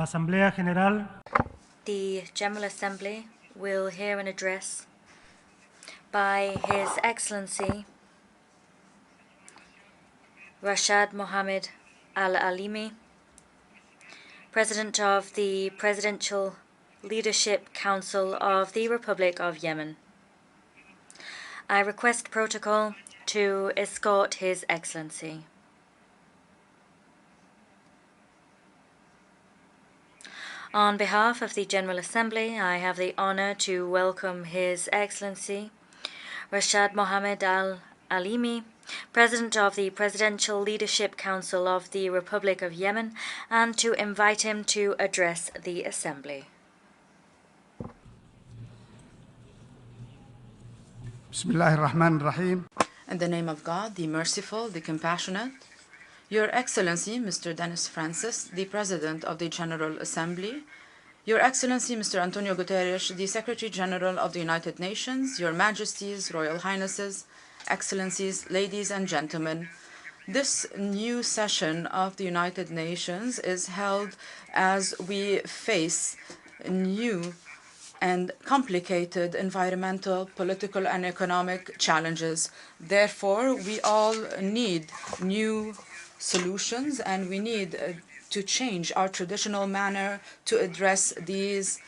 La Asamblea General. The General Assembly will hear an address by His Excellency Rashad Mohammed Al-Alimi, President of the Presidential Leadership Council of the Republic of Yemen. I request protocol to escort His Excellency. On behalf of the General Assembly, I have the honor to welcome His Excellency Rashad Mohammed Al-Alimi, President of the Presidential Leadership Council of the Republic of Yemen, and to invite him to address the Assembly. Bismillah ar-Rahman ar-Rahim. In the name of God, the Merciful, the Compassionate, Your Excellency, Mr. Dennis Francis, the President of the General Assembly, Your Excellency, Mr. Antonio Guterres, the Secretary General of the United Nations, Your Majesties, Royal Highnesses, Excellencies, ladies and gentlemen, this new session of the United Nations is held as we face new and complicated environmental, political, and economic challenges. Therefore, we all need new solutions, and we need to change our traditional manner to address these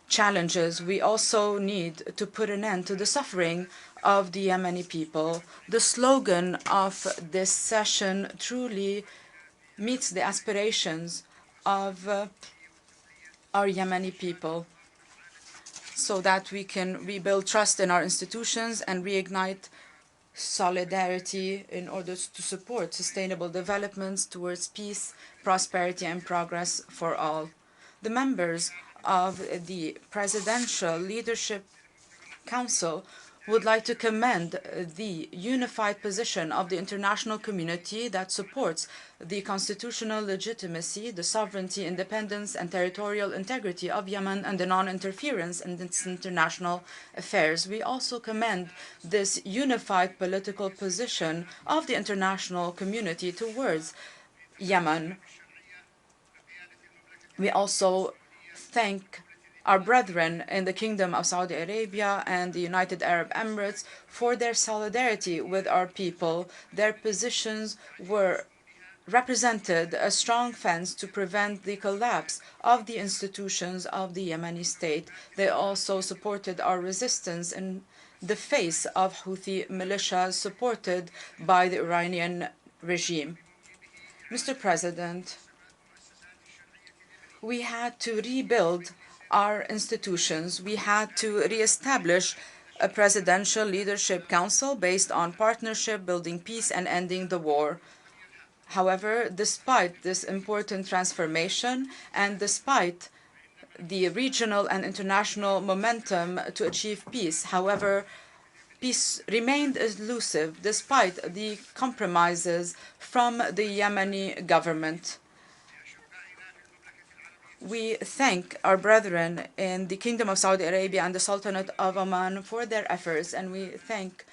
challenges. We also need to put an end to the suffering of the Yemeni people. The slogan of this session truly meets the aspirations of our Yemeni people, so that we can rebuild trust in our institutions and reignite solidarity in order to support sustainable developments towards peace, prosperity, and progress for all. The members of the Presidential Leadership Council would like to commend the unified position of the international community that supports the constitutional legitimacy, the sovereignty, independence, and territorial integrity of Yemen and the non-interference in its international affairs. We also commend this unified political position of the international community towards Yemen. We also thank our brethren in the Kingdom of Saudi Arabia and the United Arab Emirates for their solidarity with our people. Their positions represented a strong fence to prevent the collapse of the institutions of the Yemeni state. They also supported our resistance in the face of Houthi militias supported by the Iranian regime. Mr. President, we had to rebuild our institutions. We had to reestablish a Presidential Leadership Council based on partnership, building peace, and ending the war. However, despite this important transformation and despite the regional and international momentum to achieve peace, however, peace remained elusive despite the compromises from the Yemeni government. We thank our brethren in the Kingdom of Saudi Arabia and the Sultanate of Oman for their efforts, and we thank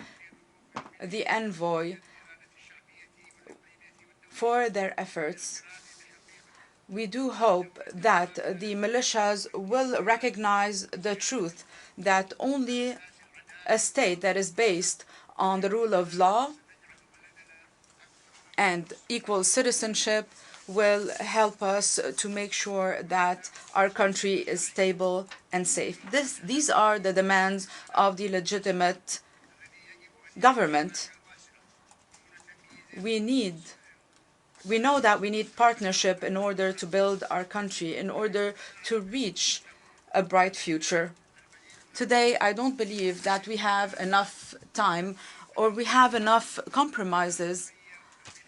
the envoy for their efforts. We do hope that the militias will recognize the truth that only a state that is based on the rule of law and equal citizenship will help us to make sure that our country is stable and safe. These are the demands of the legitimate government. We know that we need partnership in order to build our country, in order to reach a bright future. Today, I don't believe that we have enough time or we have enough compromises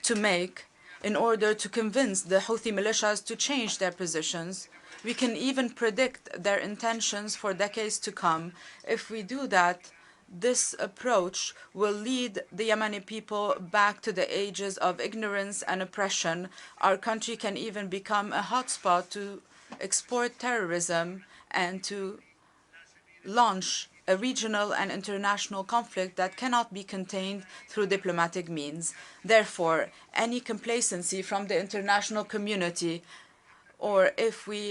to make in order to convince the Houthi militias to change their positions. We can even predict their intentions for decades to come. If we do that, this approach will lead the Yemeni people back to the ages of ignorance and oppression. Our country can even become a hotspot to export terrorism and to launch a regional and international conflict that cannot be contained through diplomatic means. Therefore, any complacency from the international community or if we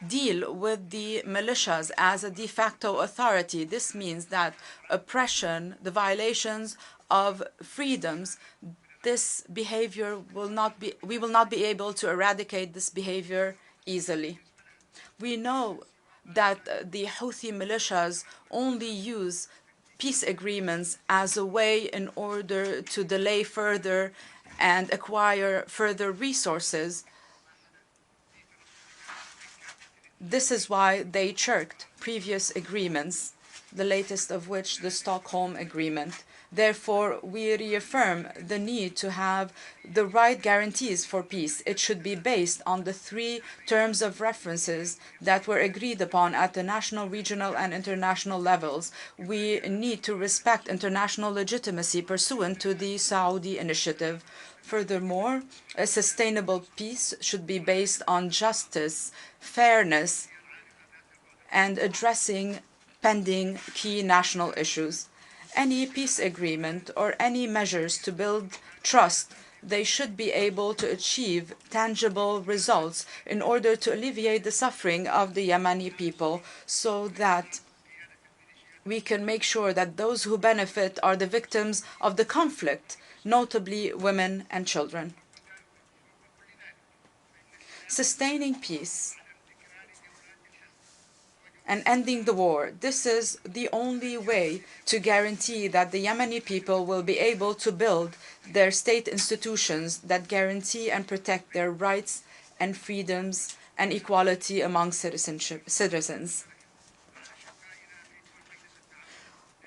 deal with the militias as a de facto authority, this means that oppression, the violations of freedoms, this behavior we will not be able to eradicate this behavior easily. We know that the Houthi militias only use peace agreements as a way in order to delay further and acquire further resources. This is why they shirked previous agreements, the latest of which the Stockholm Agreement. Therefore, we reaffirm the need to have the right guarantees for peace. It should be based on the 3 terms of references that were agreed upon at the national, regional, and international levels. We need to respect international legitimacy pursuant to the Saudi initiative. Furthermore, a sustainable peace should be based on justice, fairness, and addressing pending key national issues. Any peace agreement or any measures to build trust, they should be able to achieve tangible results in order to alleviate the suffering of the Yemeni people, so that we can make sure that those who benefit are the victims of the conflict, notably women and children. Sustaining peace and ending the war, this is the only way to guarantee that the Yemeni people will be able to build their state institutions that guarantee and protect their rights and freedoms and equality among citizens.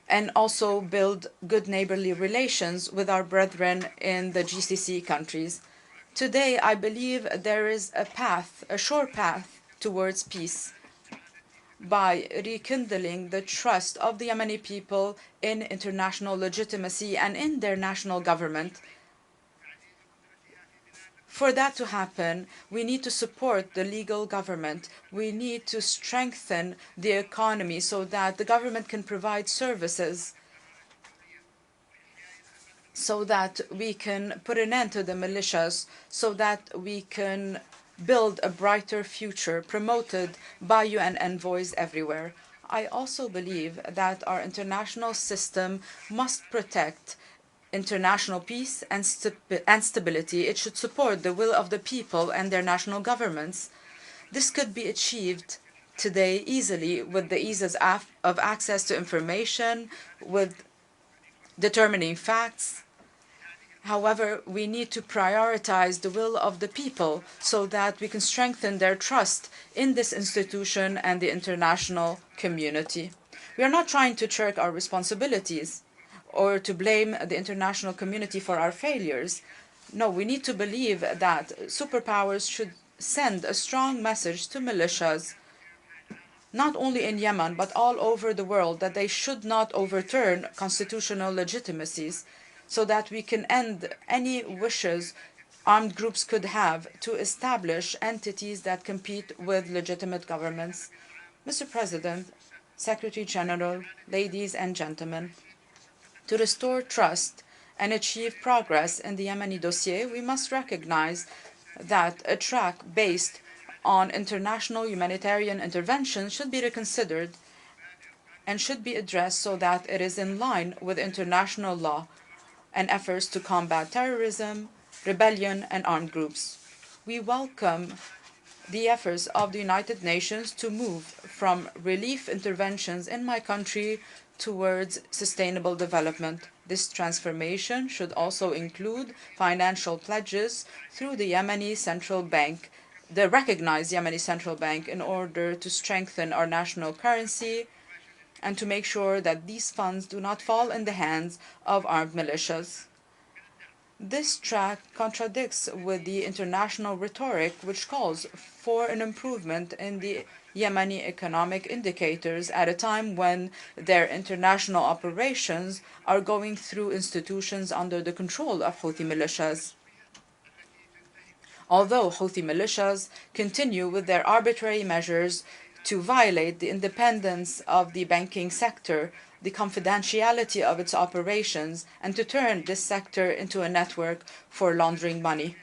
And also build good neighborly relations with our brethren in the GCC countries. Today, I believe there is a path, a sure path towards peace, by rekindling the trust of the Yemeni people in international legitimacy and in their national government. For that to happen, we need to support the legal government. We need to strengthen the economy so that the government can provide services, so that we can put an end to the militias, so that we can build a brighter future promoted by UN envoys everywhere. I also believe that our international system must protect international peace and stability. It should support the will of the people and their national governments. This could be achieved today easily with the ease of access to information, with determining facts. However, we need to prioritize the will of the people so that we can strengthen their trust in this institution and the international community. We are not trying to shirk our responsibilities or to blame the international community for our failures. No, we need to believe that superpowers should send a strong message to militias, not only in Yemen, but all over the world, that they should not overturn constitutional legitimacies, so that we can end any wishes armed groups could have to establish entities that compete with legitimate governments. Mr. President, Secretary General, ladies and gentlemen, to restore trust and achieve progress in the Yemeni dossier, we must recognize that a track based on international humanitarian intervention should be reconsidered and should be addressed so that it is in line with international law and efforts to combat terrorism, rebellion, and armed groups. We welcome the efforts of the United Nations to move from relief interventions in my country towards sustainable development. This transformation should also include financial pledges through the Yemeni Central Bank, the recognized Yemeni Central Bank, in order to strengthen our national currency and to make sure that these funds do not fall in the hands of armed militias. This track contradicts with the international rhetoric which calls for an improvement in the Yemeni economic indicators at a time when their international operations are going through institutions under the control of Houthi militias. Although Houthi militias continue with their arbitrary measures to violate the independence of the banking sector, the confidentiality of its operations, and to turn this sector into a network for laundering money.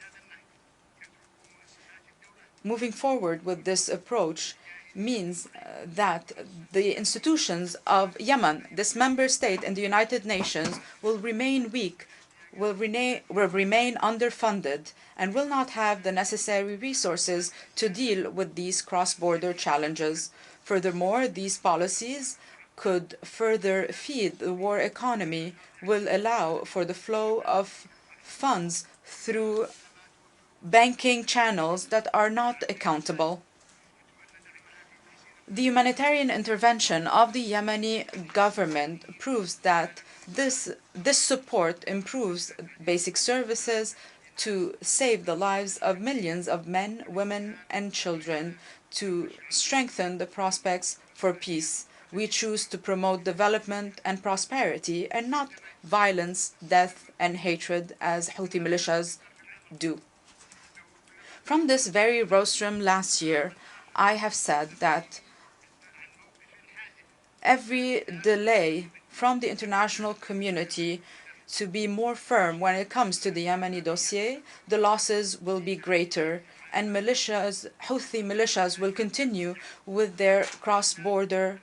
moving forward with this approach means that the institutions of Yemen, this member state in the United Nations, will remain weak, will remain underfunded, and will not have the necessary resources to deal with these cross-border challenges. Furthermore, these policies could further feed the war economy, will allow for the flow of funds through banking channels that are not accountable. The humanitarian intervention of the Yemeni government proves that this support improves basic services to save the lives of millions of men, women, and children, to strengthen the prospects for peace. We choose to promote development and prosperity and not violence, death, and hatred as Houthi militias do. From this very rostrum last year, I have said that every delay from the international community to be more firm when it comes to the Yemeni dossier, the losses will be greater, and Houthi militias will continue with their cross-border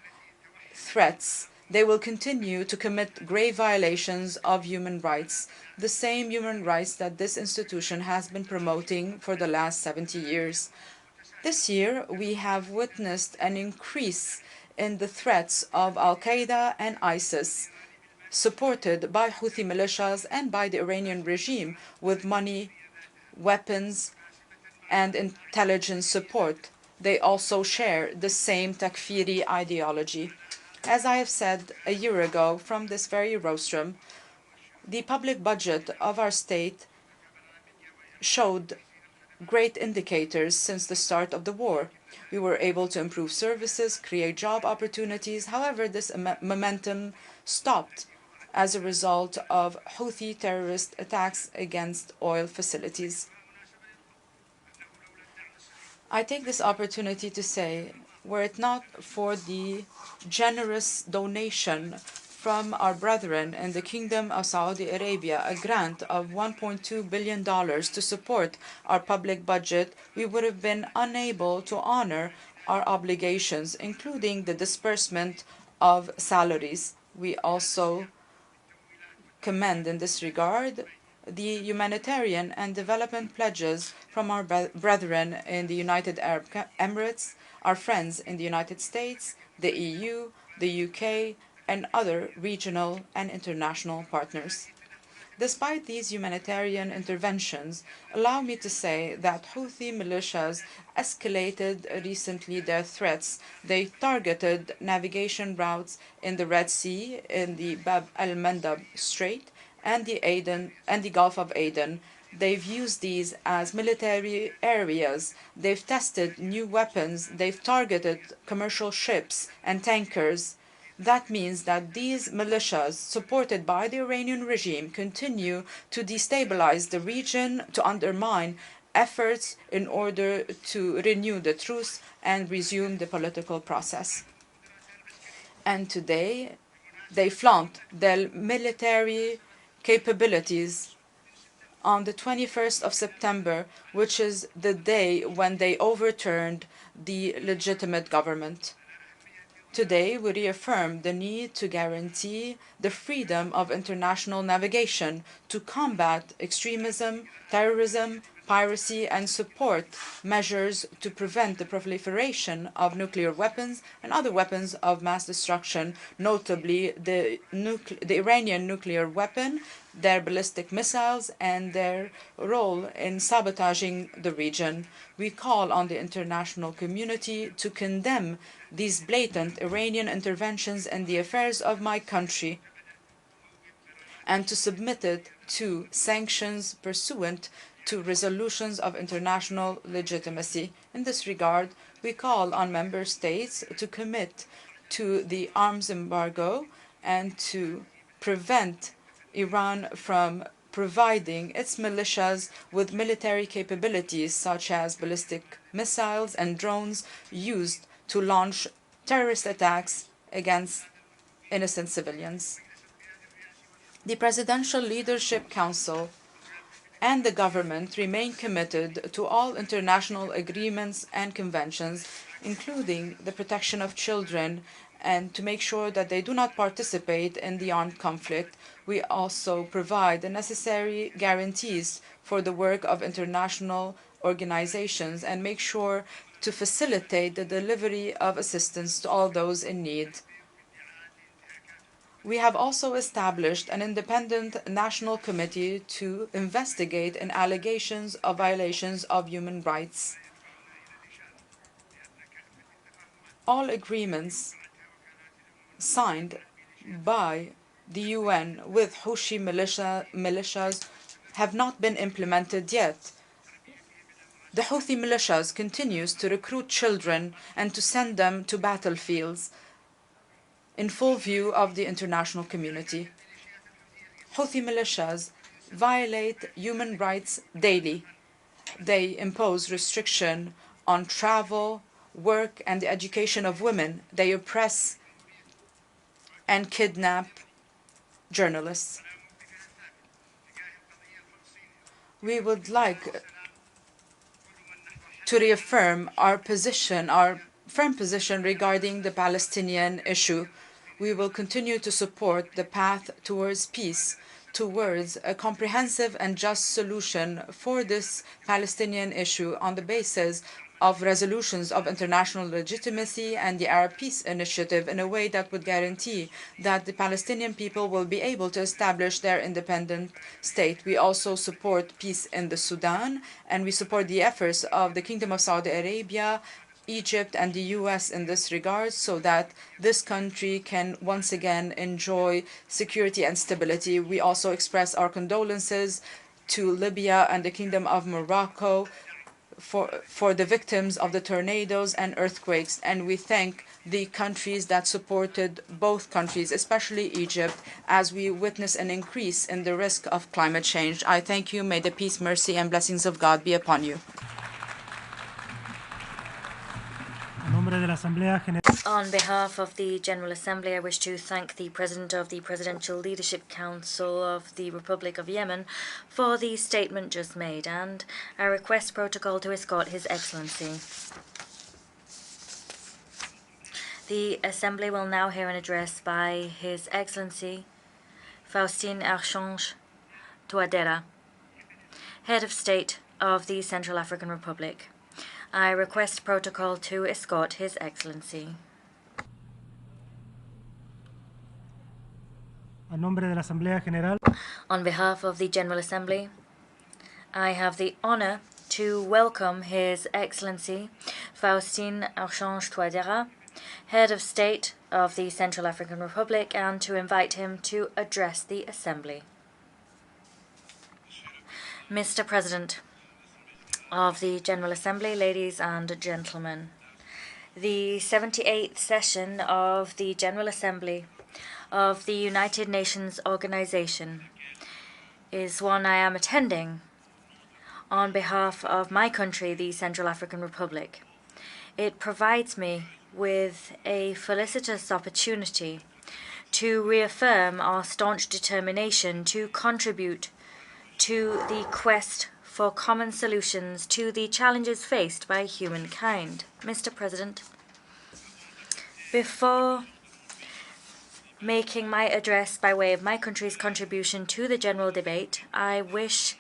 threats. They will continue to commit grave violations of human rights, the same human rights that this institution has been promoting for the last 70 years. This year, we have witnessed an increase in the threats of Al-Qaeda and ISIS, supported by Houthi militias and by the Iranian regime with money, weapons, and intelligence support. They also share the same Takfiri ideology. As I have said a year ago from this very rostrum, the public budget of our state showed great indicators since the start of the war. We were able to improve services, create job opportunities. However, this momentum stopped as a result of Houthi terrorist attacks against oil facilities. I take this opportunity to say, were it not for the generous donation from our brethren in the Kingdom of Saudi Arabia, a grant of $1.2 billion to support our public budget, we would have been unable to honor our obligations, including the disbursement of salaries. We also commend in this regard the humanitarian and development pledges from our brethren in the United Arab Emirates, our friends in the United States, the EU, the UK, and other regional and international partners. Despite these humanitarian interventions, allow me to say that Houthi militias escalated recently their threats. They targeted navigation routes in the Red Sea, in the Bab al-Mandab Strait, and the Gulf of Aden. They've used these as military areas. They've tested new weapons. They've targeted commercial ships and tankers. That means that these militias, supported by the Iranian regime, continue to destabilize the region, to undermine efforts in order to renew the truce and resume the political process. And today, they flaunt their military capabilities on the 21st of September, which is the day when they overturned the legitimate government. Today, we reaffirm the need to guarantee the freedom of international navigation to combat extremism, terrorism, piracy, and support measures to prevent the proliferation of nuclear weapons and other weapons of mass destruction, notably the Iranian nuclear weapon, their ballistic missiles, and their role in sabotaging the region. We call on the international community to condemn these blatant Iranian interventions in the affairs of my country and to submit it to sanctions pursuant to resolutions of international legitimacy. In this regard, we call on member states to commit to the arms embargo and to prevent Iran from providing its militias with military capabilities such as ballistic missiles and drones used to launch terrorist attacks against innocent civilians. The Presidential Leadership Council and the government remain committed to all international agreements and conventions, including the protection of children, and to make sure that they do not participate in the armed conflict. We also provide the necessary guarantees for the work of international organizations and make sure to facilitate the delivery of assistance to all those in need. We have also established an independent national committee to investigate allegations of violations of human rights. All agreements signed by the UN with Houthi militias have not been implemented yet. The Houthi militias continues to recruit children and to send them to battlefields in full view of the international community. Houthi militias violate human rights daily. They impose restriction on travel, work, and the education of women. They oppress and kidnap journalists. We would like to reaffirm our position, our firm position regarding the Palestinian issue. We will continue to support the path towards peace, towards a comprehensive and just solution for this Palestinian issue on the basis of resolutions of international legitimacy and the Arab Peace Initiative in a way that would guarantee that the Palestinian people will be able to establish their independent state. We also support peace in the Sudan, and we support the efforts of the Kingdom of Saudi Arabia, Egypt, and the US in this regard so that this country can once again enjoy security and stability. We also express our condolences to Libya and the Kingdom of Morocco for the victims of the tornadoes and earthquakes, and we thank the countries that supported both countries, especially Egypt, as we witness an increase in the risk of climate change. I thank you. May the peace, mercy, and blessings of God be upon you. On behalf of the General Assembly, I wish to thank the President of the Presidential Leadership Council of the Republic of Yemen for the statement just made, and I request protocol to escort His Excellency. The Assembly will now hear an address by His Excellency Faustin Archange Touadéra, Head of State of the Central African Republic. I request protocol to escort His Excellency. On behalf of the General Assembly, I have the honor to welcome His Excellency Faustin Archange Touadéra, Head of State of the Central African Republic, and to invite him to address the Assembly. Mr. President of the General Assembly, ladies and gentlemen, the 78th session of the General Assembly of the United Nations Organization is one I am attending on behalf of my country, the Central African Republic. It provides me with a felicitous opportunity to reaffirm our staunch determination to contribute to the quest for common solutions to the challenges faced by humankind. Mr. President, before making my address by way of my country's contribution to the general debate, I wish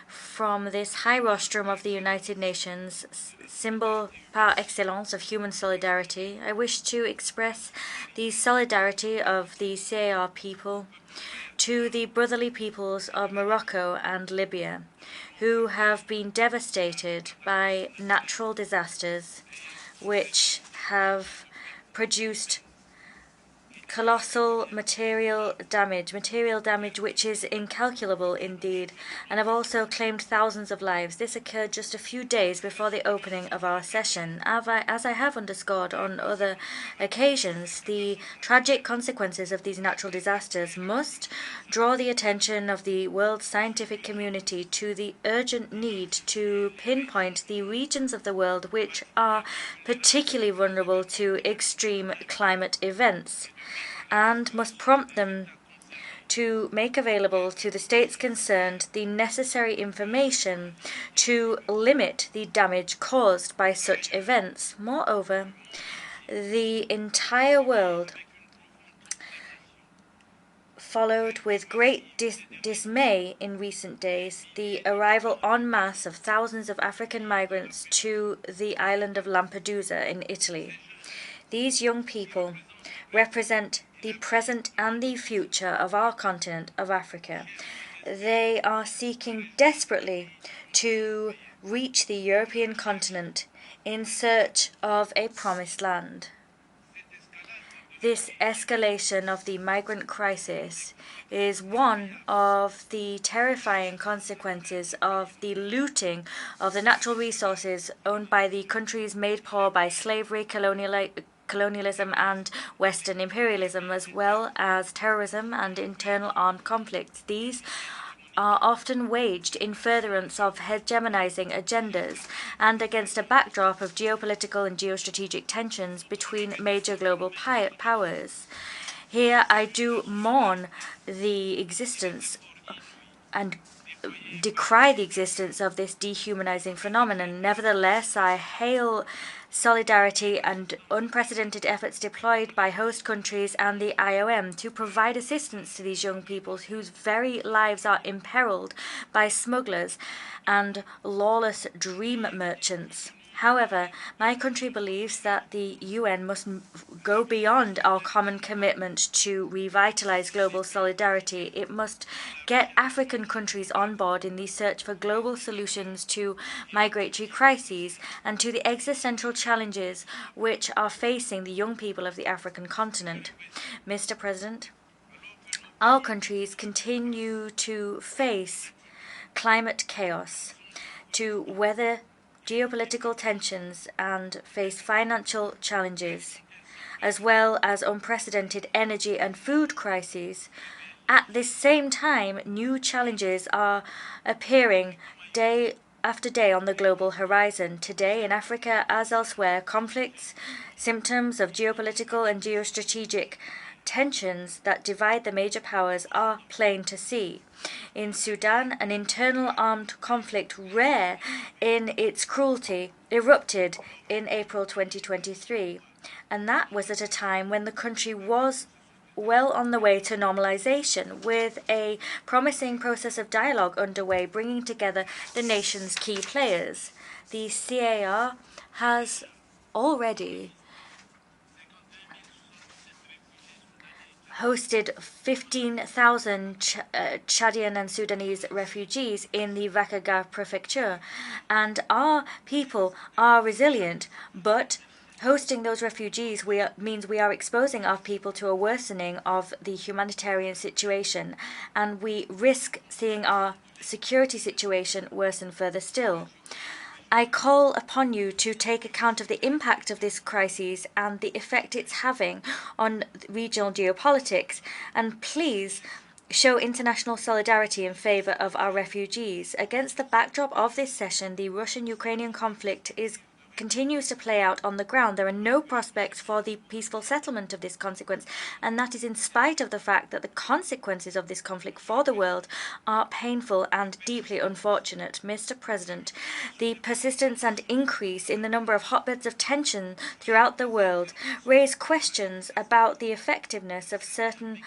from this high rostrum of the United Nations, symbol par excellence of human solidarity, I wish to express the solidarity of the CAR people to the brotherly peoples of Morocco and Libya, who have been devastated by natural disasters which have produced colossal material damage which is incalculable indeed, and have also claimed thousands of lives. This occurred just a few days before the opening of our session. As I have underscored on other occasions, the tragic consequences of these natural disasters must draw the attention of the world scientific community to the urgent need to pinpoint the regions of the world which are particularly vulnerable to extreme climate events, and must prompt them to make available to the states concerned the necessary information to limit the damage caused by such events. Moreover, the entire world followed with great dismay in recent days the arrival en masse of thousands of African migrants to the island of Lampedusa in Italy. These young people represent the present and the future of our continent of Africa. They are seeking desperately to reach the European continent in search of a promised land. This escalation of the migrant crisis is one of the terrifying consequences of the looting of the natural resources owned by the countries made poor by slavery, colonialism and Western imperialism, as well as terrorism and internal armed conflicts. These are often waged in furtherance of hegemonizing agendas and against a backdrop of geopolitical and geostrategic tensions between major global powers. Here I do mourn the existence and decry the existence of this dehumanizing phenomenon. Nevertheless, I hail solidarity and unprecedented efforts deployed by host countries and the IOM to provide assistance to these young people whose very lives are imperiled by smugglers and lawless dream merchants. However, my country believes that the UN must go beyond our common commitment to revitalize global solidarity. It must get African countries on board in the search for global solutions to migratory crises and to the existential challenges which are facing the young people of the African continent. Mr. President, our countries continue to face climate chaos, to weather geopolitical tensions and face financial challenges, as well as unprecedented energy and food crises. At this same time, new challenges are appearing day after day on the global horizon. Today, in Africa as elsewhere, conflicts, symptoms of geopolitical and geostrategic tensions that divide the major powers are plain to see. In Sudan, an internal armed conflict rare in its cruelty erupted in April 2023, and that was at a time when the country was well on the way to normalization, with a promising process of dialogue underway bringing together the nation's key players. The CAR has already hosted 15,000 Chadian and Sudanese refugees in the Vakaga prefecture, and our people are resilient, but hosting those refugees means we are exposing our people to a worsening of the humanitarian situation, and we risk seeing our security situation worsen further still. I call upon you to take account of the impact of this crisis and the effect it's having on regional geopolitics, and please show international solidarity in favor of our refugees. Against the backdrop of this session, the Russian-Ukrainian conflict continues to play out on the ground. There are no prospects for the peaceful settlement of this consequence, and that is in spite of the fact that the consequences of this conflict for the world are painful and deeply unfortunate. Mr. President, the persistence and increase in the number of hotbeds of tension throughout the world raise questions about the effectiveness of certain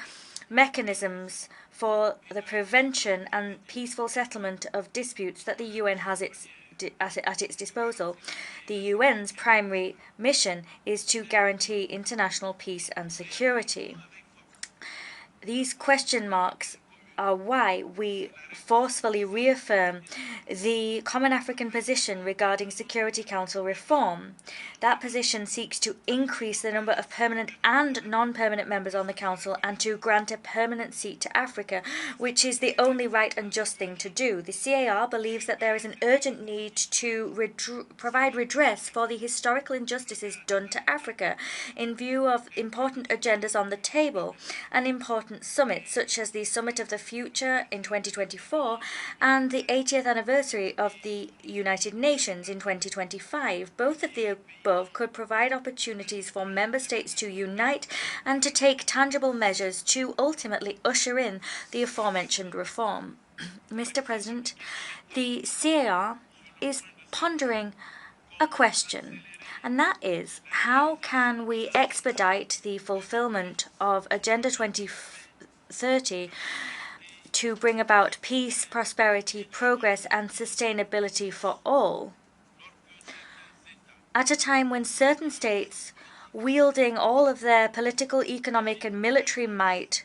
mechanisms for the prevention and peaceful settlement of disputes that the UN has at its disposal. The UN's primary mission is to guarantee international peace and security. These question marks are why we forcefully reaffirm the Common African Position regarding Security Council reform. That position seeks to increase the number of permanent and non-permanent members on the Council and to grant a permanent seat to Africa, which is the only right and just thing to do. The CAR believes that there is an urgent need to provide redress for the historical injustices done to Africa in view of important agendas on the table and important summits, such as the Summit of the future in 2024 and the 80th anniversary of the United Nations in 2025. Both of the above could provide opportunities for member states to unite and to take tangible measures to ultimately usher in the aforementioned reform. Mr. President, the CAR is pondering a question, and that is, how can we expedite the fulfillment of Agenda 2030 to bring about peace, prosperity, progress, and sustainability for all, at a time when certain states, wielding all of their political, economic, and military might,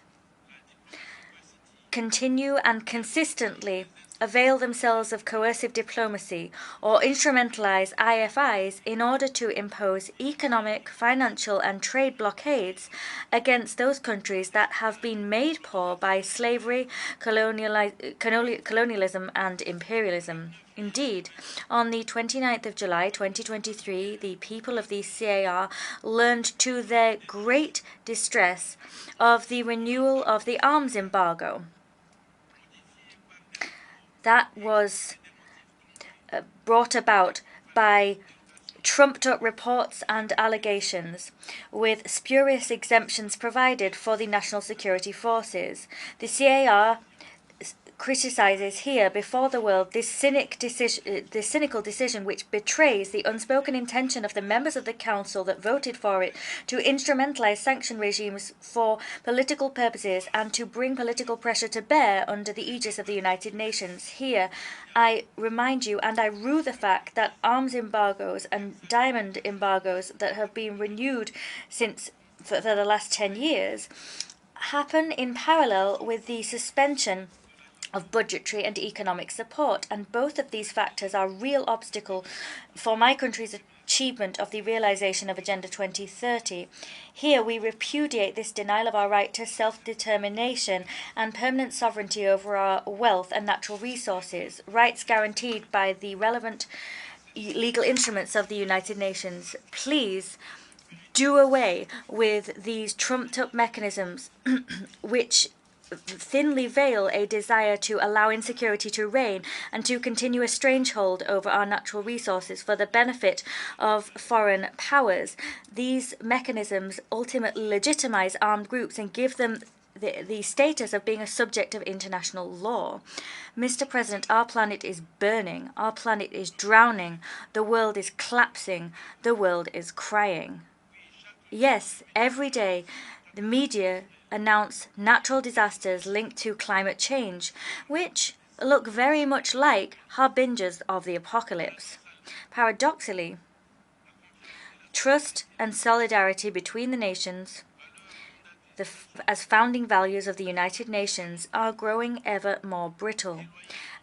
continue and consistently avail themselves of coercive diplomacy or instrumentalize IFIs in order to impose economic, financial, and trade blockades against those countries that have been made poor by slavery, colonialism, and imperialism. Indeed, on the 29th of July 2023, the people of the CAR learned to their great distress of the renewal of the arms embargo. That was brought about by trumped-up reports and allegations, with spurious exemptions provided for the national security forces. The CAR criticizes here before the world this cynical decision which betrays the unspoken intention of the members of the Council that voted for it to instrumentalize sanction regimes for political purposes and to bring political pressure to bear under the aegis of the United Nations. Here, I remind you and I rue the fact that arms embargoes and diamond embargoes that have been renewed for the last 10 years happen in parallel with the suspension of budgetary and economic support, and both of these factors are real obstacle for my country's achievement of the realization of Agenda 2030. Here we repudiate this denial of our right to self-determination and permanent sovereignty over our wealth and natural resources, rights guaranteed by the relevant legal instruments of the United Nations. Please do away with these trumped-up mechanisms which thinly veil a desire to allow insecurity to reign and to continue a stranglehold over our natural resources for the benefit of foreign powers. These mechanisms ultimately legitimize armed groups and give them the status of being a subject of international law. Mr. President, our planet is burning, our planet is drowning, the world is collapsing, the world is crying. Yes, every day the media announce natural disasters linked to climate change, which look very much like harbingers of the apocalypse. Paradoxically, trust and solidarity between the nations, as founding values of the United Nations, are growing ever more brittle,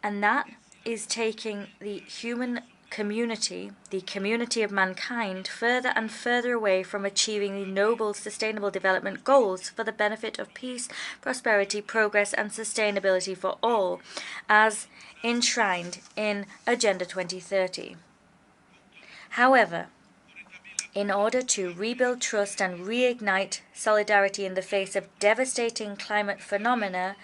and that is taking the human community, the community of mankind, further and further away from achieving the noble sustainable development goals for the benefit of peace, prosperity, progress, and sustainability for all, as enshrined in Agenda 2030. However, in order to rebuild trust and reignite solidarity in the face of devastating climate phenomena,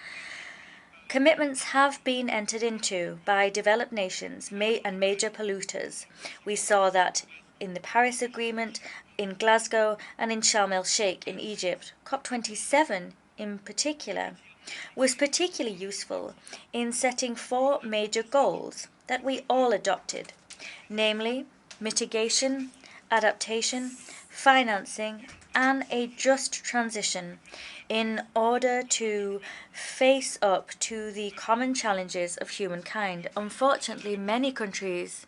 commitments have been entered into by developed nations and major polluters. We saw that in the Paris Agreement, in Glasgow, and in Sharm el-Sheikh in Egypt. COP27, in particular, was particularly useful in setting 4 major goals that we all adopted, namely mitigation, adaptation, financing, and a just transition, in order to face up to the common challenges of humankind. Unfortunately, many countries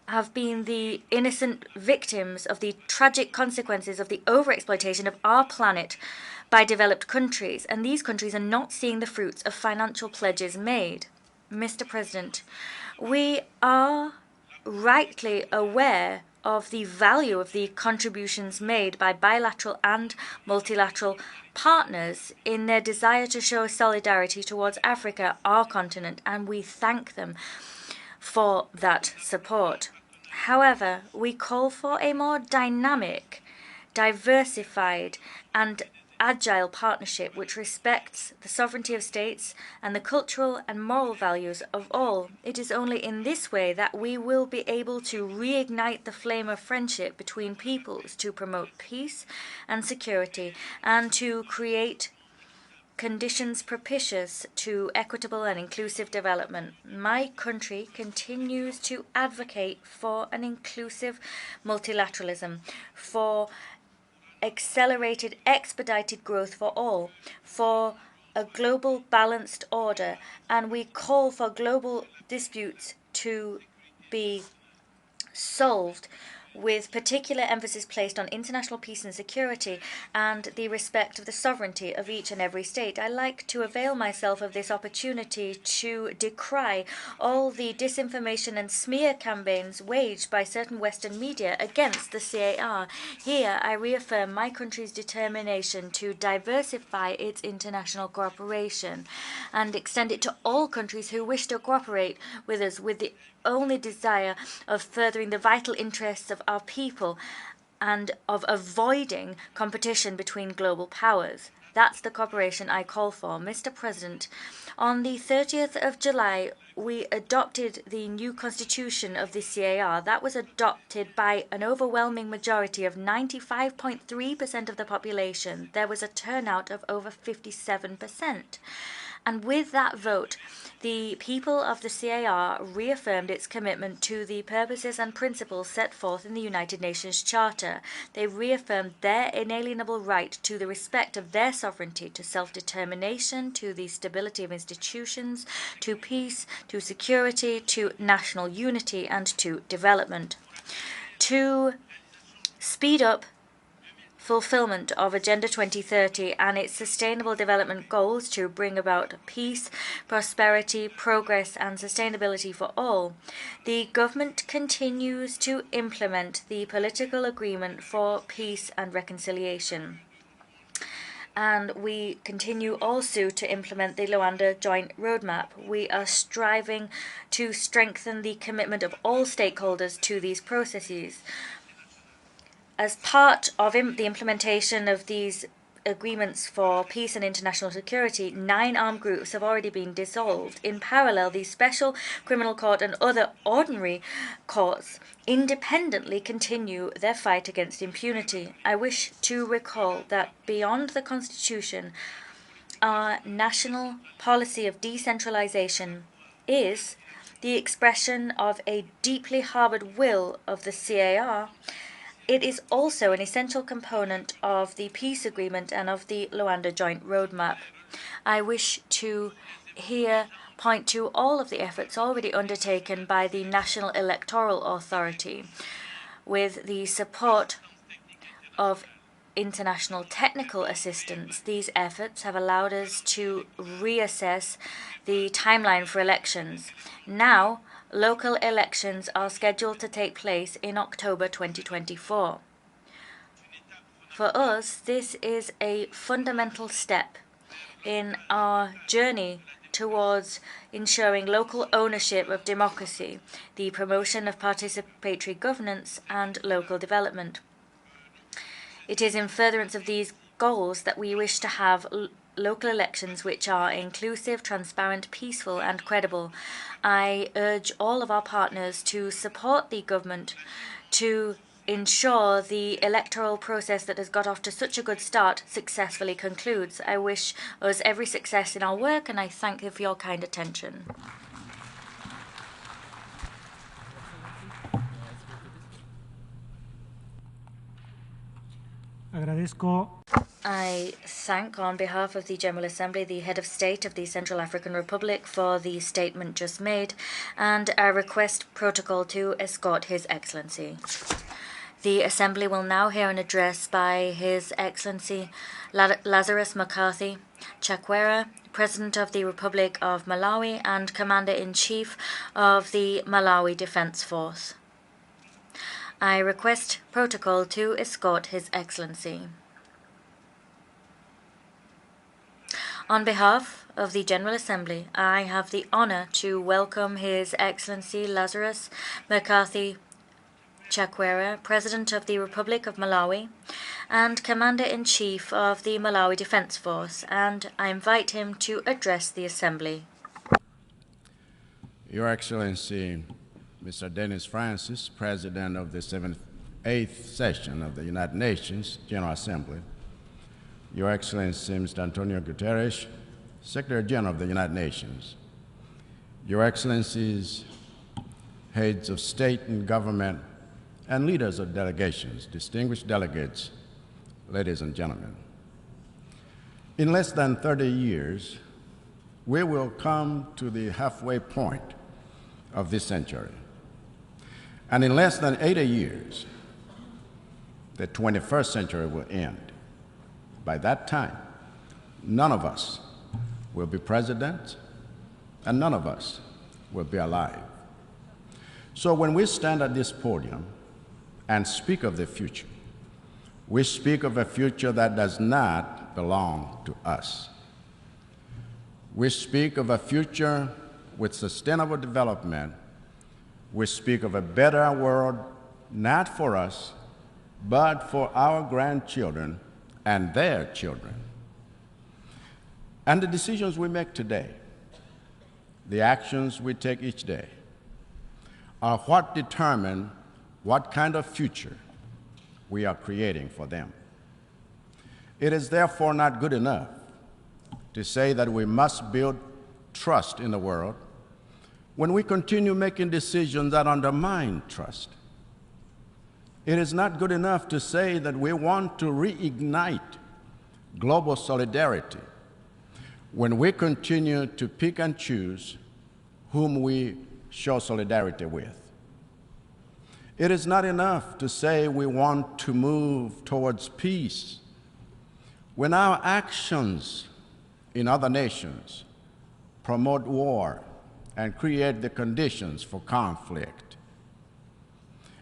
have been the innocent victims of the tragic consequences of the overexploitation of our planet by developed countries, and these countries are not seeing the fruits of financial pledges made. Mr. President, we are rightly aware of the value of the contributions made by bilateral and multilateral partners in their desire to show solidarity towards Africa, our continent, and we thank them for that support. However, we call for a more dynamic, diversified, and agile partnership which respects the sovereignty of states and the cultural and moral values of all. It is only in this way that we will be able to reignite the flame of friendship between peoples, to promote peace and security, and to create conditions propitious to equitable and inclusive development. My country continues to advocate for an inclusive multilateralism, for accelerated, expedited growth for all, for a global balanced order, and we call for global disputes to be solved with particular emphasis placed on international peace and security and the respect of the sovereignty of each and every state. I like to avail myself of this opportunity to decry all the disinformation and smear campaigns waged by certain Western media against the CAR. Here, I reaffirm my country's determination to diversify its international cooperation and extend it to all countries who wish to cooperate with us with the only desire of furthering the vital interests of our people and of avoiding competition between global powers. That's the cooperation I call for. Mr. President, on the 30th of July, we adopted the new constitution of the CAR. That was adopted by an overwhelming majority of 95.3% of the population. There was a turnout of over 57%. And with that vote, the people of the CAR reaffirmed its commitment to the purposes and principles set forth in the United Nations Charter. They reaffirmed their inalienable right to the respect of their sovereignty, to self-determination, to the stability of institutions, to peace, to security, to national unity, and to development. To speed up fulfillment of Agenda 2030 and its sustainable development goals to bring about peace, prosperity, progress and sustainability for all, the government continues to implement the political agreement for peace and reconciliation. And we continue also to implement the Luanda Joint Roadmap. We are striving to strengthen the commitment of all stakeholders to these processes. As part of the implementation of these agreements for peace and international security, 9 armed groups have already been dissolved. In parallel, the Special Criminal Court and other ordinary courts independently continue their fight against impunity. I wish to recall that beyond the Constitution, our national policy of decentralization is the expression of a deeply harbored will of the CAR. It is also an essential component of the peace agreement and of the Luanda Joint Roadmap. I wish to here point to all of the efforts already undertaken by the National Electoral Authority. With the support of international technical assistance, these efforts have allowed us to reassess the timeline for elections. Now, local elections are scheduled to take place in October 2024. For us, this is a fundamental step in our journey towards ensuring local ownership of democracy, the promotion of participatory governance, and local development. It is in furtherance of these goals that we wish to have local elections which are inclusive, transparent, peaceful, and credible. I urge all of our partners to support the government to ensure the electoral process that has got off to such a good start successfully concludes. I wish us every success in our work, and I thank you for your kind attention. I thank, on behalf of the General Assembly, the Head of State of the Central African Republic for the statement just made, and I request protocol to escort His Excellency. The Assembly will now hear an address by His Excellency Lazarus McCarthy Chakwera, President of the Republic of Malawi and Commander-in-Chief of the Malawi Defense Force. I request protocol to escort His Excellency. On behalf of the General Assembly, I have the honor to welcome His Excellency Lazarus McCarthy Chakwera, President of the Republic of Malawi and Commander-in-Chief of the Malawi Defense Force, and I invite him to address the Assembly. Your Excellency, Mr. Dennis Francis, President of the 8th session of the United Nations General Assembly, Your Excellency, Mr. Antonio Guterres, Secretary General of the United Nations, Your Excellencies, heads of state and government, and leaders of delegations, distinguished delegates, ladies and gentlemen. In less than 30 years, we will come to the halfway point of this century. And in less than 80 years, the 21st century will end. By that time, none of us will be president, and none of us will be alive. So when we stand at this podium and speak of the future, we speak of a future that does not belong to us. We speak of a future with sustainable development. We speak of a better world, not for us, but for our grandchildren and their children. And the decisions we make today, the actions we take each day, are what determine what kind of future we are creating for them. It is therefore not good enough to say that we must build trust in the world when we continue making decisions that undermine trust. It is not good enough to say that we want to reignite global solidarity when we continue to pick and choose whom we show solidarity with. It is not enough to say we want to move towards peace when our actions in other nations promote war and create the conditions for conflict.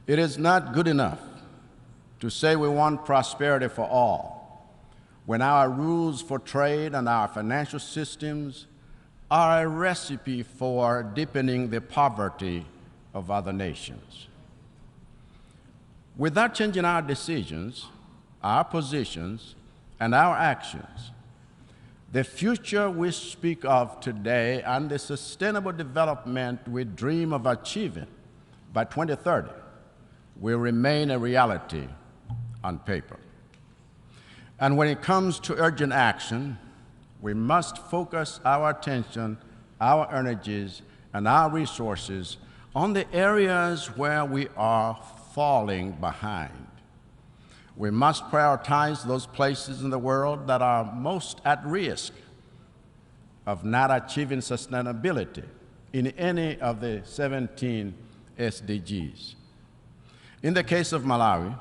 It is not good enough to say we want prosperity for all when our rules for trade and our financial systems are a recipe for deepening the poverty of other nations. Without changing our decisions, our positions, and our actions, the future we speak of today and the sustainable development we dream of achieving by 2030 will remain a reality on paper. And when it comes to urgent action, we must focus our attention, our energies, and our resources on the areas where we are falling behind. We must prioritize those places in the world that are most at risk of not achieving sustainability in any of the 17 SDGs. In the case of Malawi,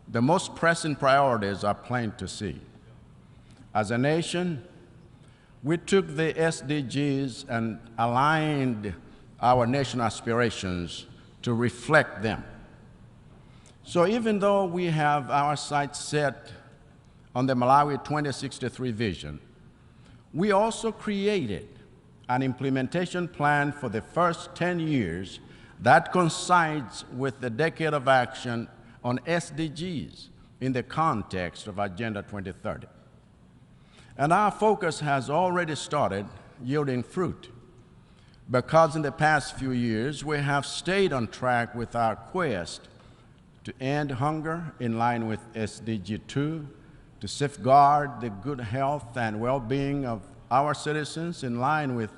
the most pressing priorities are plain to see. As a nation, we took the SDGs and aligned our national aspirations to reflect them. So even though we have our sights set on the Malawi 2063 vision, we also created an implementation plan for the first 10 years that coincides with the decade of action on SDGs in the context of Agenda 2030. And our focus has already started yielding fruit, because in the past few years we have stayed on track with our quest to end hunger in line with SDG 2, to safeguard the good health and well-being of our citizens in line with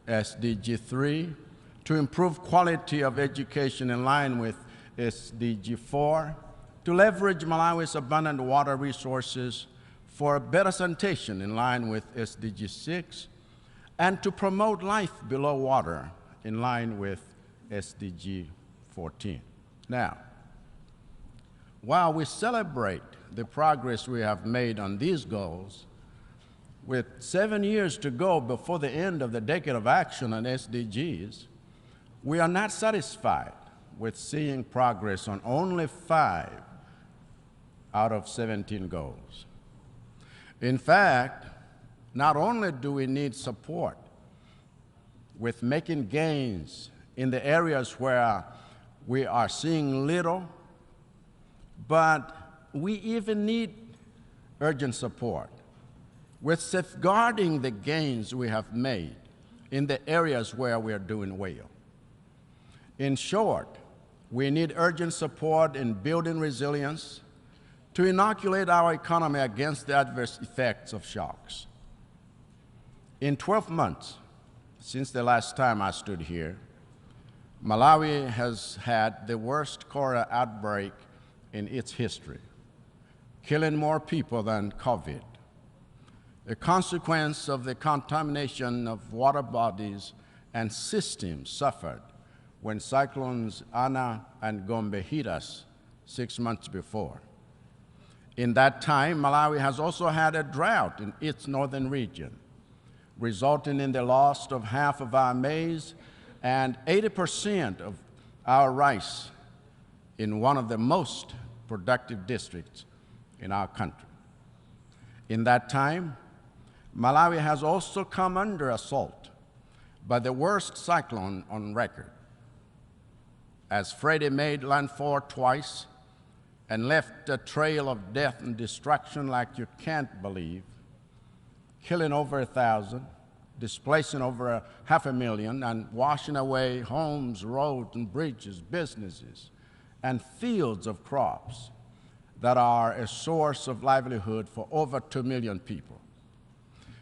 SDG 3, to improve quality of education in line with SDG 4, to leverage Malawi's abundant water resources for better sanitation in line with SDG 6, and to promote life below water in line with SDG 14. Now, while we celebrate the progress we have made on these goals, with 7 years to go before the end of the decade of action on SDGs, we are not satisfied with seeing progress on only 5 out of 17 goals. In fact, not only do we need support with making gains in the areas where we are seeing little, but we even need urgent support. We're safeguarding the gains we have made in the areas where we are doing well. In short, we need urgent support in building resilience to inoculate our economy against the adverse effects of shocks. In 12 months since the last time I stood here, Malawi has had the worst cholera outbreak in its history, killing more people than COVID, a consequence of the contamination of water bodies and systems suffered when cyclones Ana and Gombe hit us 6 months before. In that time, Malawi has also had a drought in its northern region, resulting in the loss of half of our maize and 80% of our rice in one of the most productive districts in our country. In that time, Malawi has also come under assault by the worst cyclone on record, as Freddie made landfall twice and left a trail of death and destruction like you can't believe, killing over 1,000, displacing over 500,000, and washing away homes, roads, and bridges, businesses, and fields of crops that are a source of livelihood for over 2 million people.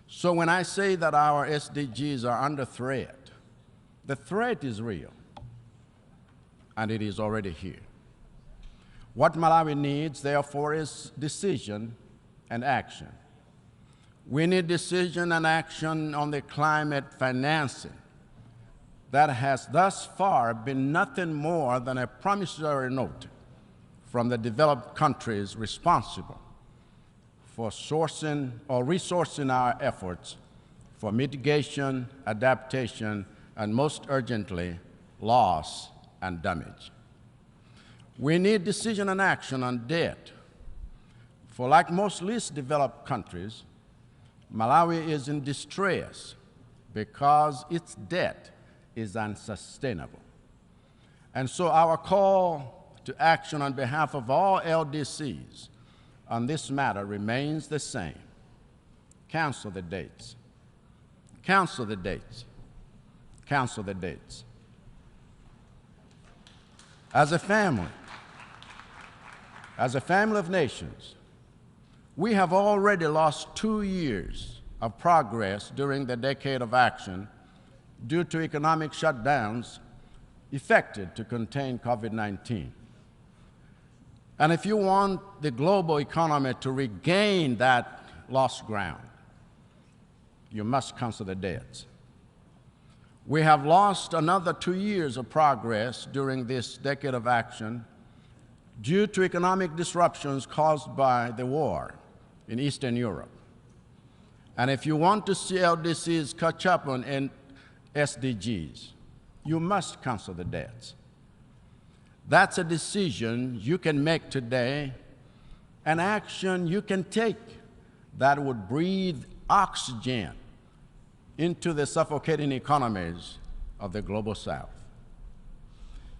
So when I say that our SDGs are under threat, the threat is real, and it is already here. What Malawi needs, therefore, is decision and action. We need decision and action on the climate financing that has thus far been nothing more than a promissory note from the developed countries responsible for sourcing or resourcing our efforts for mitigation, adaptation, and most urgently, loss and damage. We need decision and action on debt. For like most least developed countries, Malawi is in distress because its debt is unsustainable. And so our call to action on behalf of all LDCs on this matter remains the same. Cancel the dates. Cancel the dates. Cancel the dates. As a family of nations, we have already lost 2 years of progress during the decade of action due to economic shutdowns effected to contain COVID-19. And if you want the global economy to regain that lost ground, you must cancel the debts. We have lost another 2 years of progress during this decade of action due to economic disruptions caused by the war in Eastern Europe. And if you want to see LDCs catch up on SDGs, you must cancel the debts. That's a decision you can make today, an action you can take that would breathe oxygen into the suffocating economies of the global South.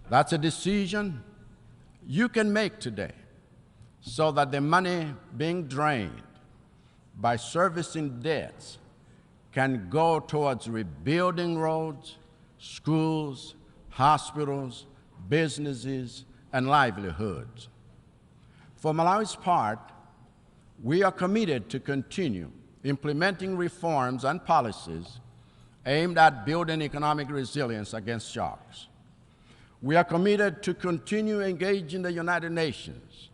That's a decision you can make today so that the money being drained by servicing debts can go towards rebuilding roads, schools, hospitals, businesses, and livelihoods. For Malawi's part, we are committed to continue implementing reforms and policies aimed at building economic resilience against shocks. We are committed to continue engaging the United Nations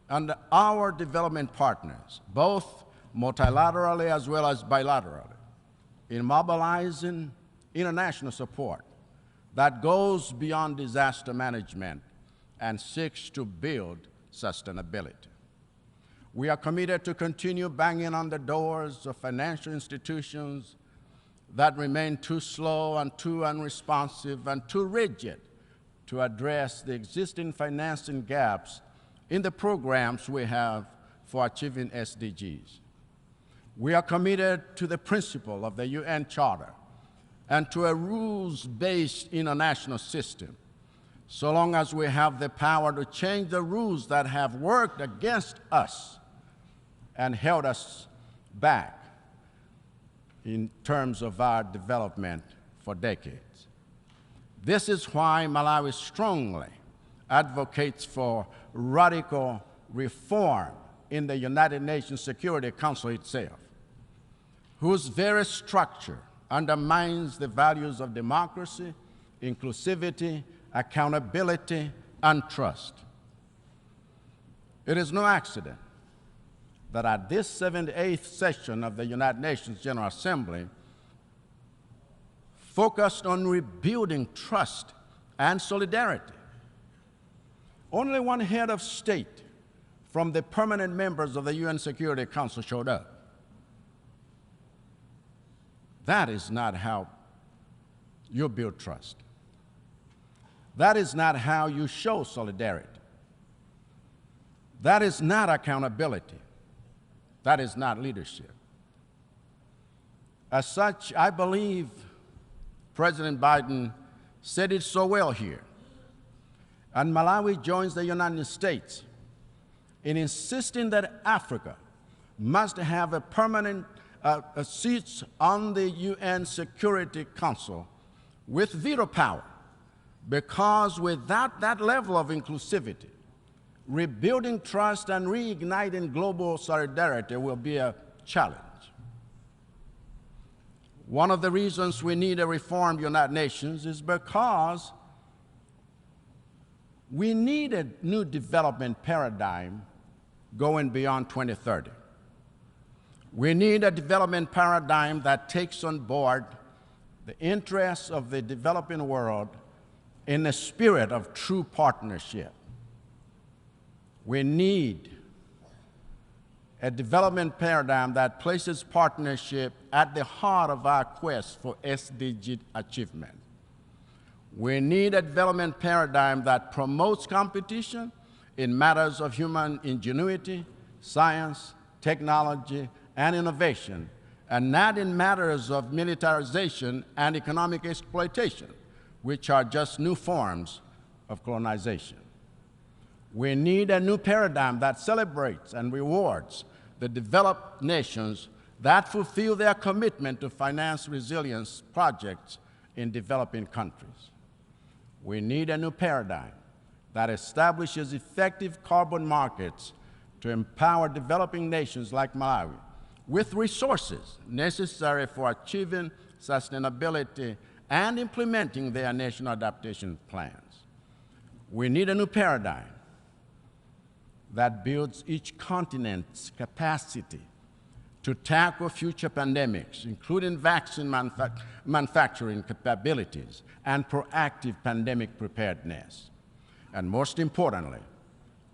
and our development partners, both multilaterally as well as bilaterally, in mobilizing international support that goes beyond disaster management and seeks to build sustainability. We are committed to continue banging on the doors of financial institutions that remain too slow and too unresponsive and too rigid to address the existing financing gaps in the programs we have for achieving SDGs. We are committed to the principle of the UN Charter and to a rules-based international system, so long as we have the power to change the rules that have worked against us and held us back in terms of our development for decades. This is why Malawi strongly advocates for radical reform in the United Nations Security Council itself, whose very structure undermines the values of democracy, inclusivity, accountability, and trust. It is no accident that at this 78th session of the United Nations General Assembly focused on rebuilding trust and solidarity. Only one head of state from the permanent members of the UN Security Council showed up. That is not how you build trust. That is not how you show solidarity. That is not accountability. That is not leadership. As such, I believe President Biden said it so well here. And Malawi joins the United States in insisting that Africa must have a permanent seats on the UN Security Council with veto power, because without that level of inclusivity, rebuilding trust and reigniting global solidarity will be a challenge. One of the reasons we need a reformed United Nations is because we need a new development paradigm going beyond 2030. We need a development paradigm that takes on board the interests of the developing world in the spirit of true partnership. We need a development paradigm that places partnership at the heart of our quest for SDG achievement. We need a development paradigm that promotes competition in matters of human ingenuity, science, technology, and innovation, and not in matters of militarization and economic exploitation, which are just new forms of colonization. We need a new paradigm that celebrates and rewards the developed nations that fulfill their commitment to finance resilience projects in developing countries. We need a new paradigm that establishes effective carbon markets to empower developing nations like Malawi with resources necessary for achieving sustainability and implementing their national adaptation plans. We need a new paradigm that builds each continent's capacity to tackle future pandemics, including vaccine manufacturing capabilities and proactive pandemic preparedness. And most importantly,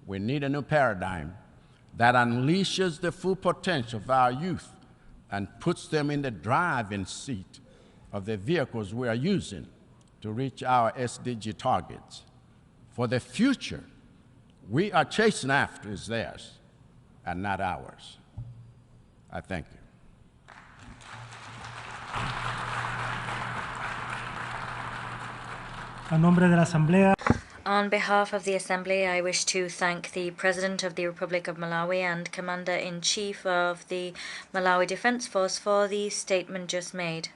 we need a new paradigm that unleashes the full potential of our youth and puts them in the driving seat of the vehicles we are using to reach our SDG targets. For the future we are chasing after is theirs and not ours. I thank you. A nombre de la Asamblea. On behalf of the Assembly, I wish to thank the President of the Republic of Malawi and Commander-in-Chief of the Malawi Defense Force for the statement just made.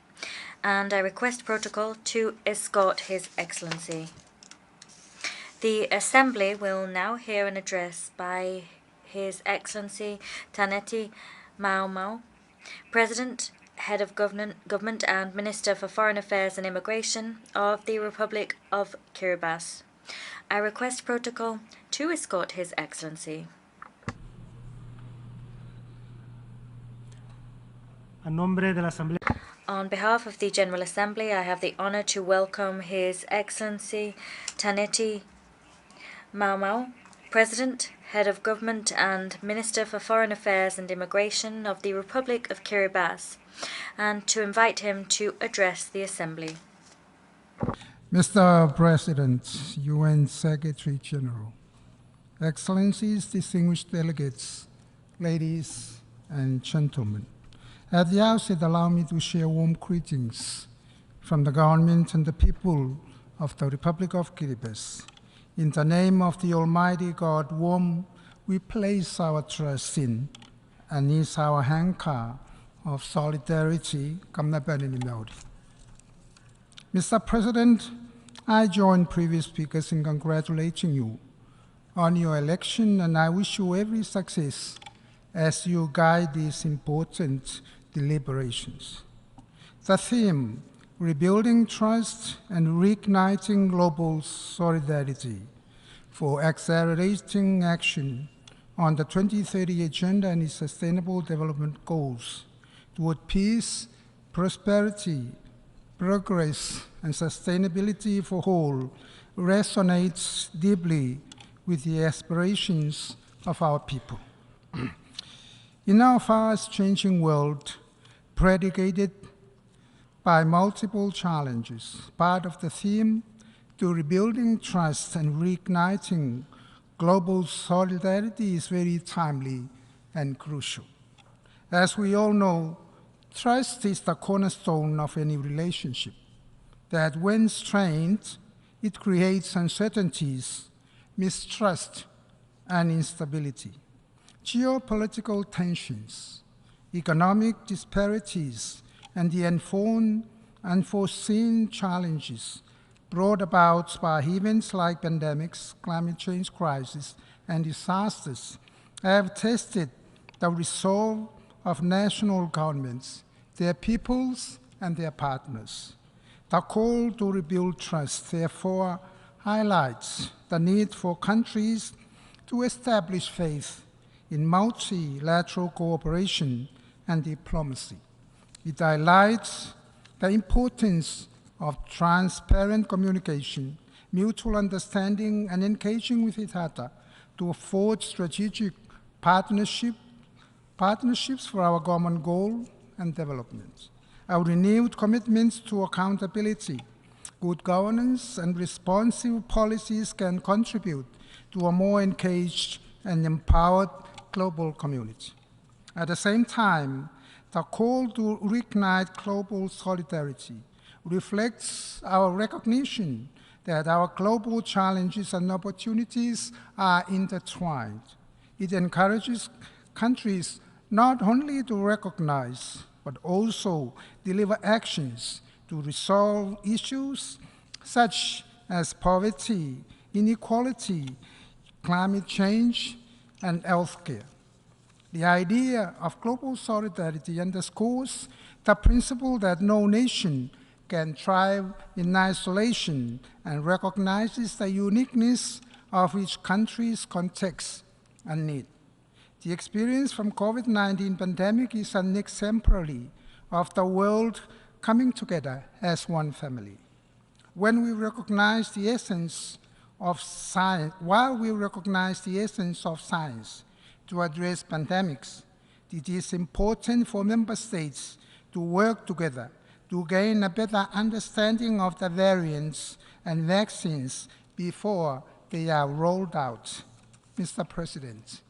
And I request protocol to escort His Excellency. The Assembly will now hear an address by His Excellency Taneti Mau, President, Head of Government and Minister for Foreign Affairs and Immigration of the Republic of Kiribati. I request protocol to escort His Excellency. A nombre de la Asamblea. On behalf of the General Assembly, I have the honor to welcome His Excellency Taneti Mau, President, Head of Government and Minister for Foreign Affairs and Immigration of the Republic of Kiribati, and to invite him to address the Assembly. Mr. President, UN Secretary General, Excellencies, distinguished delegates, ladies and gentlemen, at the outset, allow me to share warm greetings from the government and the people of the Republic of Kiribati. In the name of the Almighty God, whom we place our trust in, and is our anchor of solidarity. Mr. President, I join previous speakers in congratulating you on your election, and I wish you every success as you guide these important deliberations. The theme, rebuilding trust and reigniting global solidarity for accelerating action on the 2030 Agenda and its Sustainable Development Goals toward peace, prosperity, progress, and sustainability for all resonates deeply with the aspirations of our people. In our fast-changing world, predicated by multiple challenges, part of the theme to rebuilding trust and reigniting global solidarity is very timely and crucial. As we all know, trust is the cornerstone of any relationship, that when strained, it creates uncertainties, mistrust, and instability. Geopolitical tensions, economic disparities, and the unforeseen challenges brought about by events like pandemics, climate change crisis, and disasters have tested the resolve of national governments, their peoples, and their partners. The call to rebuild trust, therefore, highlights the need for countries to establish faith in multilateral cooperation and diplomacy. It highlights the importance of transparent communication, mutual understanding, and engaging with each other to afford strategic partnerships for our common goal and development. Our renewed commitments to accountability, good governance, and responsive policies can contribute to a more engaged and empowered global community. At the same time, the call to reignite global solidarity reflects our recognition that our global challenges and opportunities are intertwined. It encourages countries not only to recognize, but also deliver actions to resolve issues such as poverty, inequality, climate change, and healthcare. The idea of global solidarity underscores the principle that no nation can thrive in isolation and recognizes the uniqueness of each country's context and need. The experience from COVID-19 pandemic is an exemplary of the world coming together as one family. When we recognize the essence of science, while we recognize the essence of science to address pandemics, it is important for member states to work together to gain a better understanding of the variants and vaccines before they are rolled out. Mr. President,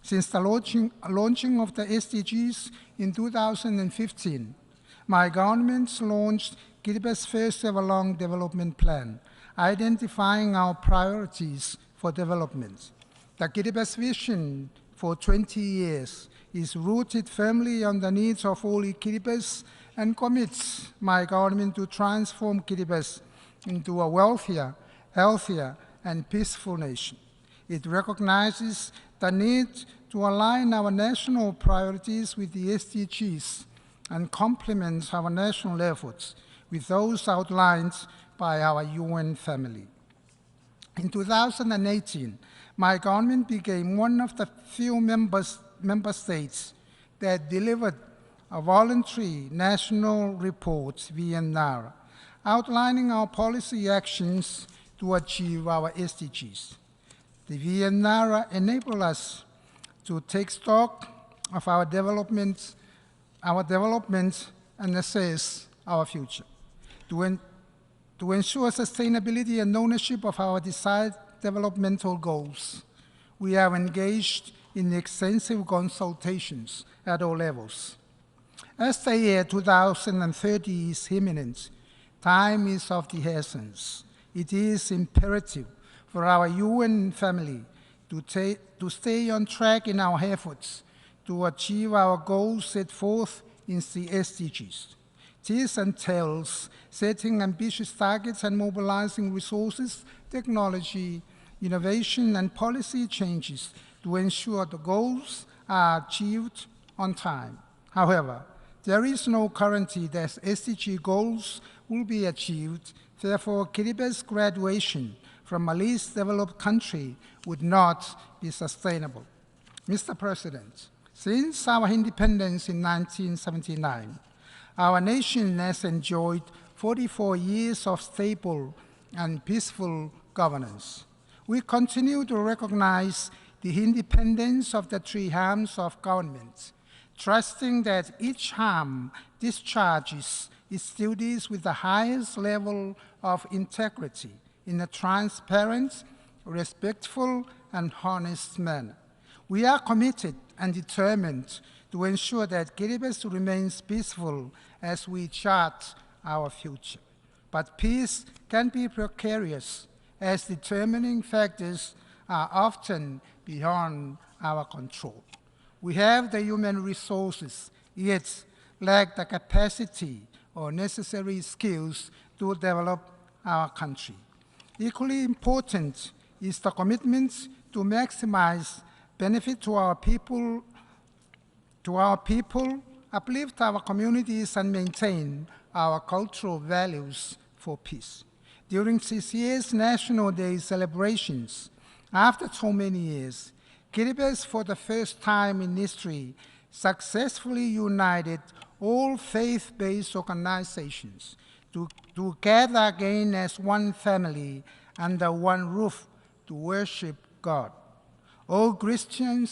since the launching of the SDGs in 2015, my government launched Kiriba's first ever long development plan, identifying our priorities for development. The Kiriba's vision for 20 years is rooted firmly on the needs of all Kiribati and commits my government to transform Kiribati into a wealthier, healthier, and peaceful nation. It recognizes the need to align our national priorities with the SDGs and complements our national efforts with those outlined by our UN family. In 2018, my government became one of the few member states that delivered a voluntary national report, VNR, outlining our policy actions to achieve our SDGs. The VNR enabled us to take stock of our development and assess our future. To ensure sustainability and ownership of our desired developmental goals, we are engaged in extensive consultations at all levels. As the year 2030 is imminent, time is of the essence. It is imperative for our UN family to stay on track in our efforts to to achieve our goals set forth in the SDGs. This entails setting ambitious targets and mobilizing resources, technology, innovation, and policy changes to ensure the goals are achieved on time. However, there is no guarantee that SDG goals will be achieved. Therefore, Kiriba's graduation from a least developed country would not be sustainable. Mr. President, since our independence in 1979, our nation has enjoyed 44 years of stable and peaceful governance. We continue to recognize the independence of the three arms of government, trusting that each arm discharges its duties with the highest level of integrity in a transparent, respectful, and honest manner. We are committed and determined to ensure that Kiribati remains peaceful as we chart our future. But peace can be precarious, as determining factors are often beyond our control. We have the human resources, yet lack the capacity or necessary skills to develop our country. Equally important is the commitment to maximize benefit to our people, uplift our communities, and maintain our cultural values for peace. During this year's National Day celebrations, after so many years, Kiribati, for the first time in history, successfully united all faith-based organizations to gather again as one family under one roof to worship God. All Christian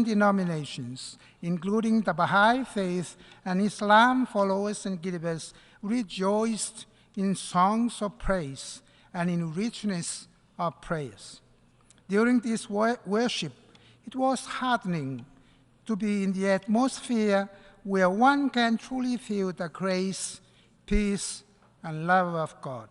denominations, including the Baha'i faith and Islam followers in Kiribati, rejoiced in songs of praise and in richness of prayers. During this worship, it was heartening to be in the atmosphere where one can truly feel the grace, peace, and love of God.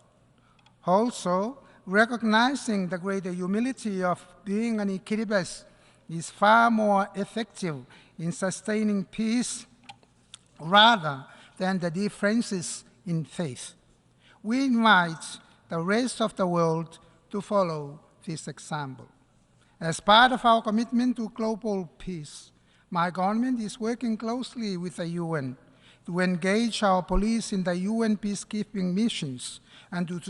Also, recognizing the greater humility of being an Kiribati is far more effective in sustaining peace rather than the differences in faith. We invite the rest of the world to follow this example. As part of our commitment to global peace, my government is working closely with the UN to engage our police in the UN peacekeeping missions and with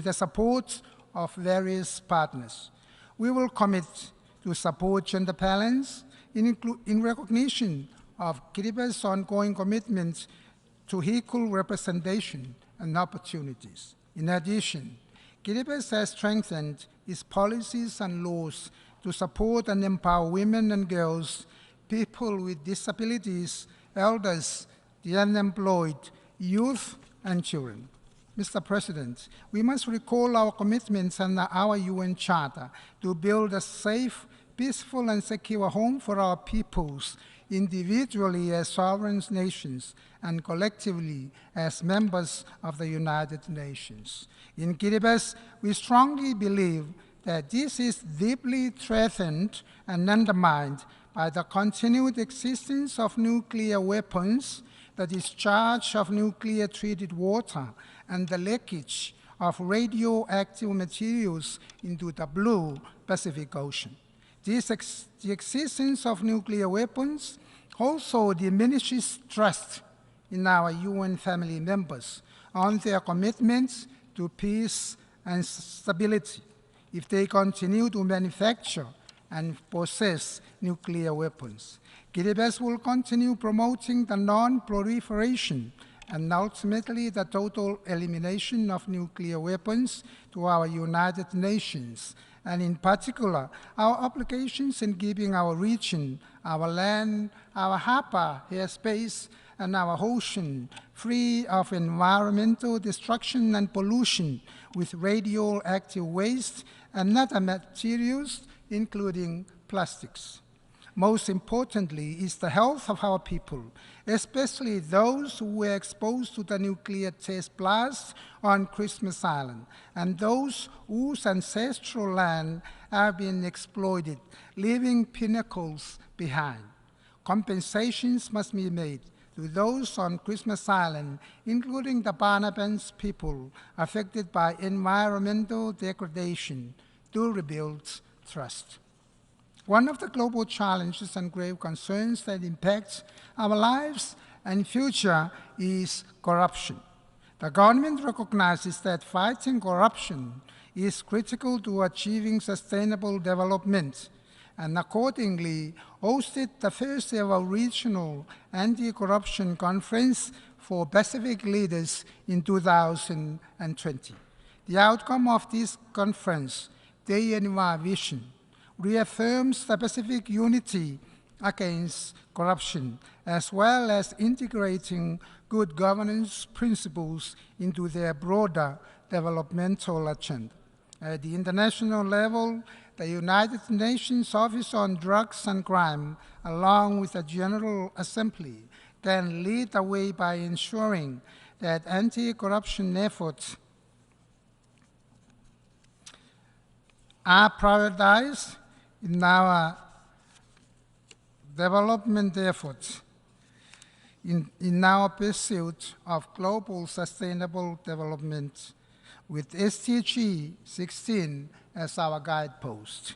the support of various partners. We will commit to support gender balance in recognition of Kiribati's ongoing commitment to equal representation and opportunities. In addition, Kiribati has strengthened its policies and laws to support and empower women and girls, people with disabilities, elders, the unemployed, youth, and children. Mr. President, we must recall our commitments under our UN Charter to build a safe, peaceful, and secure home for our peoples, individually as sovereign nations and collectively as members of the United Nations. In Kiribati, we strongly believe that this is deeply threatened and undermined by the continued existence of nuclear weapons, the discharge of nuclear-treated water, and the leakage of radioactive materials into the blue Pacific Ocean. The existence of nuclear weapons also diminishes trust in our UN family members on their commitments to peace and stability if they continue to manufacture and possess nuclear weapons. Kiribati will continue promoting the non-proliferation and ultimately the total elimination of nuclear weapons to our United Nations, and in particular, our obligations in keeping our region, our land, our harbor, airspace, and our ocean free of environmental destruction and pollution with radioactive waste and other materials, including plastics. Most importantly is the health of our people, especially those who were exposed to the nuclear test blast on Christmas Island, and those whose ancestral land have been exploited, leaving pinnacles behind. Compensations must be made to those on Christmas Island, including the Barnabas people affected by environmental degradation, to rebuild trust. One of the global challenges and grave concerns that impacts our lives and future is corruption. The government recognizes that fighting corruption is critical to achieving sustainable development, and accordingly hosted the first ever regional anti-corruption conference for Pacific leaders in 2020. The outcome of this conference, Day and Vision, reaffirms the Pacific unity against corruption, as well as integrating good governance principles into their broader developmental agenda. At the international level, the United Nations Office on Drugs and Crime, along with the General Assembly, can lead the way by ensuring that anti-corruption efforts are prioritized in our development efforts in our pursuit of global sustainable development, with SDG 16 as our guidepost.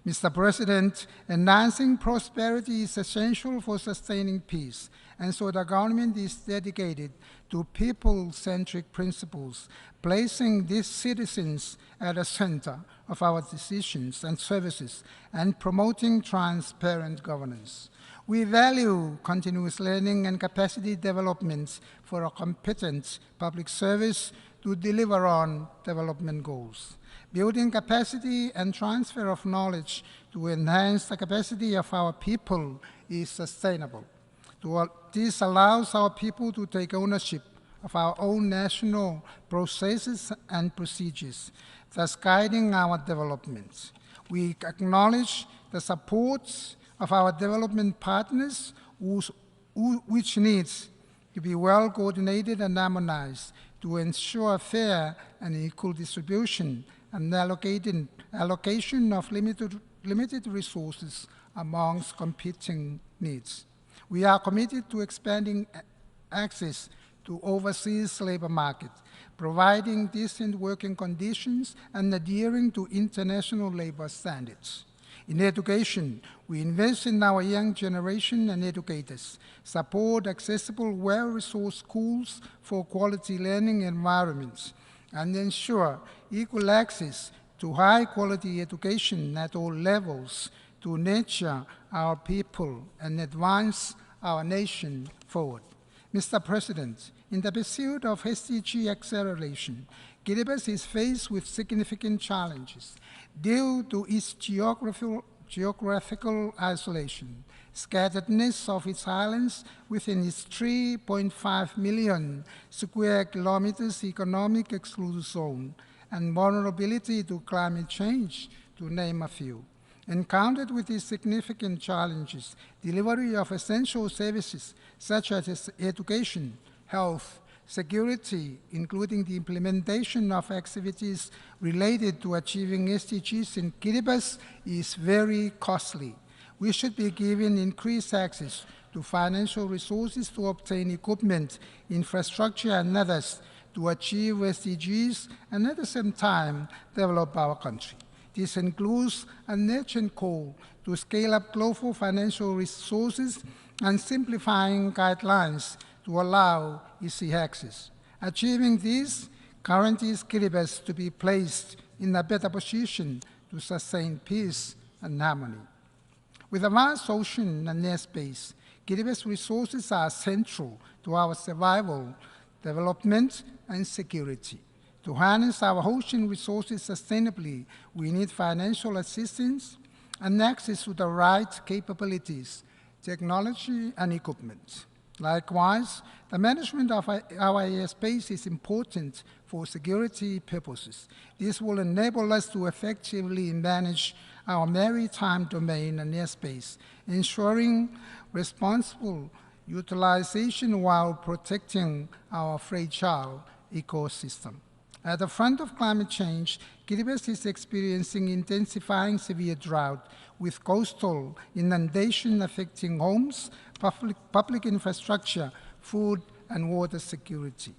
Mr. President, enhancing prosperity is essential for sustaining peace, and so the government is dedicated to people-centric principles, placing these citizens at the center of our decisions and services, and promoting transparent governance. We value continuous learning and capacity development for a competent public service to deliver on development goals. Building capacity and transfer of knowledge to enhance the capacity of our people is sustainable. This allows our people to take ownership of our own national processes and procedures, thus guiding our development. We acknowledge the support of our development partners, which needs to be well coordinated and harmonized to ensure fair and equal distribution and allocation of limited resources amongst competing needs. We are committed to expanding access to overseas labor market, providing decent working conditions and adhering to international labor standards. In education, we invest in our young generation and educators, support accessible, well-resourced schools for quality learning environments, and ensure equal access to high-quality education at all levels to nurture our people and advance our nation forward. Mr. President, in the pursuit of SDG acceleration, Kiribati is faced with significant challenges due to its geographical isolation, scatteredness of its islands within its 3.5 million square kilometers economic exclusive zone, and vulnerability to climate change, to name a few. Encountered with these significant challenges, delivery of essential services such as education, health, security, including the implementation of activities related to achieving SDGs in Kiribati, is very costly. We should be given increased access to financial resources to obtain equipment, infrastructure, and others to achieve SDGs and at the same time develop our country. This includes an urgent call to scale up global financial resources and simplifying guidelines to allow easy access. Achieving this guarantees Kiribati to be placed in a better position to sustain peace and harmony. With a vast ocean and airspace, Kiribati's resources are central to our survival, development, and security. To harness our ocean resources sustainably, we need financial assistance and access to the right capabilities, technology, and equipment. Likewise, the management of our airspace is important for security purposes. This will enable us to effectively manage our maritime domain and airspace, ensuring responsible utilization while protecting our fragile ecosystem. At the front of climate change, Kiribati is experiencing intensifying severe drought with coastal inundation affecting homes, public infrastructure, food and water security.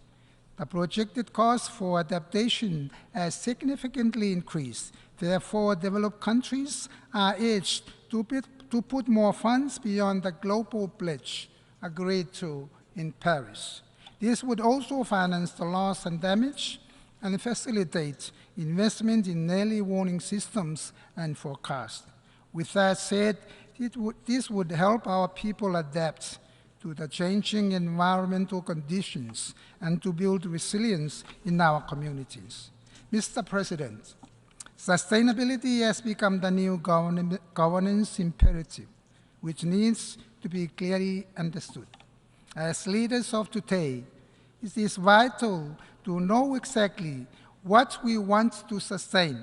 The projected cost for adaptation has significantly increased. Therefore, developed countries are urged to put more funds beyond the global pledge agreed to in Paris. This would also finance the loss and damage and facilitate investment in early warning systems and forecast. With that said, this would help our people adapt to the changing environmental conditions and to build resilience in our communities. Mr. President, sustainability has become the new governance imperative, which needs to be clearly understood. As leaders of today, it is vital to know exactly what we want to sustain,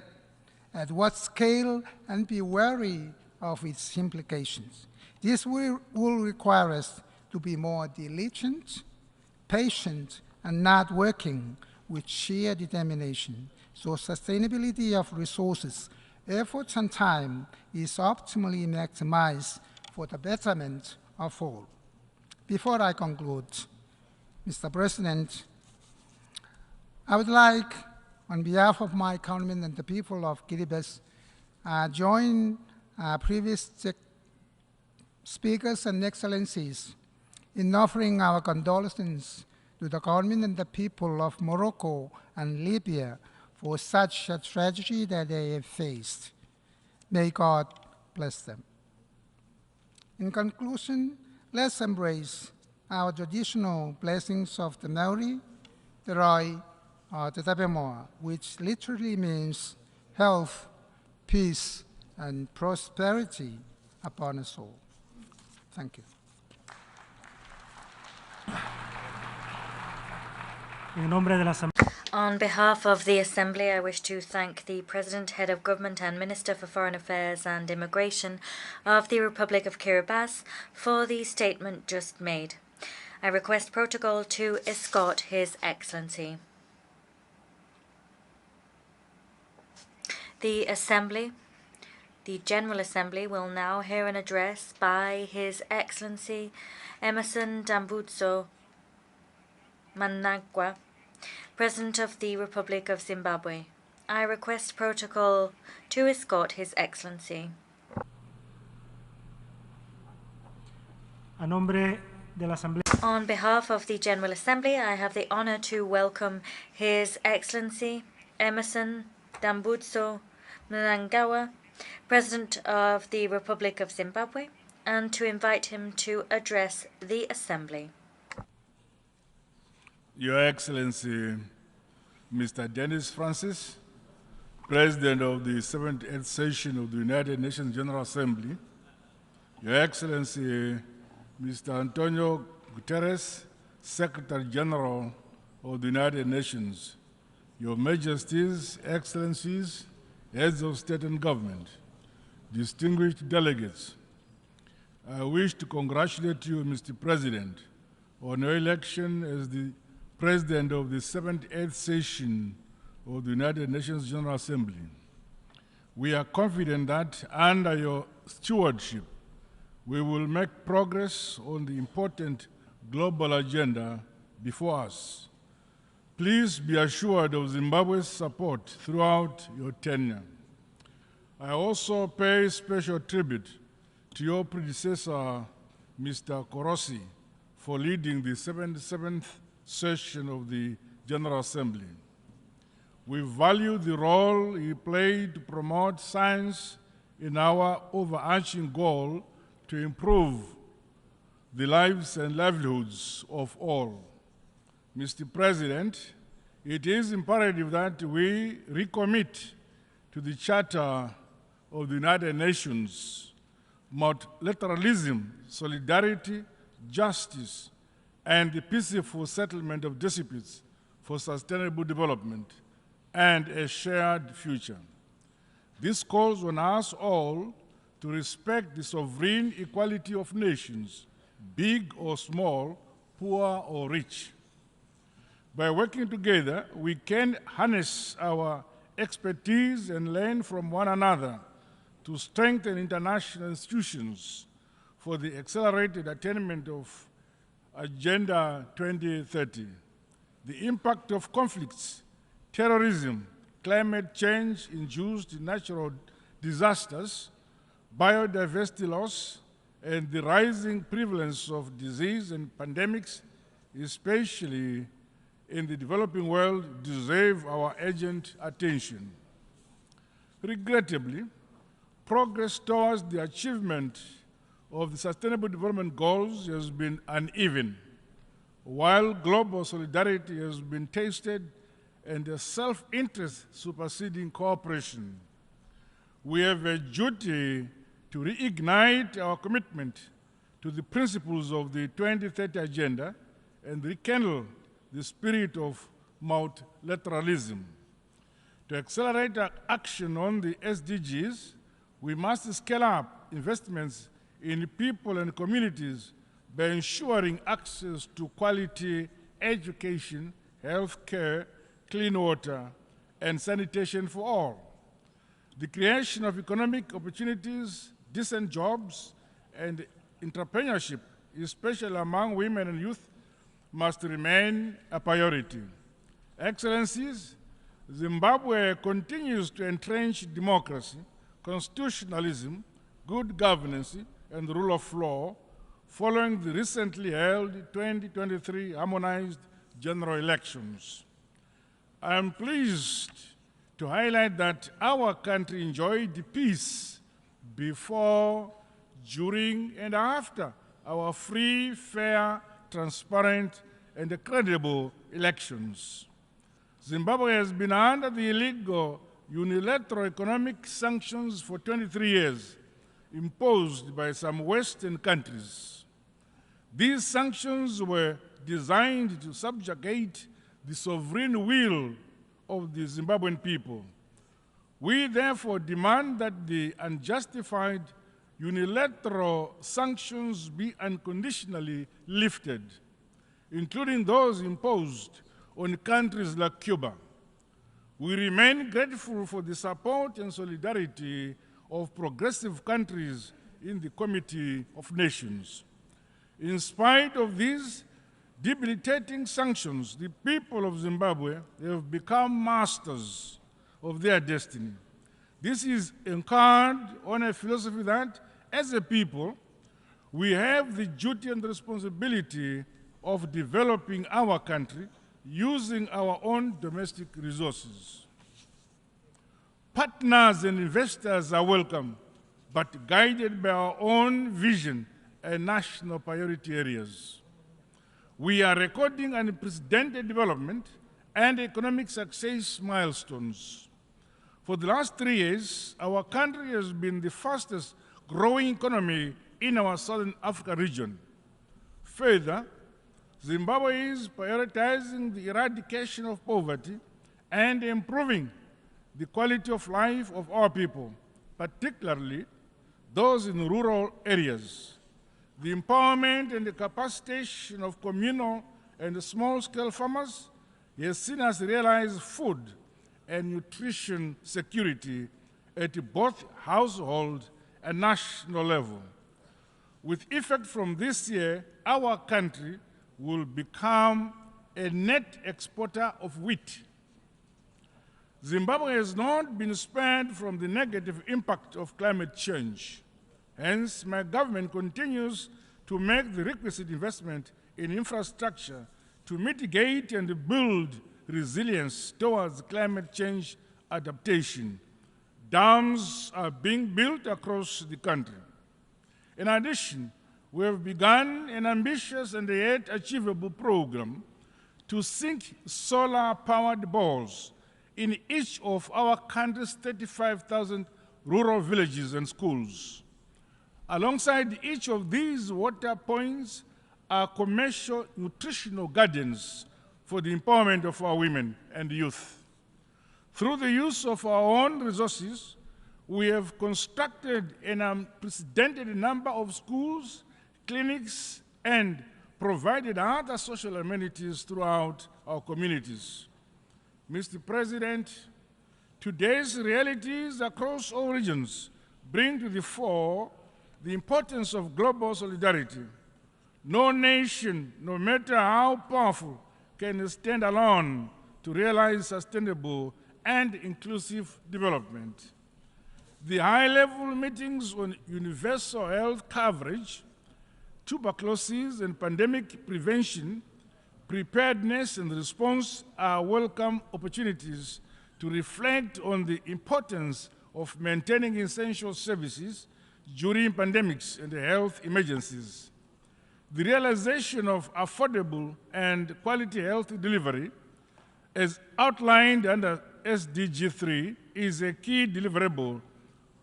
at what scale, and be wary of its implications. This will require us to be more diligent, patient, and not working with sheer determination, so sustainability of resources, efforts, and time is optimally maximized for the betterment of all. Before I conclude, Mr. President, I would like, on behalf of my countrymen and the people of Kiribati, join previous speakers and excellencies in offering our condolences to the government and the people of Morocco and Libya for such a tragedy that they have faced. May God bless them. In conclusion, let's embrace our traditional blessings of the Maori, the Roi, the Tabemoa, which literally means health, peace, and prosperity upon us all. Thank you. On behalf of the Assembly, I wish to thank the President, Head of Government and Minister for Foreign Affairs and Immigration of the Republic of Kiribati for the statement just made. I request protocol to escort His Excellency. The Assembly, the General Assembly, will now hear an address by His Excellency Emmerson Dambudzo Mnangagwa, President of the Republic of Zimbabwe. I request protocol to escort His Excellency. On behalf of the General Assembly, I have the honor to welcome His Excellency Emmerson Dambudzo Mnangagwa, President of the Republic of Zimbabwe, and to invite him to address the Assembly. Your Excellency, Mr. Dennis Francis, President of the 78th Session of the United Nations General Assembly, Your Excellency, Mr. Antonio Guterres, Secretary General of the United Nations, Your Majesties, Excellencies, Heads of State and Government, distinguished delegates, I wish to congratulate you, Mr. President, on your election as the President of the 78th Session of the United Nations General Assembly. We are confident that under your stewardship, we will make progress on the important global agenda before us. Please be assured of Zimbabwe's support throughout your tenure. I also pay special tribute to your predecessor, Mr. Korosi, for leading the 77th session of the General Assembly. We value the role he played to promote science in our overarching goal to improve the lives and livelihoods of all. Mr. President, it is imperative that we recommit to the Charter of the United Nations, multilateralism, solidarity, justice, and the peaceful settlement of disputes for sustainable development and a shared future. This calls on us all to respect the sovereign equality of nations, big or small, poor or rich. By working together, we can harness our expertise and learn from one another to strengthen international institutions for the accelerated attainment of Agenda 2030. The impact of conflicts, terrorism, climate change-induced natural disasters, biodiversity loss, and the rising prevalence of disease and pandemics, especially in the developing world, deserve our urgent attention. Regrettably, progress towards the achievement of the Sustainable Development Goals has been uneven, while global solidarity has been tasted and a self-interest superseding cooperation. We have a duty to reignite our commitment to the principles of the 2030 Agenda and rekindle the spirit of multilateralism. To accelerate our action on the SDGs, we must scale up investments in people and communities by ensuring access to quality education, health care, clean water, and sanitation for all. The creation of economic opportunities, decent jobs, and entrepreneurship, especially among women and youth, must remain a priority. Excellencies, Zimbabwe continues to entrench democracy, constitutionalism, good governance, and the rule of law following the recently held 2023 harmonized general elections. I am pleased to highlight that our country enjoyed peace before, during, and after our free, fair, transparent, and credible elections. Zimbabwe has been under the illegal unilateral economic sanctions for 23 years, imposed by some Western countries. These sanctions were designed to subjugate the sovereign will of the Zimbabwean people. We therefore demand that the unjustified unilateral sanctions be unconditionally lifted, including those imposed on countries like Cuba. We remain grateful for the support and solidarity of progressive countries in the Committee of Nations. In spite of these debilitating sanctions, the people of Zimbabwe have become masters of their destiny. This is anchored on a philosophy that, as a people, we have the duty and responsibility of developing our country using our own domestic resources. Partners and investors are welcome, but guided by our own vision and national priority areas. We are recording unprecedented development and economic success milestones. For the last 3 years, our country has been the fastest growing economy in our Southern Africa region. Further, Zimbabwe is prioritizing the eradication of poverty and improving the quality of life of our people, particularly those in rural areas. The empowerment and the capacitation of communal and small-scale farmers has seen us realize food and nutrition security at both household and national level. With effect from this year, our country will become a net exporter of wheat. Zimbabwe has not been spared from the negative impact of climate change. Hence, my government continues to make the requisite investment in infrastructure to mitigate and build resilience towards climate change adaptation. Dams are being built across the country. In addition, we have begun an ambitious and yet achievable program to sink solar-powered balls in each of our country's 35,000 rural villages and schools. Alongside each of these water points are commercial nutritional gardens for the empowerment of our women and youth. Through the use of our own resources, we have constructed an unprecedented number of schools, clinics, and provided other social amenities throughout our communities. Mr. President, today's realities across all regions bring to the fore the importance of global solidarity. No nation, no matter how powerful, can stand alone to realize sustainable and inclusive development. The high-level meetings on universal health coverage, tuberculosis and pandemic prevention, preparedness and response are welcome opportunities to reflect on the importance of maintaining essential services during pandemics and health emergencies. The realization of affordable and quality health delivery, as outlined under SDG 3, is a key deliverable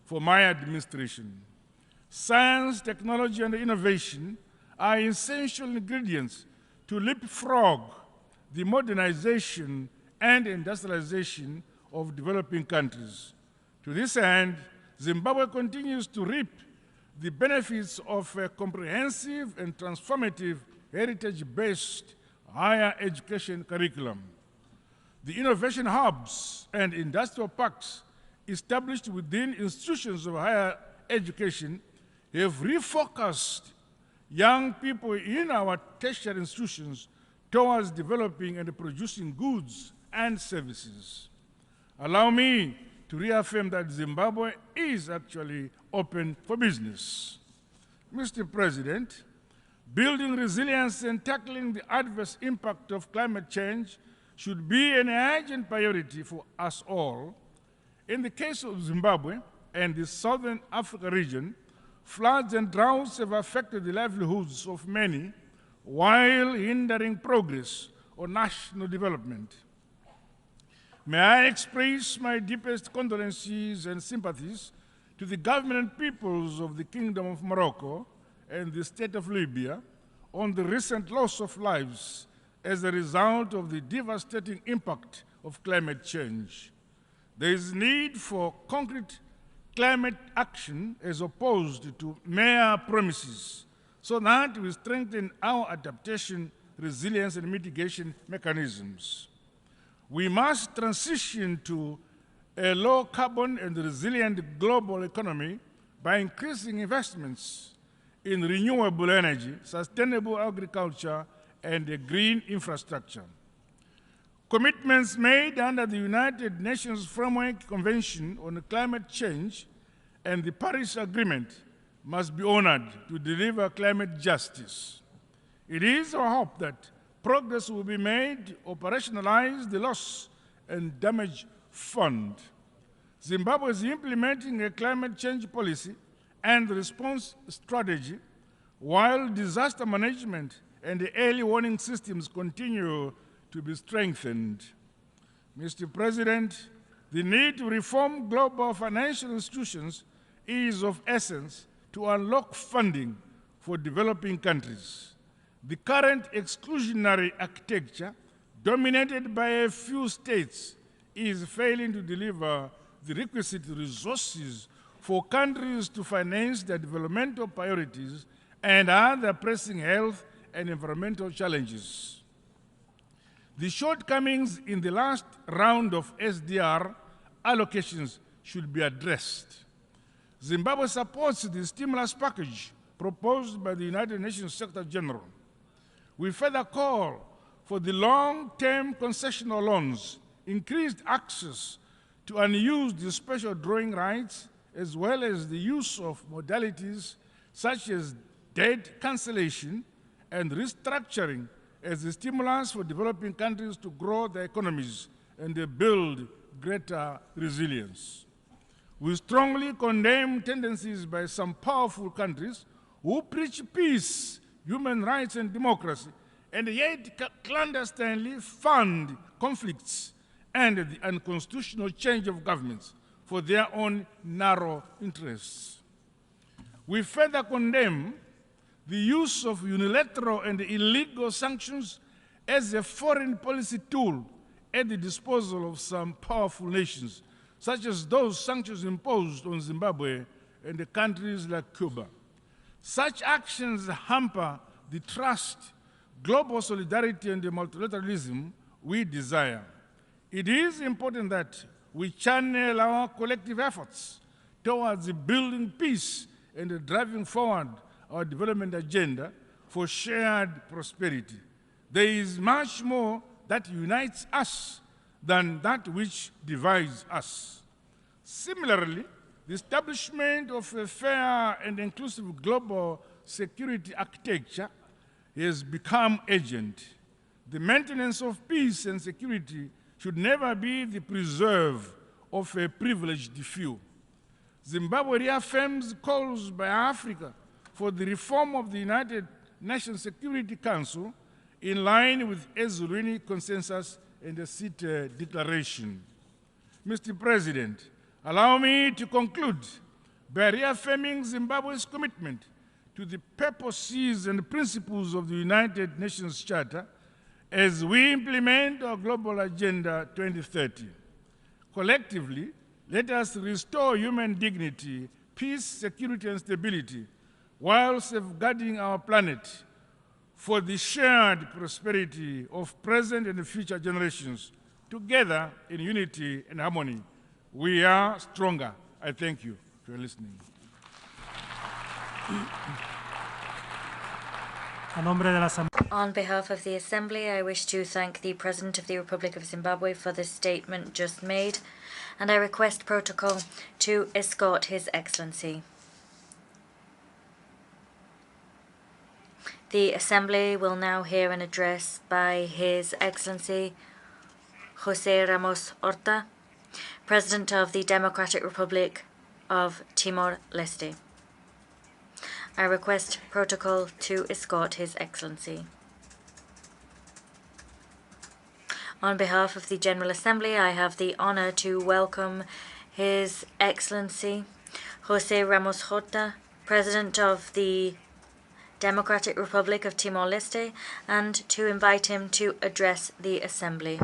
for my administration. Science, technology, and innovation are essential ingredients to leapfrog the modernization and industrialization of developing countries. To this end, Zimbabwe continues to reap the benefits of a comprehensive and transformative heritage-based higher education curriculum. The innovation hubs and industrial parks established within institutions of higher education have refocused young people in our tertiary institutions towards developing and producing goods and services. Allow me to reaffirm that Zimbabwe is actually open for business. Mr. President, building resilience and tackling the adverse impact of climate change should be an urgent priority for us all. In the case of Zimbabwe and the Southern Africa region, floods and droughts have affected the livelihoods of many while hindering progress on national development. May I express my deepest condolences and sympathies to the government and peoples of the Kingdom of Morocco and the state of Libya on the recent loss of lives as a result of the devastating impact of climate change. There is need for concrete climate action as opposed to mere promises, so that we strengthen our adaptation, resilience, and mitigation mechanisms. We must transition to a low-carbon and resilient global economy by increasing investments in renewable energy, sustainable agriculture, and green infrastructure. Commitments made under the United Nations Framework Convention on Climate Change and the Paris Agreement must be honored to deliver climate justice. It is our hope that progress will be made to operationalize the loss and damage fund. Zimbabwe is implementing a climate change policy and response strategy, while disaster management and the early warning systems continue to be strengthened. Mr. President, the need to reform global financial institutions is of essence to unlock funding for developing countries. The current exclusionary architecture, dominated by a few states, is failing to deliver the requisite resources for countries to finance their developmental priorities and other pressing health and environmental challenges. The shortcomings in the last round of SDR allocations should be addressed. Zimbabwe supports the stimulus package proposed by the United Nations Secretary General. We further call for the long-term concessional loans, increased access to unused special drawing rights, as well as the use of modalities such as debt cancellation and restructuring as a stimulus for developing countries to grow their economies and build greater resilience. We strongly condemn tendencies by some powerful countries who preach peace, human rights, and democracy, and yet clandestinely fund conflicts and the unconstitutional change of governments for their own narrow interests. We further condemn the use of unilateral and illegal sanctions as a foreign policy tool at the disposal of some powerful nations, such as those sanctions imposed on Zimbabwe and the countries like Cuba. Such actions hamper the trust global solidarity and the multilateralism we desire. It is important that we channel our collective efforts towards building peace and driving forward our development agenda for shared prosperity. There is much more that unites us than that which divides us. Similarly, the establishment of a fair and inclusive global security architecture has become urgent. The maintenance of peace and security should never be the preserve of a privileged few. Zimbabwe reaffirms calls by Africa for the reform of the United Nations Security Council in line with Ezulwini Consensus and the CIT Declaration. Mr. President, allow me to conclude by reaffirming Zimbabwe's commitment to the purposes and principles of the United Nations Charter as we implement our Global Agenda 2030. Collectively, let us restore human dignity, peace, security, and stability, while safeguarding our planet for the shared prosperity of present and future generations. Together, in unity and harmony, we are stronger. I thank you for listening. On behalf of the Assembly, I wish to thank the President of the Republic of Zimbabwe for the statement just made, and I request protocol to escort His Excellency. The Assembly will now hear an address by His Excellency José Ramos Horta, President of the Democratic Republic of Timor-Leste. I request protocol to escort His Excellency. On behalf of the General Assembly, I have the honor to welcome His Excellency José Ramos Horta, President of the Democratic Republic of Timor-Leste, and to invite him to address the Assembly.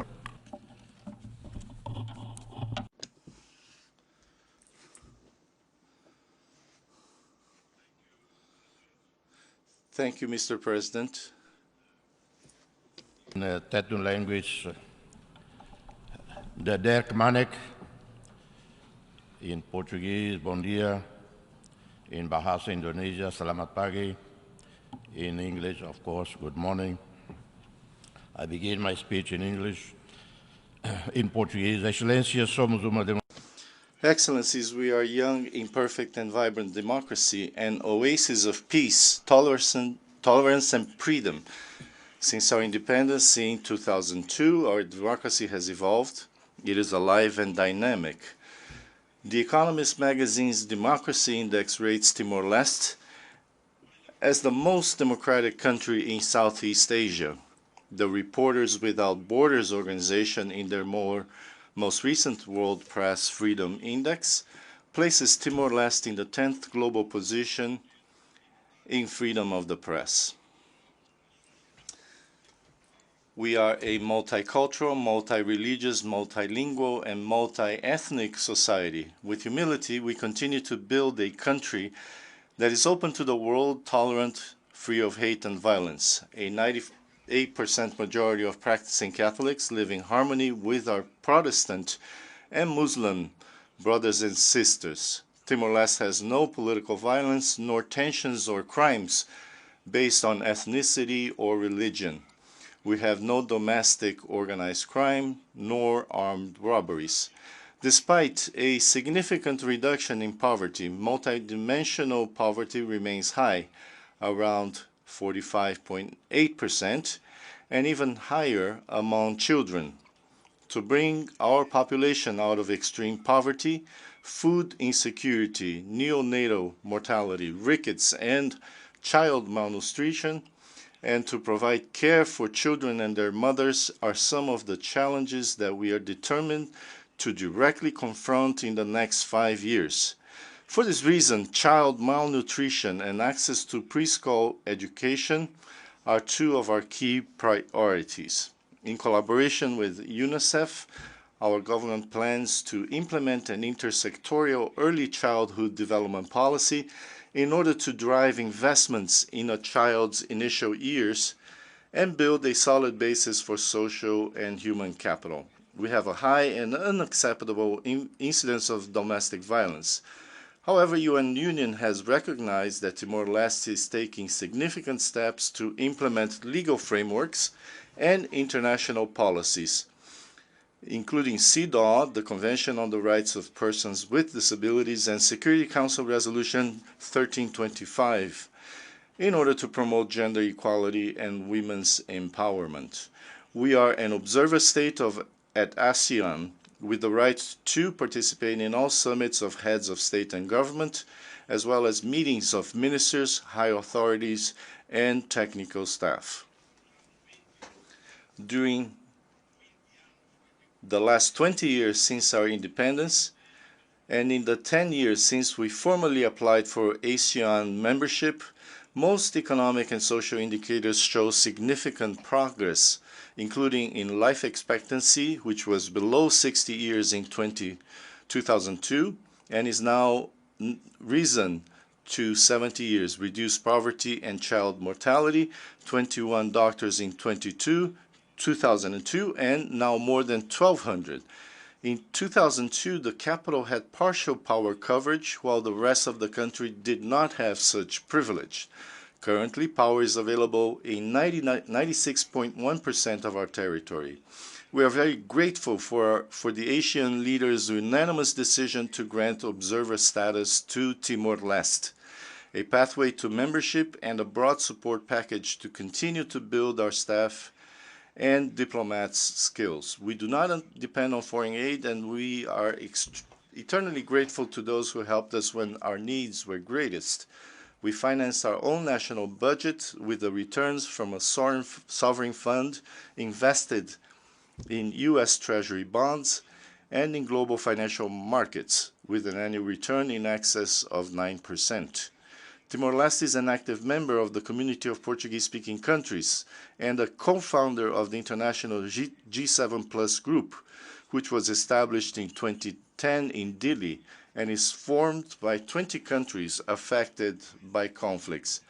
Thank you, Mr. President. In the Tetu language, the Dirk Manek, in Portuguese, Bon dia, in Bahasa Indonesia, Selamat pagi, in English, of course, good morning. I begin my speech in English. In Portuguese, Excelência, somos uma democracia. Excellencies, we are young, imperfect, and vibrant democracy, an oasis of peace, tolerance, and freedom. Since our independence in 2002, our democracy has evolved. It is alive and dynamic. The Economist magazine's Democracy Index rates Timor-Leste as the most democratic country in Southeast Asia. The Reporters Without Borders organization, in their most recent World Press Freedom Index, places Timor-Leste in the 10th global position in freedom of the press. We are a multicultural, multi-religious, multilingual, and multi-ethnic society. With humility, we continue to build a country that is open to the world, tolerant, free of hate and violence. A 98% majority of practicing Catholics live in harmony with our Protestant and Muslim brothers and sisters. Timor-Leste has no political violence, nor tensions or crimes based on ethnicity or religion. We have no domestic organized crime, nor armed robberies. Despite a significant reduction in poverty, multidimensional poverty remains high, around 45.8%, and even higher among children. To bring our population out of extreme poverty, food insecurity, neonatal mortality, rickets, and child malnutrition, and to provide care for children and their mothers are some of the challenges that we are determined to directly confront in the next 5 years. For this reason, child malnutrition and access to preschool education are two of our key priorities. In collaboration with UNICEF, our government plans to implement an intersectorial early childhood development policy in order to drive investments in a child's initial years and build a solid basis for social and human capital. We have a high and unacceptable incidence of domestic violence. However, UN Union has recognized that Timor-Leste is taking significant steps to implement legal frameworks and international policies, including CEDAW, the Convention on the Rights of Persons with Disabilities, and Security Council Resolution 1325, in order to promote gender equality and women's empowerment. We are an observer state at ASEAN, with the right to participate in all summits of heads of state and government, as well as meetings of ministers, high authorities, and technical staff. During the last 20 years since our independence, and in the 10 years since we formally applied for ASEAN membership, most economic and social indicators show significant progress, including in life expectancy, which was below 60 years in 2002 and is now risen to 70 years, reduced poverty and child mortality, 21 doctors in 2002, and now more than 1,200. In 2002, the capital had partial power coverage, while the rest of the country did not have such privilege. Currently, power is available in 96.1% of our territory. We are very grateful for the Asian leaders' unanimous decision to grant observer status to Timor-Leste, a pathway to membership, and a broad support package to continue to build our staff and diplomats' skills. We do not depend on foreign aid, and we are eternally grateful to those who helped us when our needs were greatest. We financed our own national budget with the returns from a sovereign fund invested in U.S. Treasury bonds and in global financial markets, with an annual return in excess of 9%. Timor-Leste is an active member of the community of Portuguese-speaking countries and a co-founder of the international G7 Plus group, which was established in 2010 in Dili and is formed by 20 countries affected by conflicts.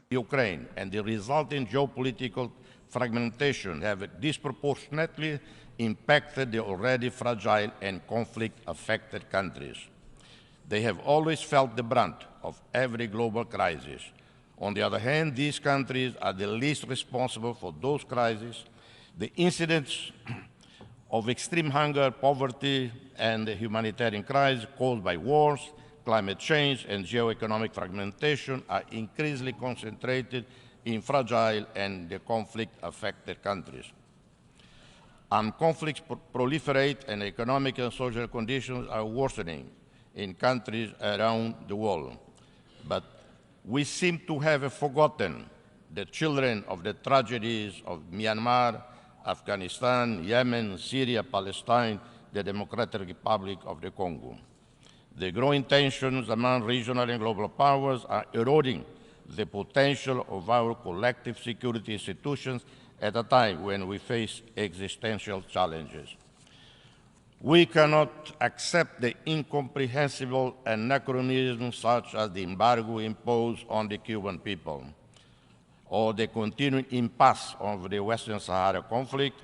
Ukraine and the resulting geopolitical fragmentation have disproportionately impacted the already fragile and conflict-affected countries. They have always felt the brunt of every global crisis. On the other hand, these countries are the least responsible for those crises. The incidents of extreme hunger, poverty, and the humanitarian crisis caused by wars, climate change, and geoeconomic fragmentation are increasingly concentrated in fragile and the conflict-affected countries. Conflicts proliferate and economic and social conditions are worsening in countries around the world. But we seem to have forgotten the children of the tragedies of Myanmar, Afghanistan, Yemen, Syria, Palestine, the Democratic Republic of the Congo. The growing tensions among regional and global powers are eroding the potential of our collective security institutions at a time when we face existential challenges. We cannot accept the incomprehensible anachronisms such as the embargo imposed on the Cuban people, or the continuing impasse of the Western Sahara conflict,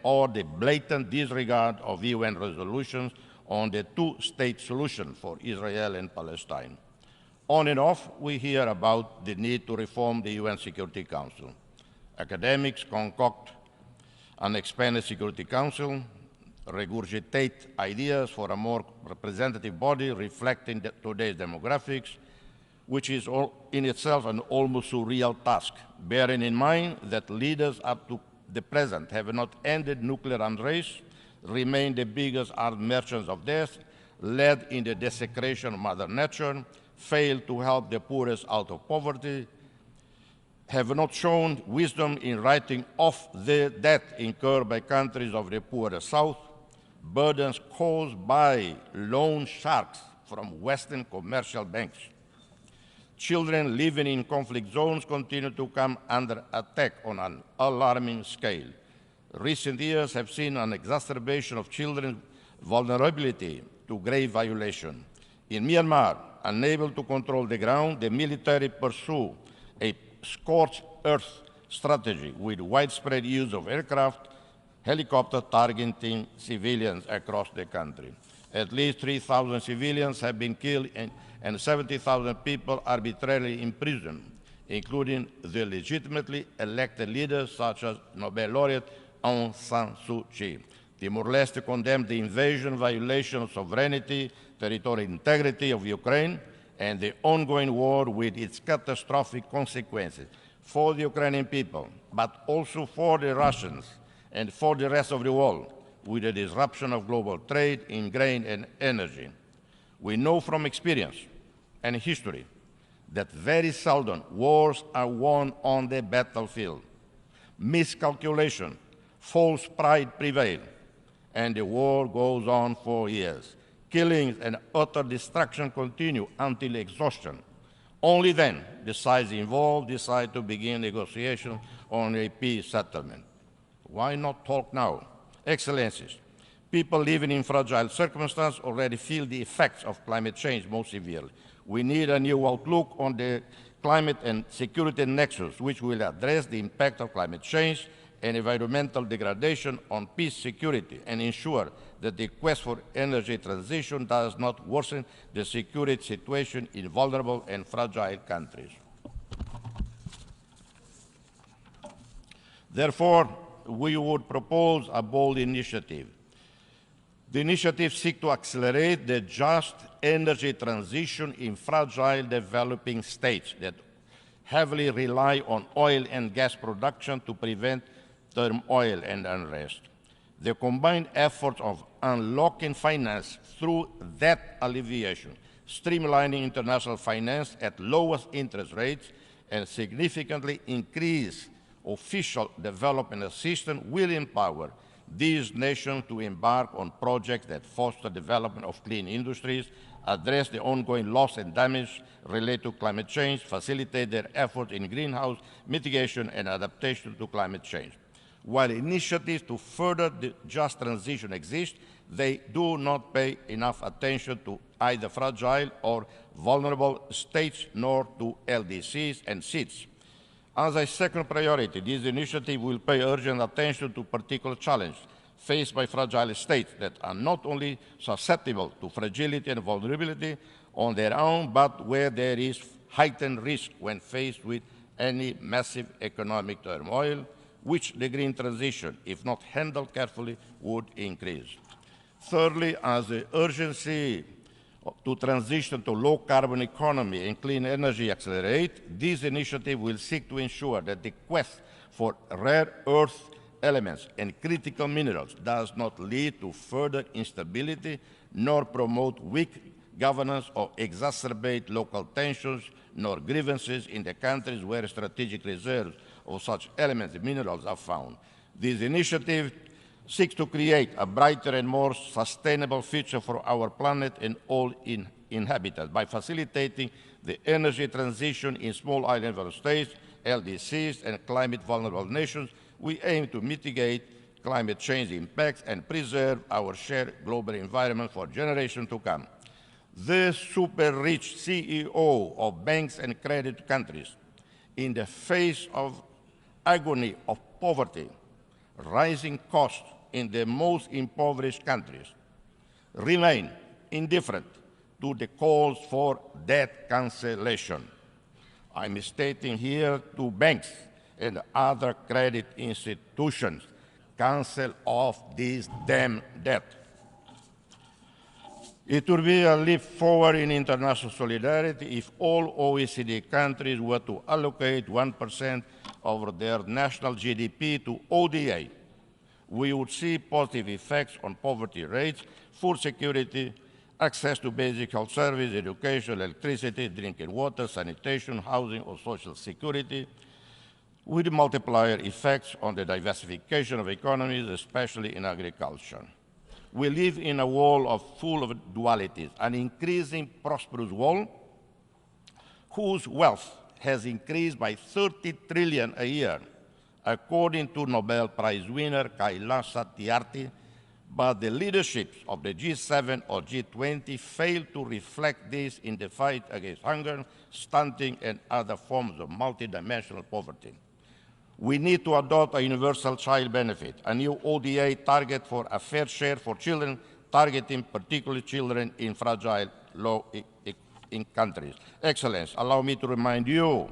or the blatant disregard of UN resolutions on the two-state solution for Israel and Palestine. On and off, we hear about the need to reform the UN Security Council. Academics concoct an expanded Security Council, regurgitate ideas for a more representative body reflecting today's demographics, which is in itself an almost surreal task, bearing in mind that leaders up to the present have not ended nuclear arms race, remain the biggest arms merchants of death, led in the desecration of Mother Nature, failed to help the poorest out of poverty, have not shown wisdom in writing off the debt incurred by countries of the poorer South, burdens caused by loan sharks from Western commercial banks. Children living in conflict zones continue to come under attack on an alarming scale. Recent years have seen an exacerbation of children's vulnerability to grave violation. In Myanmar, unable to control the ground, the military pursue a scorched Earth strategy with widespread use of aircraft, helicopter targeting civilians across the country. At least 3,000 civilians have been killed and 70,000 people arbitrarily imprisoned, including the legitimately elected leaders such as Nobel laureate Aung San Suu Kyi. Timor-Leste condemned the invasion, violation of sovereignty, territorial integrity of Ukraine, and the ongoing war with its catastrophic consequences for the Ukrainian people, but also for the Russians and for the rest of the world, with the disruption of global trade in grain and energy. We know from experience and history that very seldom wars are won on the battlefield. Miscalculation, false pride prevail, and the war goes on for years. Killings and utter destruction continue until exhaustion. Only then the sides involved decide to begin negotiations on a peace settlement. Why not talk now? Excellencies, people living in fragile circumstances already feel the effects of climate change most severely. We need a new outlook on the climate and security nexus, which will address the impact of climate change and environmental degradation on peace, security, and ensure that the quest for energy transition does not worsen the security situation in vulnerable and fragile countries. Therefore, we would propose a bold initiative. The initiative seeks to accelerate the just energy transition in fragile developing states that heavily rely on oil and gas production to prevent turmoil and unrest. The combined efforts of unlocking finance through debt alleviation, streamlining international finance at lowest interest rates, and significantly increase official development assistance will empower these nations to embark on projects that foster development of clean industries, address the ongoing loss and damage related to climate change, facilitate their efforts in greenhouse mitigation and adaptation to climate change. While initiatives to further the just transition exist, they do not pay enough attention to either fragile or vulnerable states nor to LDCs and SIDS. As a second priority, this initiative will pay urgent attention to particular challenges faced by fragile states that are not only susceptible to fragility and vulnerability on their own, but where there is heightened risk when faced with any massive economic turmoil, which the green transition, if not handled carefully, would increase. Thirdly, as the urgency to transition to low-carbon economy and clean energy accelerate, this initiative will seek to ensure that the quest for rare earth elements and critical minerals does not lead to further instability, nor promote weak governance or exacerbate local tensions, nor grievances in the countries where strategic reserves of such elements and minerals are found. This initiative seeks to create a brighter and more sustainable future for our planet and all inhabitants by facilitating the energy transition in small island states, LDCs, and climate-vulnerable nations. We aim to mitigate climate change impacts and preserve our shared global environment for generations to come. The super-rich CEO of banks and credit countries, in the face of agony of poverty, rising costs in the most impoverished countries, remain indifferent to the calls for debt cancellation. I'm stating here to banks and other credit institutions, cancel off this damn debt. It would be a leap forward in international solidarity if all OECD countries were to allocate 1% of their national GDP to ODA. We would see positive effects on poverty rates, food security, access to basic health services, education, electricity, drinking water, sanitation, housing, or social security, with multiplier effects on the diversification of economies, especially in agriculture. We live in a world full of dualities, an increasing prosperous world whose wealth has increased by 30 trillion a year, according to Nobel Prize winner Kailash Satyarthi, but the leaderships of the G7 or G20 fail to reflect this in the fight against hunger, stunting, and other forms of multidimensional poverty. We need to adopt a universal child benefit, a new ODA target for a fair share for children, targeting particularly children in fragile, low-income countries. Excellence, allow me to remind you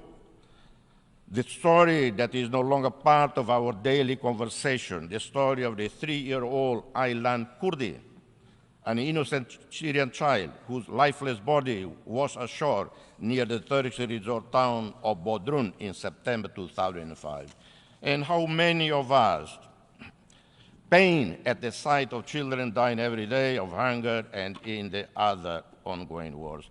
the story that is no longer part of our daily conversation, the story of the 3-year-old Aylan Kurdi, an innocent Syrian child whose lifeless body was ashore near the Turkish resort town of Bodrum in September 2005. And how many of us pain at the sight of children dying every day of hunger and in the other ongoing wars.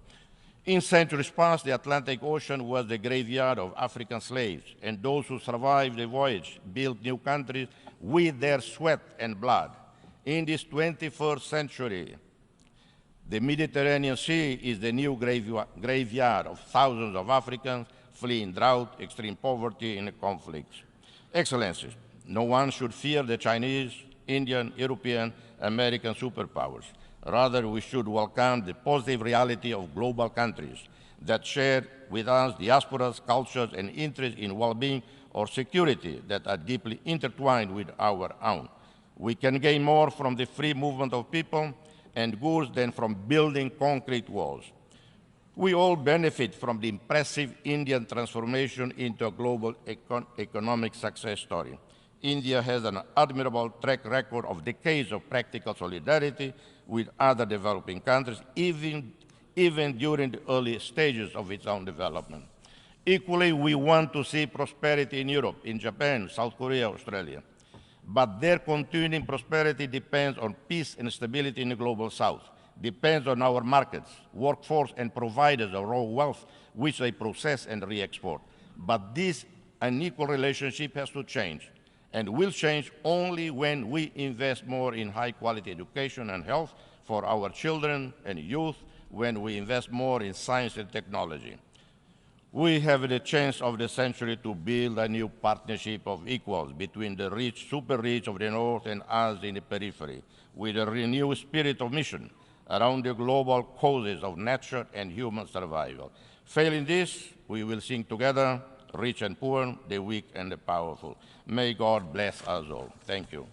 In centuries past, the Atlantic Ocean was the graveyard of African slaves, and those who survived the voyage built new countries with their sweat and blood. In this 21st century, the Mediterranean Sea is the new graveyard of thousands of Africans fleeing drought, extreme poverty, and conflicts. Excellencies, no one should fear the Chinese, Indian, European, American superpowers. Rather, we should welcome the positive reality of global countries that share with us diasporas, cultures, and interests in well-being or security that are deeply intertwined with our own. We can gain more from the free movement of people and goods than from building concrete walls. We all benefit from the impressive Indian transformation into a global economic success story. India has an admirable track record of decades of practical solidarity with other developing countries, even during the early stages of its own development. Equally, we want to see prosperity in Europe, in Japan, South Korea, Australia. But their continuing prosperity depends on peace and stability in the global South, depends on our markets, workforce, and providers of raw wealth, which they process and re-export. But this unequal relationship has to change, and will change only when we invest more in high-quality education and health for our children and youth, when we invest more in science and technology. We have the chance of the century to build a new partnership of equals between the rich, super rich of the North and us in the periphery, with a renewed spirit of mission around the global causes of nature and human survival. Failing this, we will sing together, rich and poor, the weak and the powerful. May God bless us all. Thank you.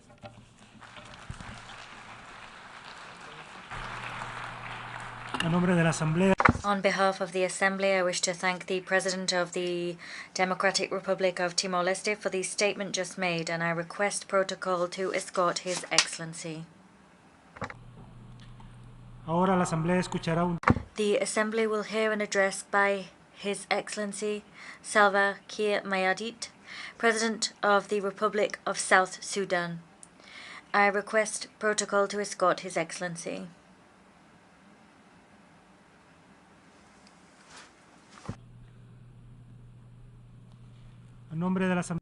On behalf of the Assembly, I wish to thank the President of the Democratic Republic of Timor-Leste for the statement just made, and I request protocol to escort His Excellency. Ahora la Asamblea escuchará The Assembly will hear an address by His Excellency Salva Kiir Mayardit, President of the Republic of South Sudan. I request protocol to escort His Excellency.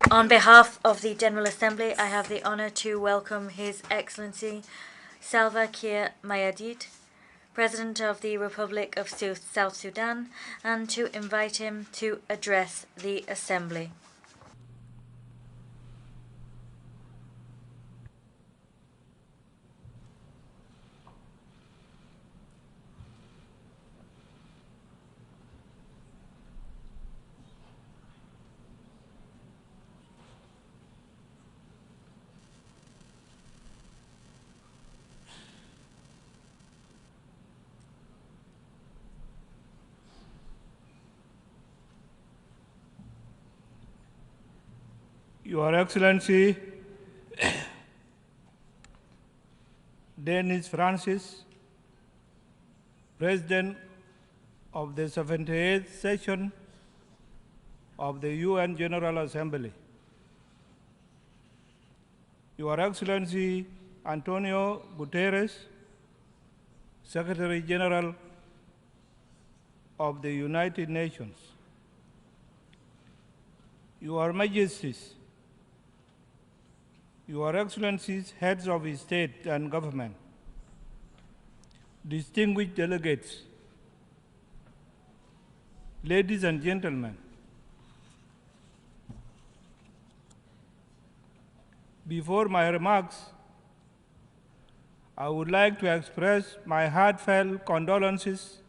On behalf of the General Assembly, I have the honor to welcome His Excellency Salva Kiir Mayardit, President of the Republic of South Sudan, and to invite him to address the Assembly. Your Excellency, Dennis Francis, President of the 78th session of the UN General Assembly. Your Excellency, Antonio Guterres, Secretary General of the United Nations. Your Majesties, Your Excellencies, heads of state and government, distinguished delegates, ladies and gentlemen, before my remarks, I would like to express my heartfelt condolences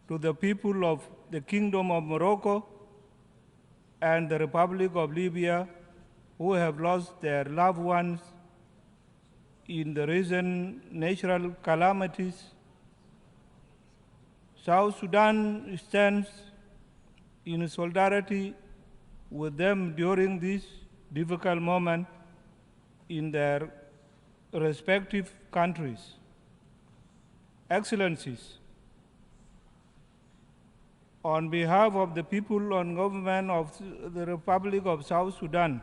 to the people of the Kingdom of Morocco and the Republic of Libya, who have lost their loved ones in the recent natural calamities. South Sudan stands in solidarity with them during this difficult moment in their respective countries. Excellencies, on behalf of the people and government of the Republic of South Sudan,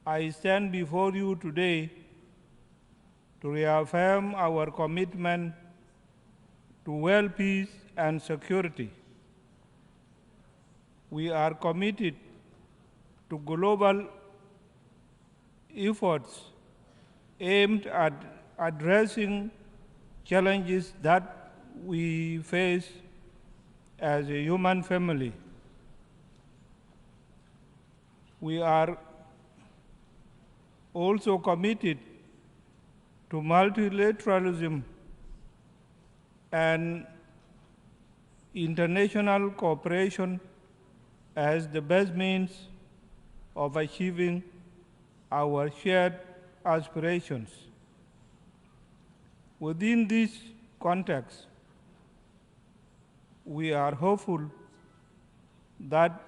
I stand before you today to reaffirm our commitment to world peace and security. We are committed to global efforts aimed at addressing challenges that we face as a human family. We are also committed to multilateralism and international cooperation as the best means of achieving our shared aspirations. Within this context, we are hopeful that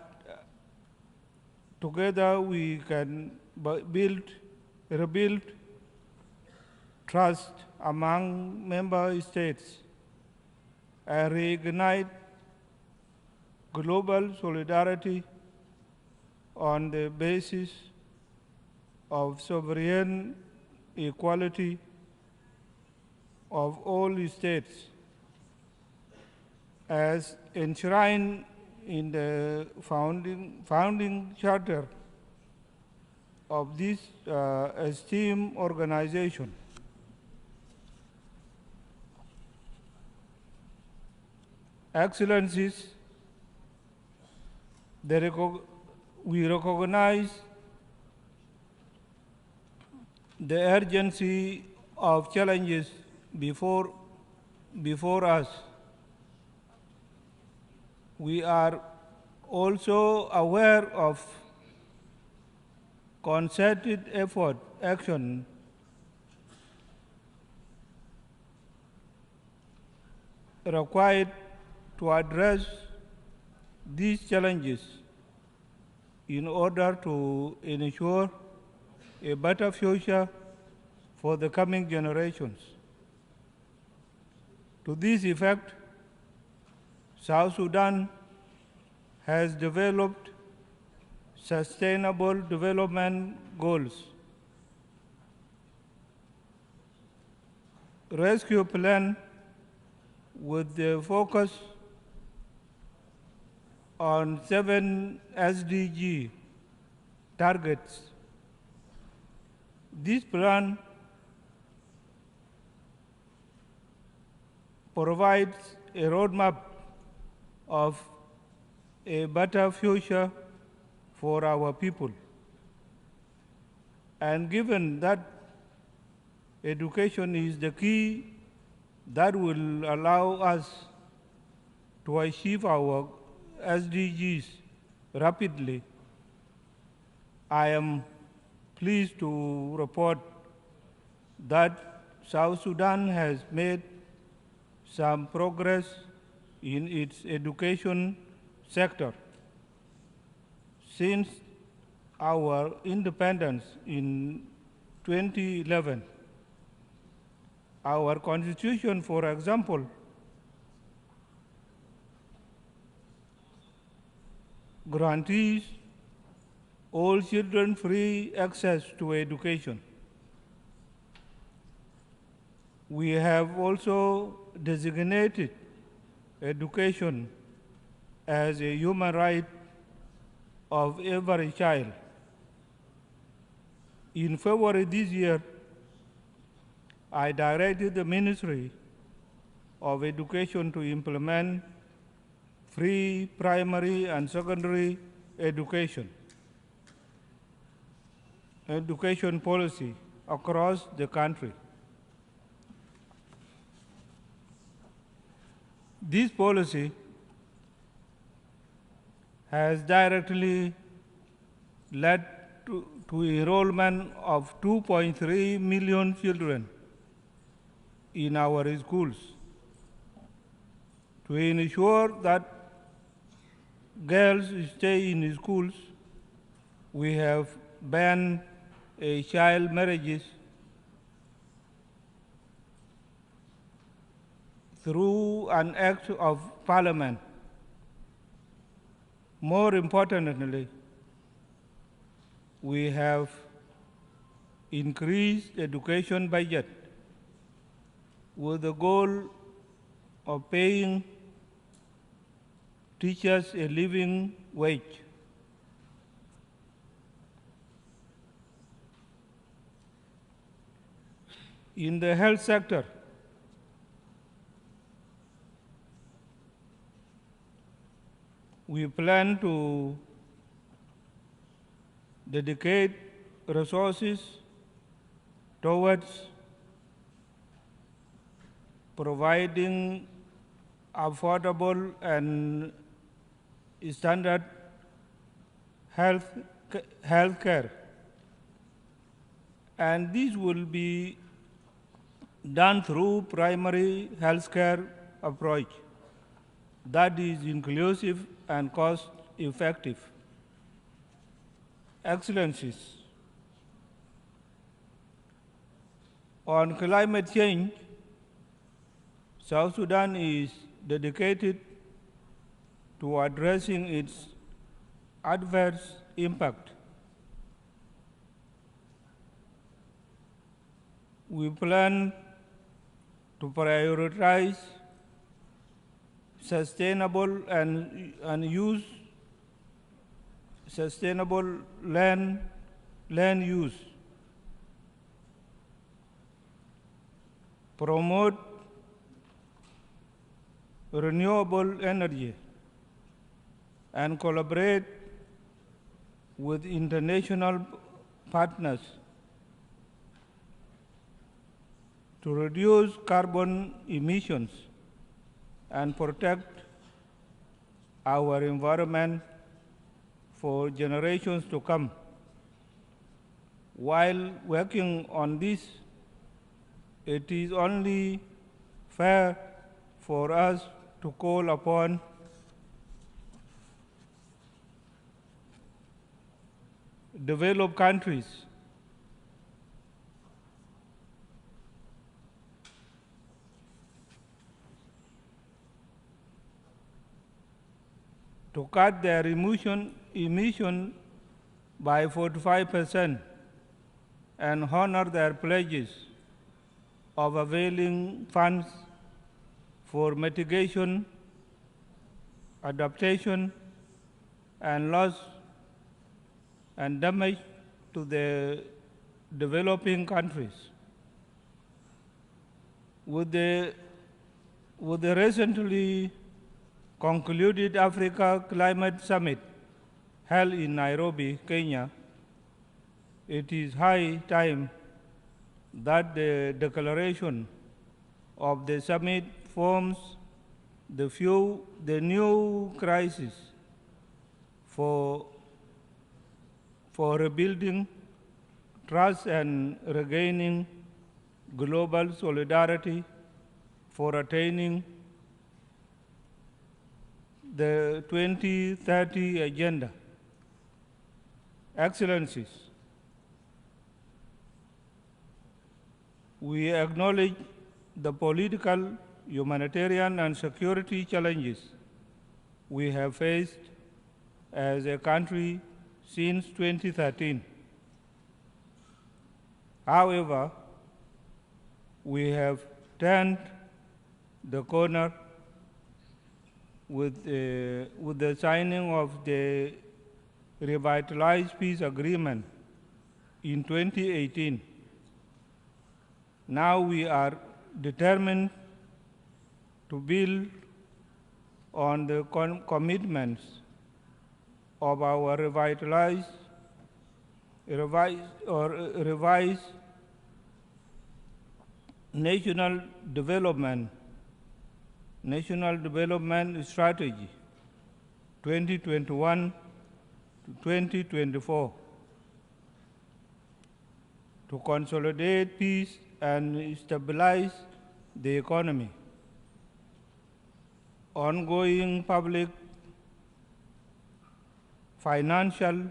together we can rebuild trust among member states and reignite global solidarity on the basis of sovereign equality of all states as enshrined in the founding charter of this esteemed organization. Excellencies, we recognize the urgency of challenges before us. We are also aware of concerted action required to address these challenges in order to ensure a better future for the coming generations. To this effect, South Sudan has developed sustainable development goals, rescue plan with the focus on 7 SDG targets. This plan provides a roadmap of a better future for our people. And given that education is the key that will allow us to achieve our SDGs rapidly, I am pleased to report that South Sudan has made some progress in its education sector. Since our independence in 2011, our constitution, for example, guarantees all children free access to education. We have also designated education as a human right of every child. In February this year, I directed the Ministry of Education to implement free primary and secondary education policy across the country. This policy has directly led to enrollment of 2.3 million children in our schools. To ensure that girls stay in schools, we have banned child marriages through an act of parliament. More importantly, we have increased education budget with the goal of paying teachers a living wage. In the health sector, we plan to dedicate resources towards providing affordable and standard health care. And this will be done through primary health care approach that is inclusive and cost-effective. Excellencies, on climate change, South Sudan is dedicated to addressing its adverse impact. We plan to prioritize sustainable and use sustainable land use, promote renewable energy, and collaborate with international partners to reduce carbon emissions and protect our environment for generations to come. While working on this, it is only fair for us to call upon developed countries to cut their emission by 45% and honor their pledges of availing funds for mitigation, adaptation, and loss and damage to the developing countries. With the recently concluded Africa Climate Summit held in Nairobi, Kenya, it is high time that the declaration of the summit forms the new crisis for rebuilding trust and regaining global solidarity for attaining the 2030 Agenda. Excellencies, we acknowledge the political, humanitarian, and security challenges we have faced as a country since 2013. However, we have turned the corner with the signing of the revitalized peace agreement in 2018. Now we are determined to build on the commitments of our revised national development strategy 2021 to 2024 to consolidate peace and stabilize the economy. Ongoing public, financial,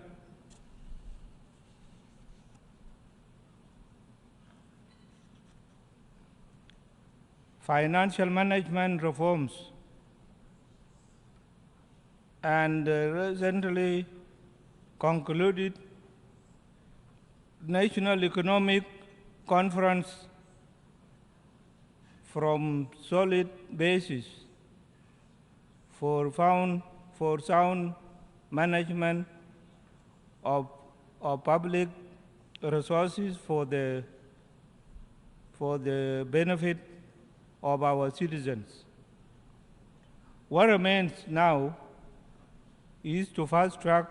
management reforms, and recently concluded National Economic Conference from solid basis for sound management of public resources for the benefit of our citizens. What remains now is to fast-track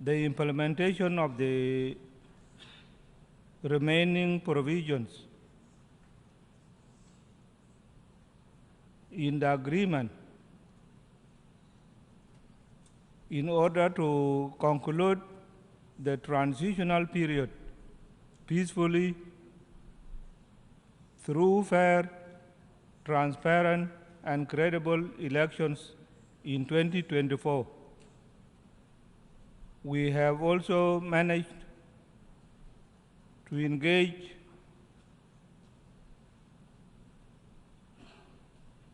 the implementation of the remaining provisions in the agreement in order to conclude the transitional period peacefully through fair, transparent, and credible elections in 2024. We have also managed to engage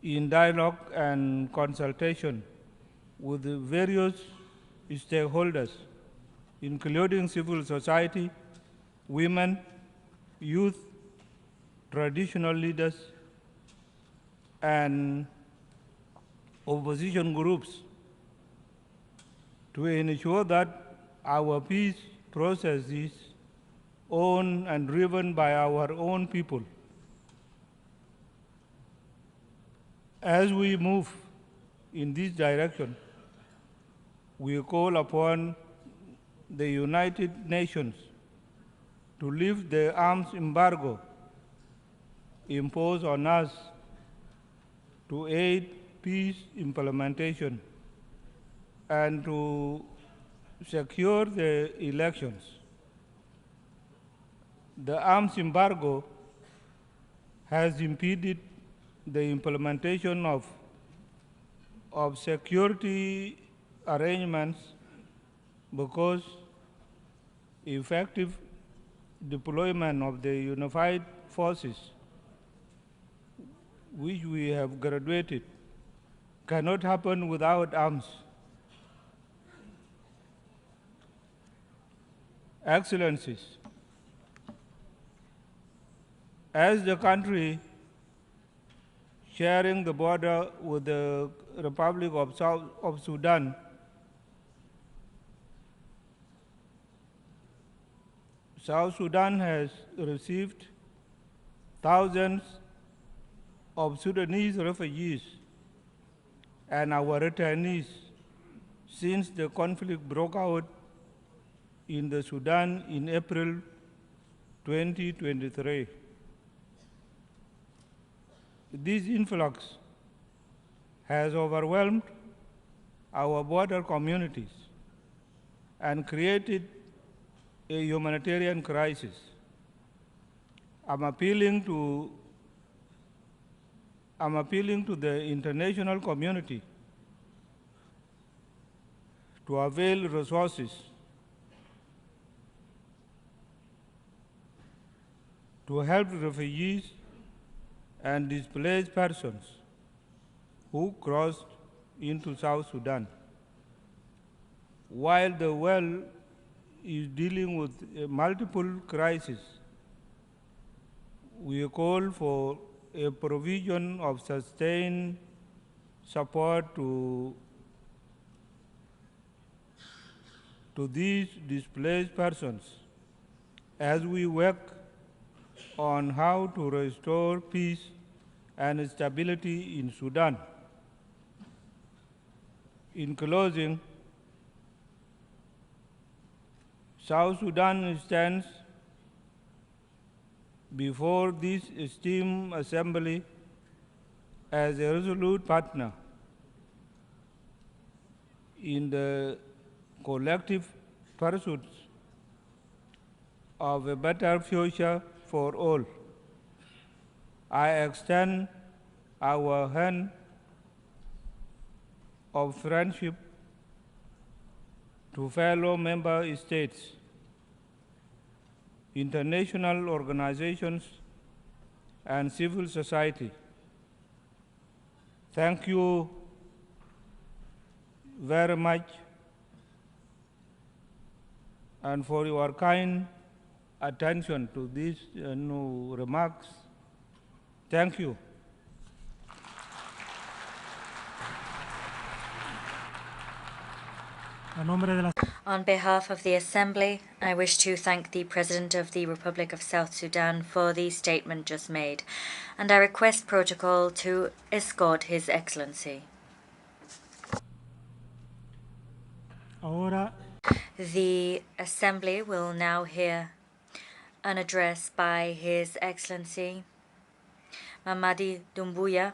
in dialogue and consultation with the various stakeholders, including civil society, women, youth, traditional leaders, and opposition groups to ensure that our peace process is owned and driven by our own people. As we move in this direction, we call upon the United Nations to lift the arms embargo imposed on us to aid peace implementation and to secure the elections. The arms embargo has impeded the implementation of security arrangements because effective deployment of the unified forces, which we have graduated, cannot happen without arms. Excellencies, as the country sharing the border with the Republic of Sudan, South Sudan has received thousands of Sudanese refugees and our returnees since the conflict broke out in the Sudan in April 2023. This influx has overwhelmed our border communities and created a humanitarian crisis. I'm appealing to the international community to avail resources to help refugees and displaced persons who crossed into South Sudan. While the world is dealing with multiple crises, we call for a provision of sustained support to these displaced persons as we work on how to restore peace and stability in Sudan. In closing, South Sudan stands before this esteemed assembly as a resolute partner in the collective pursuit of a better future for all. I extend our hand of friendship to fellow member states, international organizations, and civil society. Thank you very much and for your kind attention to these remarks. Thank you. On behalf of the Assembly, I wish to thank the President of the Republic of South Sudan for the statement just made, and I request protocol to escort His Excellency. Ahora, The Assembly will now hear an address by His Excellency Mamadi Doumbouya,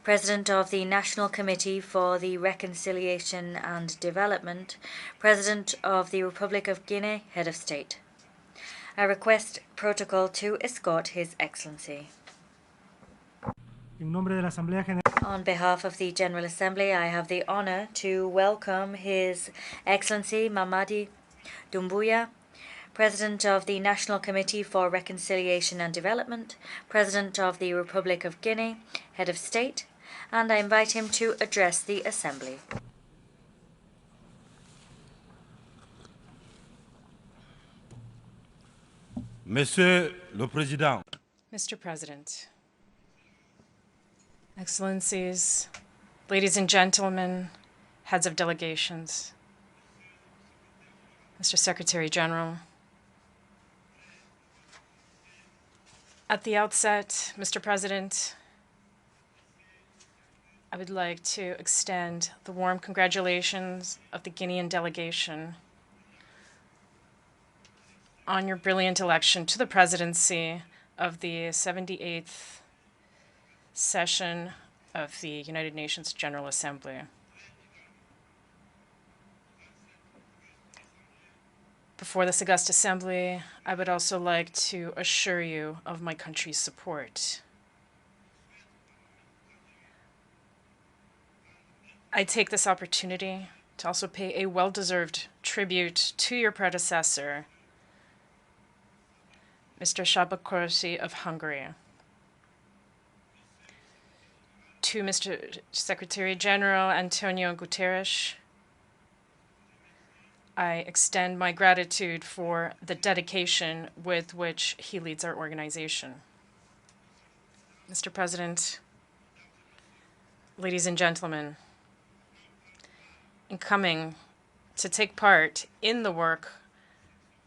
President of the National Committee for the Reconciliation and Development, President of the Republic of Guinea, Head of State. I request protocol to escort His Excellency. en nombre de la Asamblea General, On behalf of the General Assembly, I have the honor to welcome His Excellency Mamadi Doumbouya, President of the National Committee for Reconciliation and Development, President of the Republic of Guinea, Head of State, and I invite him to address the Assembly. Monsieur le Président, Mr. President, Excellencies, ladies and gentlemen, heads of delegations, Mr. Secretary General. At the outset, Mr. President, I would like to extend the warm congratulations of the Guinean delegation on your brilliant election to the presidency of the 78th session of the United Nations General Assembly. Before this august assembly, I would also like to assure you of my country's support. I take this opportunity to also pay a well-deserved tribute to your predecessor, Mr. Szabakorsi of Hungary. To Mr. Secretary General Antonio Guterres, I extend my gratitude for the dedication with which he leads our organization. Mr. President, ladies and gentlemen, in coming to take part in the work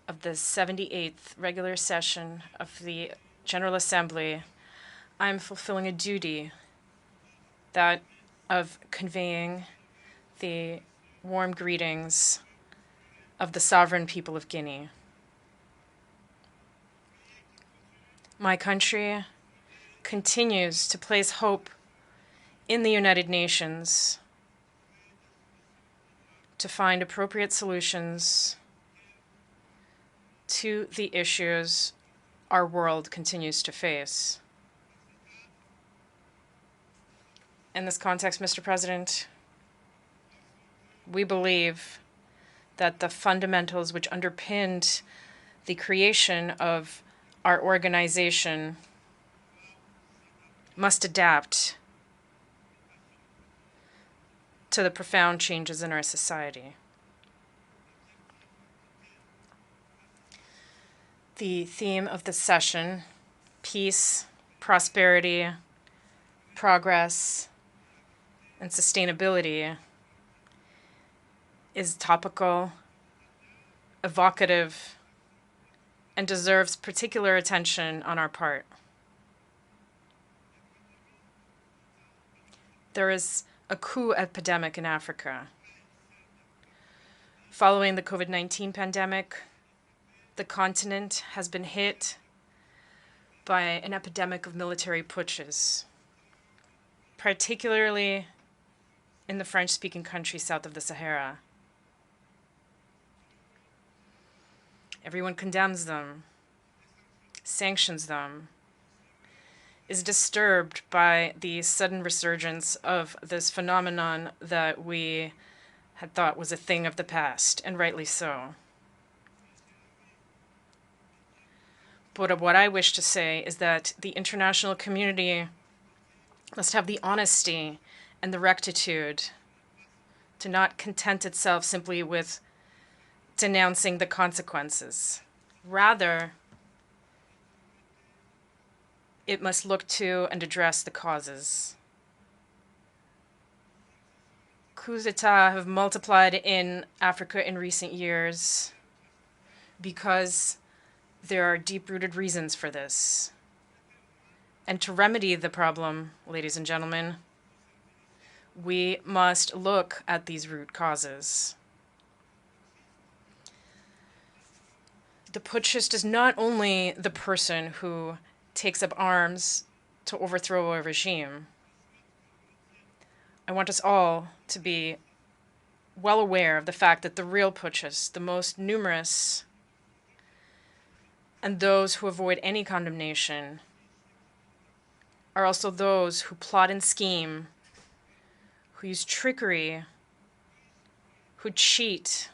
of the 78th regular session of the General Assembly, I'm fulfilling a duty, that of conveying the warm greetings of the sovereign people of Guinea. My country continues to place hope in the United Nations to find appropriate solutions to the issues our world continues to face. In this context, Mr. President, we believe that the fundamentals which underpinned the creation of our organization must adapt to the profound changes in our society. The theme of this session, peace, prosperity, progress, and sustainability, is topical, evocative, and deserves particular attention on our part. There is a coup epidemic in Africa. Following the COVID-19 pandemic, the continent has been hit by an epidemic of military putsches, particularly in the French-speaking countries south of the Sahara. Everyone condemns them, sanctions them, is disturbed by the sudden resurgence of this phenomenon that we had thought was a thing of the past, and rightly so. But what I wish to say is that the international community must have the honesty and the rectitude to not content itself simply with denouncing the consequences. Rather, it must look to and address the causes. Coups d'etat have multiplied in Africa in recent years because there are deep-rooted reasons for this. And to remedy the problem, ladies and gentlemen, we must look at these root causes. The putschist is not only the person who takes up arms to overthrow a regime. I want us all to be well aware of the fact that the real putschists, the most numerous, and those who avoid any condemnation, are also those who plot and scheme, who use trickery, who cheat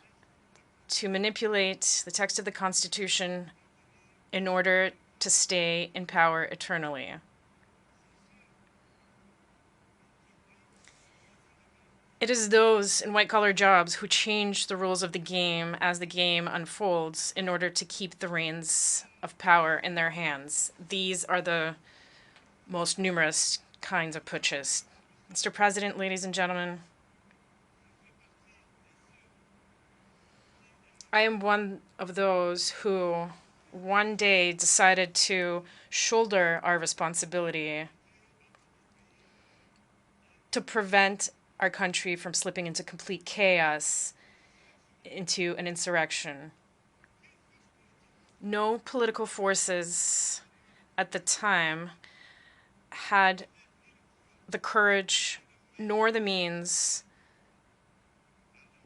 to manipulate the text of the Constitution in order to stay in power eternally. It is those in white-collar jobs who change the rules of the game as the game unfolds in order to keep the reins of power in their hands. These are the most numerous kinds of putschists. Mr. President, ladies and gentlemen, I am one of those who one day decided to shoulder our responsibility to prevent our country from slipping into complete chaos, into an insurrection. No political forces at the time had the courage nor the means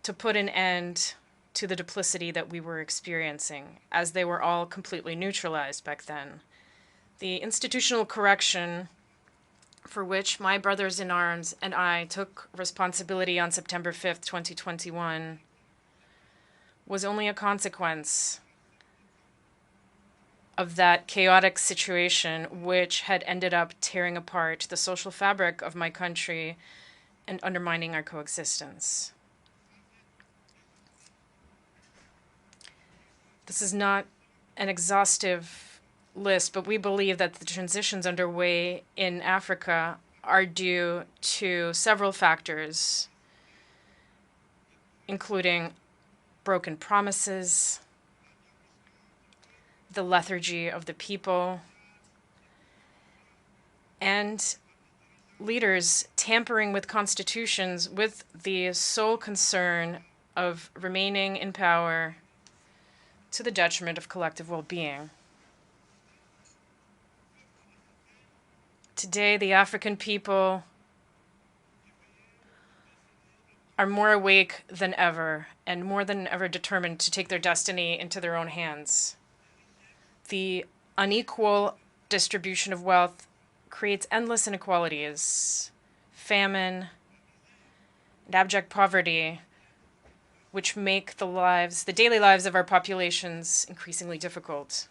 to put an end to the duplicity that we were experiencing, as they were all completely neutralized back then. The institutional correction for which my brothers in arms and I took responsibility on September 5th, 2021, was only a consequence of that chaotic situation which had ended up tearing apart the social fabric of my country and undermining our coexistence. This is not an exhaustive list, but we believe that the transitions underway in Africa are due to several factors, including broken promises, the lethargy of the people, and leaders tampering with constitutions with the sole concern of remaining in power to the detriment of collective well-being. Today, the African people are more awake than ever and more than ever determined to take their destiny into their own hands. The unequal distribution of wealth creates endless inequalities, famine, and abject poverty, which make the daily lives of our populations increasingly difficult.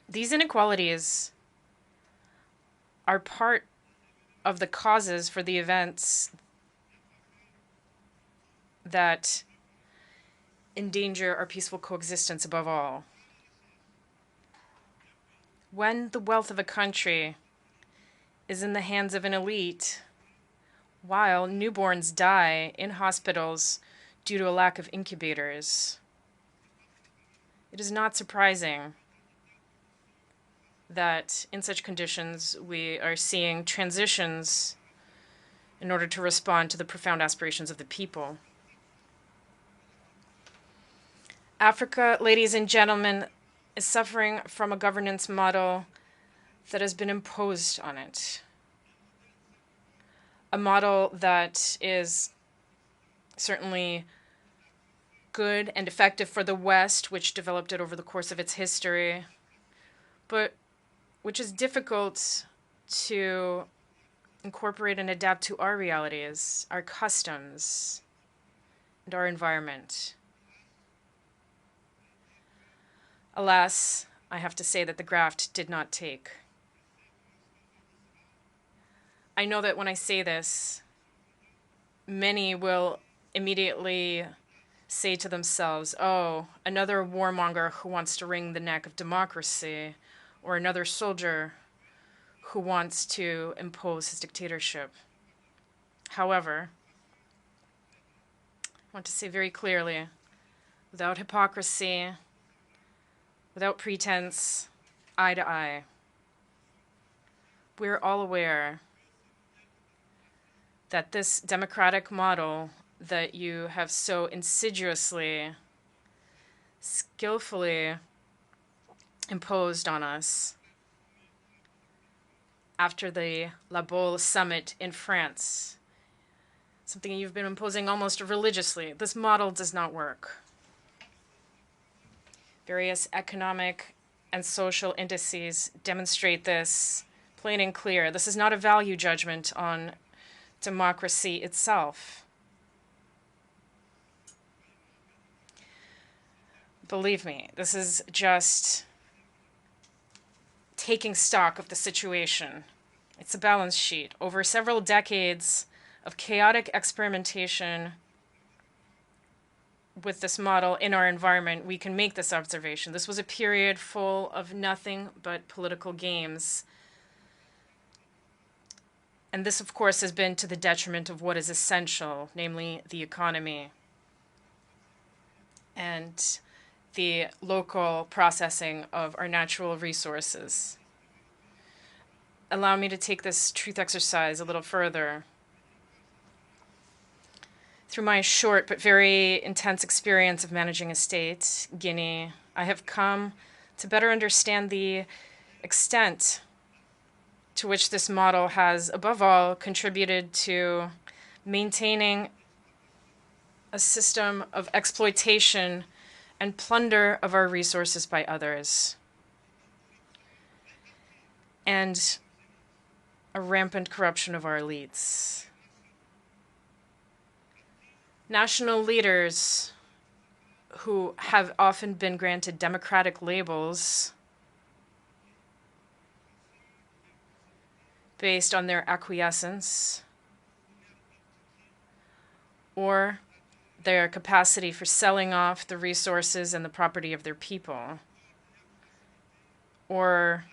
These inequalities are part of the causes for the events that endanger our peaceful coexistence above all. When the wealth of a country is in the hands of an elite, while newborns die in hospitals due to a lack of incubators, it is not surprising that in such conditions we are seeing transitions in order to respond to the profound aspirations of the people. Africa, ladies and gentlemen, is suffering from a governance model that has been imposed on it. a model that is certainly good and effective for the West, which developed it over the course of its history, but which is difficult to incorporate and adapt to our realities, our customs, and our environment. Alas, I have to say that the graft did not take. I know that when I say this, many will immediately say to themselves, oh, another warmonger who wants to wring the neck of democracy, or another soldier who wants to impose his dictatorship. However, I want to say very clearly, without hypocrisy, without pretense, eye to eye, we're all aware that this democratic model that you have so insidiously, skillfully imposed on us after the La Baule summit in France, something you've been imposing almost religiously. This model does not work. Various economic and social indices demonstrate this plain and clear. This is not a value judgment on democracy itself. Believe me, this is just taking stock of the situation. It's a balance sheet. Over several decades of chaotic experimentation with this model in our environment, we can make this observation. This was a period full of nothing but political games. And this, of course, has been to the detriment of what is essential, namely the economy and the local processing of our natural resources. Allow me to take this truth exercise a little further. Through my short but very intense experience of managing a state, Guinea, I have come to better understand the extent to which this model has, above all, contributed to maintaining a system of exploitation and plunder of our resources by others, and a rampant corruption of our elites. National leaders who have often been granted democratic labels based on their acquiescence or their capacity for selling off the resources and the property of their people, or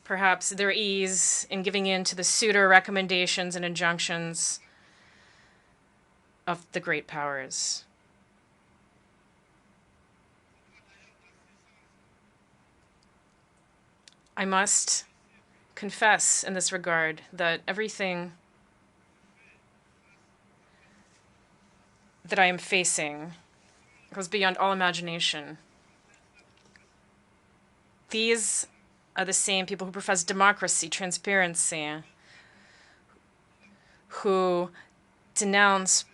perhaps their ease in giving in to the pseudo recommendations and injunctions of the great powers. I must confess in this regard that everything that I am facing goes beyond all imagination. These are the same people who profess democracy, transparency, who denounce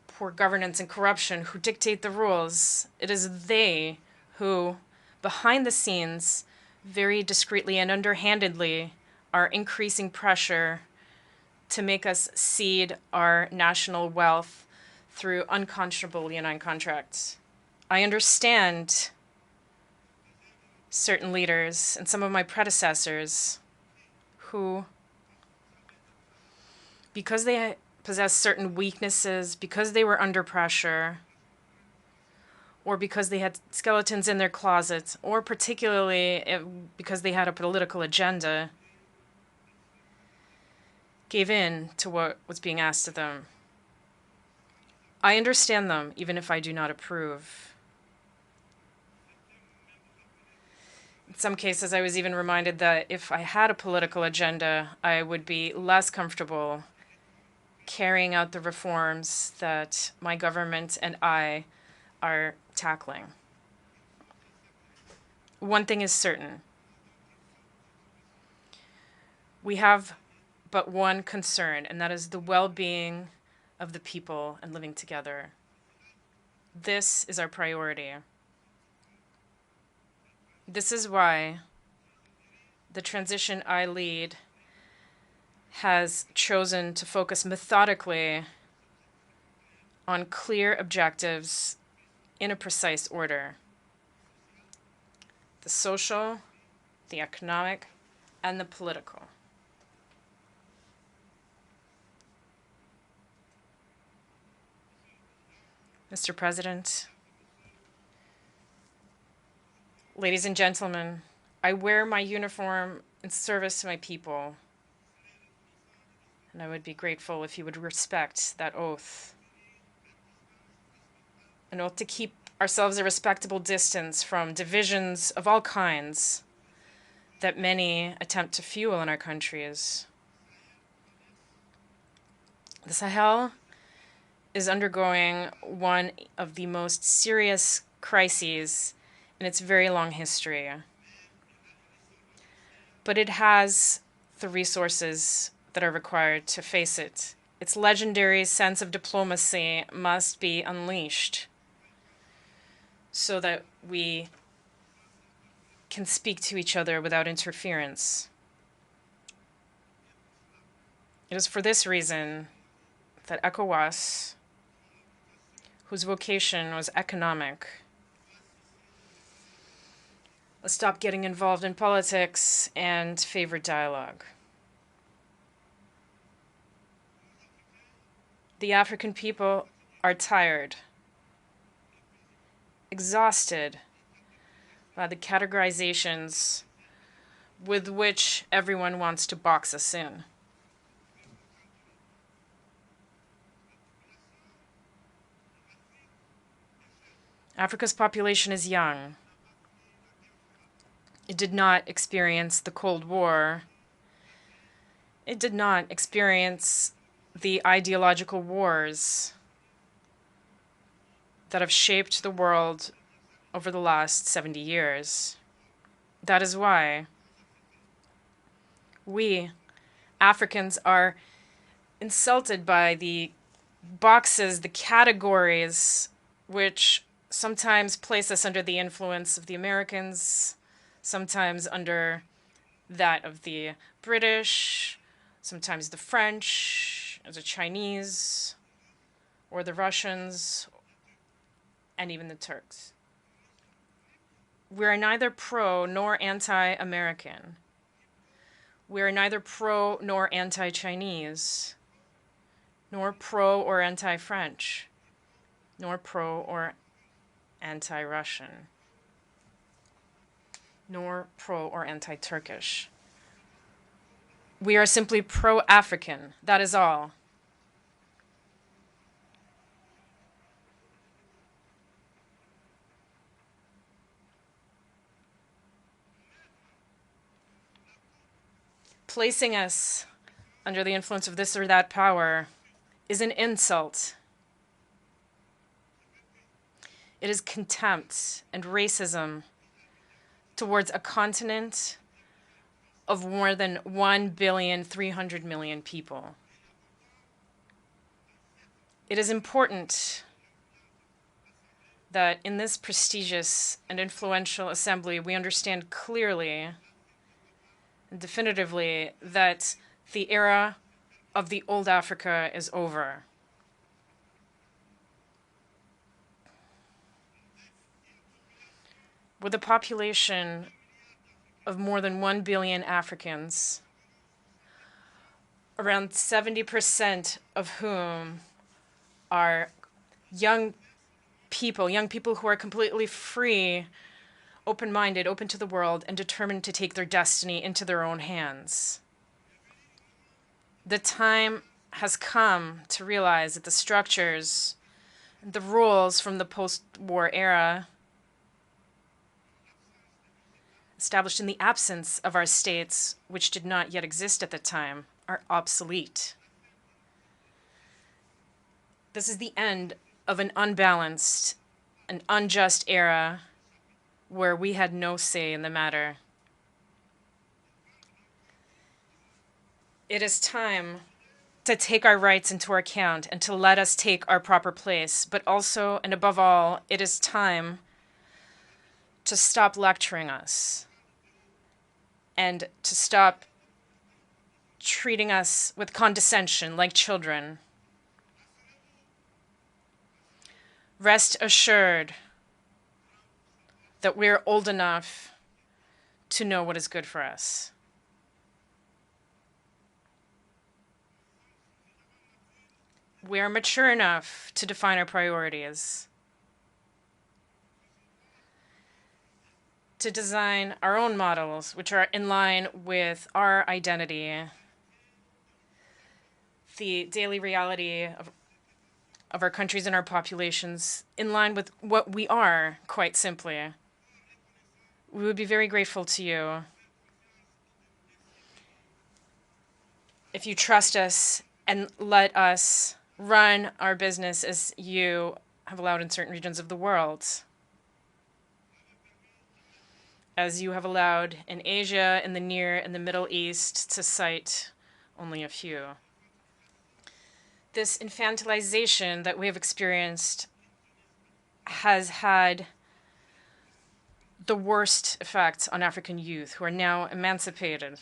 poor governance and corruption, who dictate the rules. It is they who, behind the scenes, very discreetly and underhandedly, are increasing pressure to make us cede our national wealth through unconscionable leonine contracts. I understand certain leaders and some of my predecessors who, because they possess certain weaknesses, because they were under pressure, or because they had skeletons in their closets, or particularly because they had a political agenda, gave in to what was being asked of them. I understand them, even if I do not approve. In some cases, I was even reminded that if I had a political agenda, I would be less comfortable carrying out the reforms that my government and I are tackling. One thing is certain. We have but one concern, and that is the well-being of the people and living together. This is our priority. This is why the transition I lead has chosen to focus methodically on clear objectives in a precise order: the social, the economic, and the political. Mr. President, ladies and gentlemen, I wear my uniform in service to my people, and I would be grateful if you would respect that oath. An oath to keep ourselves a respectable distance from divisions of all kinds that many attempt to fuel in our countries. The Sahel is undergoing one of the most serious crises in its very long history. But it has the resources that are required to face it. Its legendary sense of diplomacy must be unleashed so that we can speak to each other without interference. It is for this reason that ECOWAS, whose vocation was economic, let's stop getting involved in politics and favor dialogue. The African people are tired, exhausted by the categorizations with which everyone wants to box us in. Africa's population is young. It did not experience the Cold War. It did not experience the ideological wars that have shaped the world over the last 70 years. That is why we, Africans, are insulted by the boxes, the categories, which sometimes place us under the influence of the Americans, sometimes under that of the British, sometimes the French, or the Chinese, or the Russians, and even the Turks. We are neither pro nor anti-American. We are neither pro nor anti-Chinese, nor pro or anti-French, nor pro or anti-Russian, nor pro or anti-Turkish. We are simply pro-African, that is all. Placing us under the influence of this or that power is an insult. It is contempt and racism towards a continent of more than 1,300,000,000 people. It is important that in this prestigious and influential assembly, we understand clearly and definitively that the era of the old Africa is over. With a population of more than 1 billion Africans, around 70% of whom are young people who are completely free, open-minded, open to the world, and determined to take their destiny into their own hands. The time has come to realize that the structures, the rules from the post-war era, established in the absence of our states, which did not yet exist at the time, are obsolete. This is the end of an unbalanced and unjust era where we had no say in the matter. It is time to take our rights into account and to let us take our proper place. But also, and above all, it is time to stop lecturing us and to stop treating us with condescension like children. Rest assured that we're old enough to know what is good for us. We are mature enough to define our priorities, to design our own models which are in line with our identity, the daily reality of our countries and our populations, in line with what we are, quite simply. We would be very grateful to you if you trust us and let us run our business as you have allowed in certain regions of the world, as you have allowed in Asia, in the Near and the Middle East, to cite only a few. This infantilization that we have experienced has had the worst effects on African youth who are now emancipated.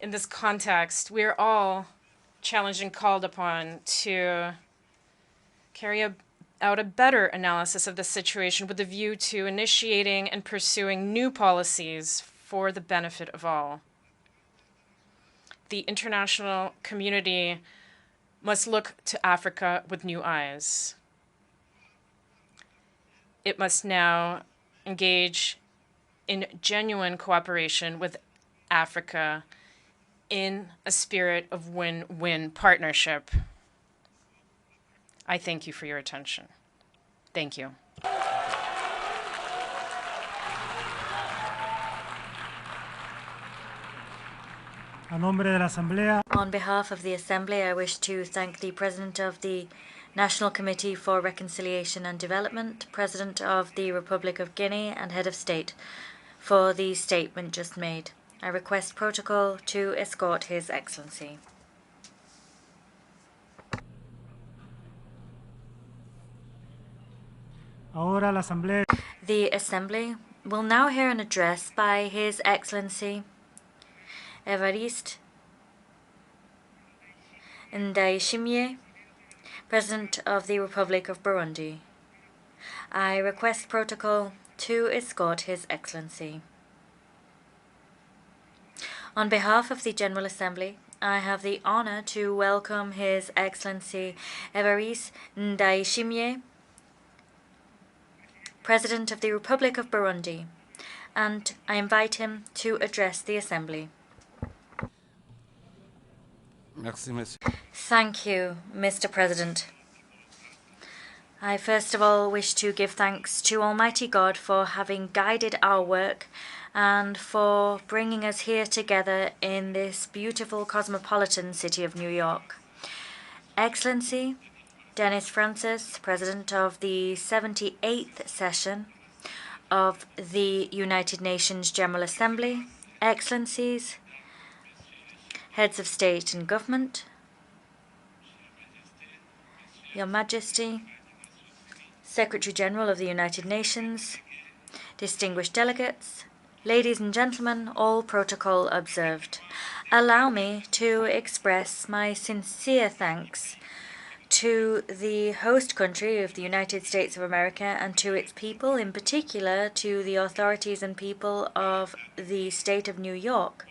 In this context, we are all challenged and called upon to carry out a better analysis of the situation with a view to initiating and pursuing new policies for the benefit of all. The international community must look to Africa with new eyes. It must now engage in genuine cooperation with Africa in a spirit of win-win partnership. I thank you for your attention. Thank you. A nombre de la Asamblea, On behalf of the Assembly, I wish to thank the President of the National Committee for Reconciliation and Development, President of the Republic of Guinea, and Head of State for the statement just made. I request protocol to escort His Excellency. ahora la Asamblea The Assembly will now hear an address by His Excellency Evariste Ndayishimiye, President of the Republic of Burundi. I request protocol to escort His Excellency. On behalf of the General Assembly, I have the honor to welcome His Excellency Evariste Ndayishimiye, President of the Republic of Burundi, and I invite him to address the Assembly. Merci, monsieur. Thank you, Mr. President. I first of all wish to give thanks to Almighty God for having guided our work and for bringing us here together in this beautiful cosmopolitan city of New York. Excellency Dennis Francis, President of the 78th session of the United Nations General Assembly, Excellencies, Heads of State and Government, Your Majesty, Secretary General of the United Nations, distinguished delegates, ladies and gentlemen, all protocol observed. Allow me to express my sincere thanks to the host country of the United States of America and to its people, in particular to the authorities and people of the state of New York.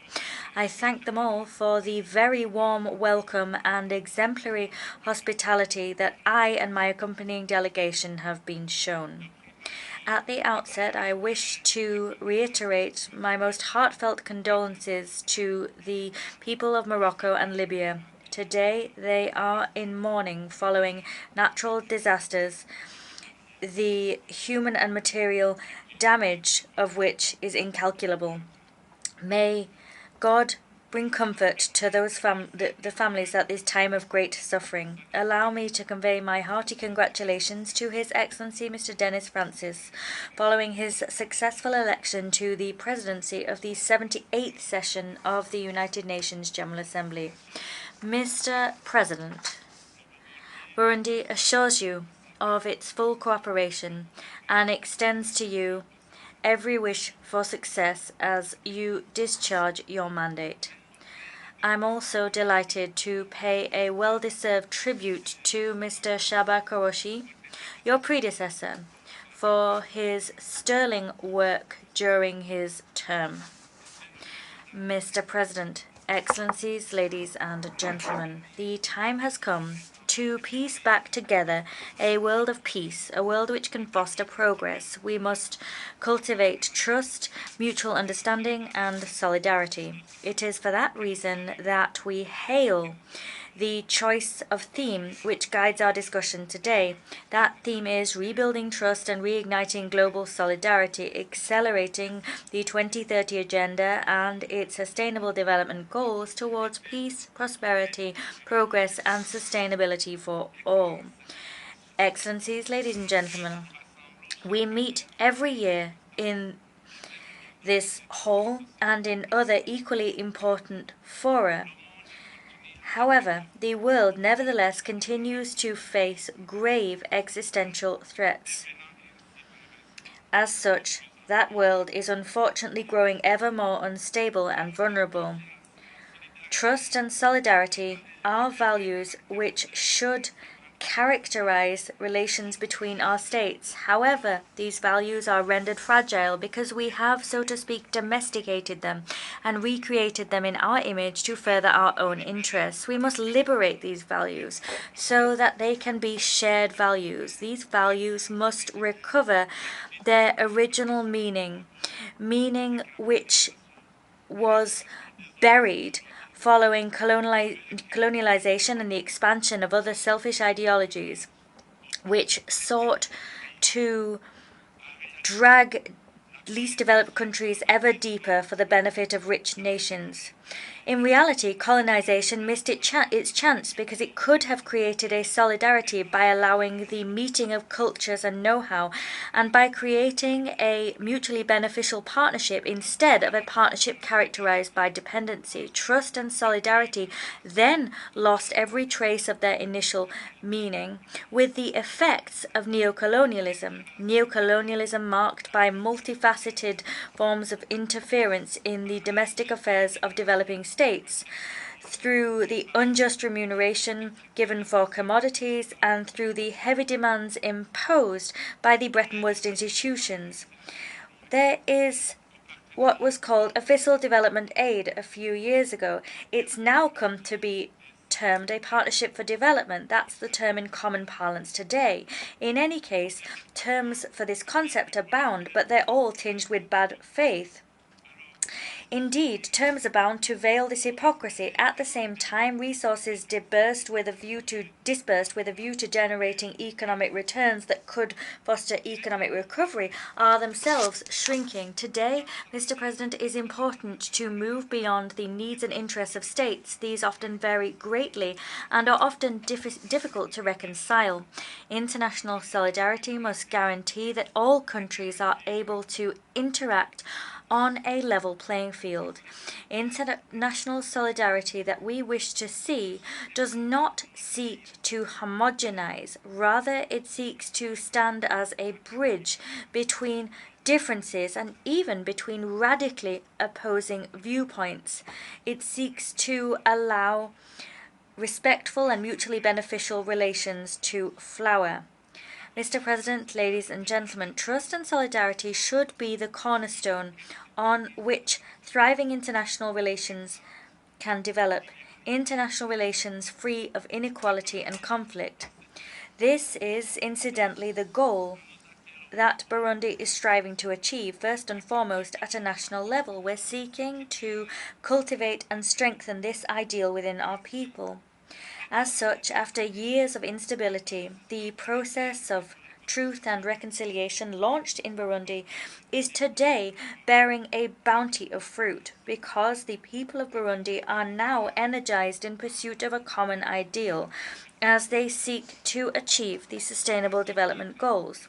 I thank them all for the very warm welcome and exemplary hospitality that I and my accompanying delegation have been shown. At the outset, I wish to reiterate my most heartfelt condolences to the people of Morocco and Libya. Today, they are in mourning following natural disasters, the human and material damage of which is incalculable. May God bring comfort to those the families at this time of great suffering. Allow me to convey my hearty congratulations to His Excellency Mr. Dennis Francis, following his successful election to the presidency of the 78th session of the United Nations General Assembly. Mr. President, Burundi assures you of its full cooperation and extends to you every wish for success as you discharge your mandate. I'm also delighted to pay a well-deserved tribute to Mr. Shaba Koroshi, your predecessor, for his sterling work during his term. Mr. President, Excellencies, ladies and gentlemen, the time has come to piece back together a world of peace, a world which can foster progress. We must cultivate trust, mutual understanding, and solidarity. It is for that reason that we hail the choice of theme which guides our discussion today. That theme is rebuilding trust and reigniting global solidarity, accelerating the 2030 Agenda and its sustainable development goals towards peace, prosperity, progress, and sustainability for all. Excellencies, ladies and gentlemen, we meet every year in this hall and in other equally important fora. However, the world nevertheless continues to face grave existential threats. As such, that world is unfortunately growing ever more unstable and vulnerable. Trust and solidarity are values which should characterize relations between our states. However, these values are rendered fragile because we have, so to speak, domesticated them and recreated them in our image to further our own interests. We must liberate these values so that they can be shared values. These values must recover their original meaning which was buried following colonialization and the expansion of other selfish ideologies, which sought to drag least developed countries ever deeper for the benefit of rich nations. In reality, colonization missed its chance because it could have created a solidarity by allowing the meeting of cultures and know-how, and by creating a mutually beneficial partnership instead of a partnership characterized by dependency. Trust and solidarity then lost every trace of their initial meaning, with the effects of neocolonialism. Neocolonialism marked by multifaceted forms of interference in the domestic affairs of developing states, through the unjust remuneration given for commodities and through the heavy demands imposed by the Bretton Woods institutions. There is what was called official development aid a few years ago. It's now come to be termed a partnership for development. That's the term in common parlance today. In any case, terms for this concept abound, but they're all tinged with bad faith. Indeed, terms abound to veil this hypocrisy. At the same time, resources dispersed with a view to generating economic returns that could foster economic recovery are themselves shrinking. Today, Mr. President, it is important to move beyond the needs and interests of states. These often vary greatly and are often difficult to reconcile. International solidarity must guarantee that all countries are able to interact on a level playing field. International solidarity that we wish to see does not seek to homogenize. Rather, it seeks to stand as a bridge between differences and even between radically opposing viewpoints. It seeks to allow respectful and mutually beneficial relations to flower. Mr. President, ladies and gentlemen, trust and solidarity should be the cornerstone on which thriving international relations can develop, international relations free of inequality and conflict. This is, incidentally, the goal that Burundi is striving to achieve, first and foremost at a national level. We're seeking to cultivate and strengthen this ideal within our people. As such, after years of instability, the process of Truth and Reconciliation, launched in Burundi, is today bearing a bounty of fruit because the people of Burundi are now energized in pursuit of a common ideal as they seek to achieve the Sustainable Development Goals.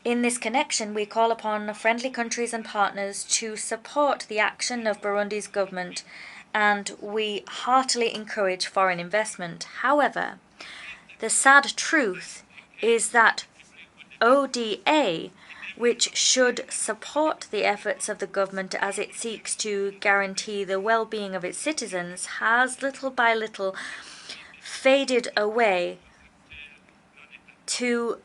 In this connection, we call upon friendly countries and partners to support the action of Burundi's government, and we heartily encourage foreign investment. However, the sad truth is that ODA, which should support the efforts of the government as it seeks to guarantee the well-being of its citizens, has little by little faded away to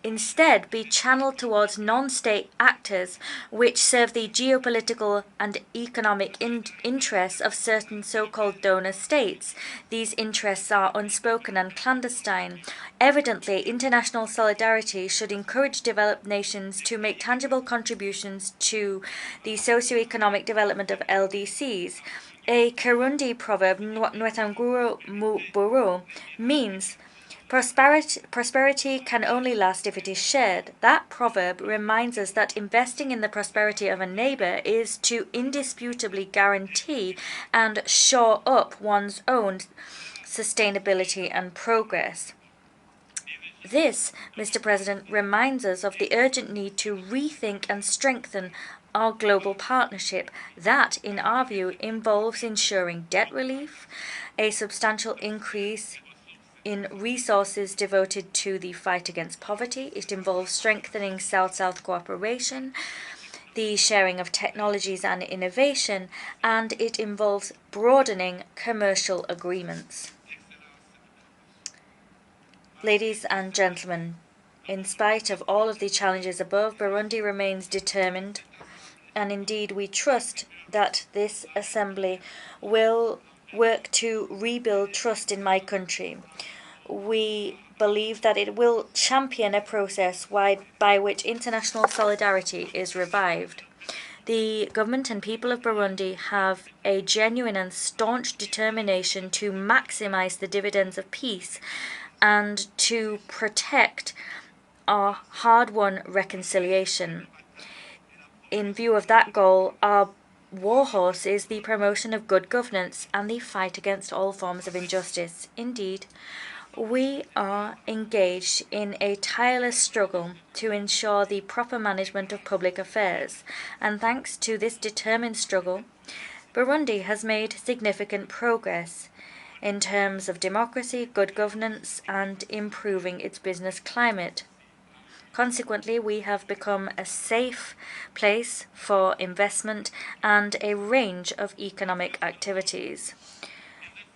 instead be channeled towards non-state actors which serve the geopolitical and economic interests of certain so-called donor states. These interests are unspoken and clandestine. Evidently, international solidarity should encourage developed nations to make tangible contributions to the socio-economic development of LDCs. A Kirundi proverb, Nwetanguro Muburu, means prosperity can only last if it is shared. That proverb reminds us that investing in the prosperity of a neighbor is to indisputably guarantee and shore up one's own sustainability and progress. This, Mr. President, reminds us of the urgent need to rethink and strengthen our global partnership. That, in our view, involves ensuring debt relief, a substantial increase in resources devoted to the fight against poverty. It involves strengthening South-South cooperation, the sharing of technologies and innovation, and it involves broadening commercial agreements. Ladies and gentlemen, in spite of all of the challenges above, Burundi remains determined, and indeed we trust that this Assembly will work to rebuild trust in my country. We believe that it will champion a process by which international solidarity is revived. The government and people of Burundi have a genuine and staunch determination to maximize the dividends of peace and to protect our hard-won reconciliation. In view of that goal, our warhorse is the promotion of good governance and the fight against all forms of injustice. Indeed, we are engaged in a tireless struggle to ensure the proper management of public affairs, and thanks to this determined struggle, Burundi has made significant progress in terms of democracy, good governance, and improving its business climate. Consequently, we have become a safe place for investment and a range of economic activities.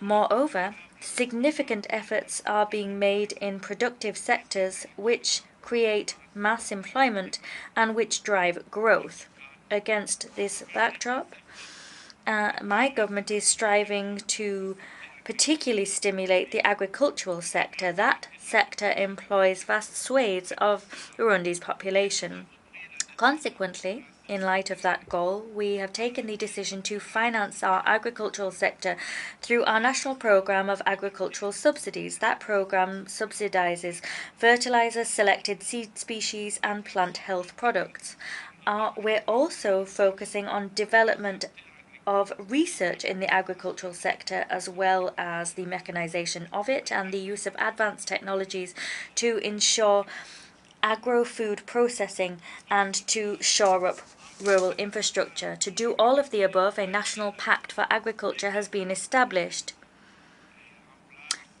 Moreover, significant efforts are being made in productive sectors which create mass employment and which drive growth. Against this backdrop, my government is striving to particularly stimulate the agricultural sector. That sector employs vast swathes of Burundi's population. Consequently, in light of that goal, we have taken the decision to finance our agricultural sector through our national program of agricultural subsidies. That program subsidizes fertilizers, selected seed species, and plant health products. We're also focusing on development of research in the agricultural sector, as well as the mechanization of it and the use of advanced technologies to ensure agro-food processing and to shore up rural infrastructure. To do all of the above, a national pact for agriculture has been established,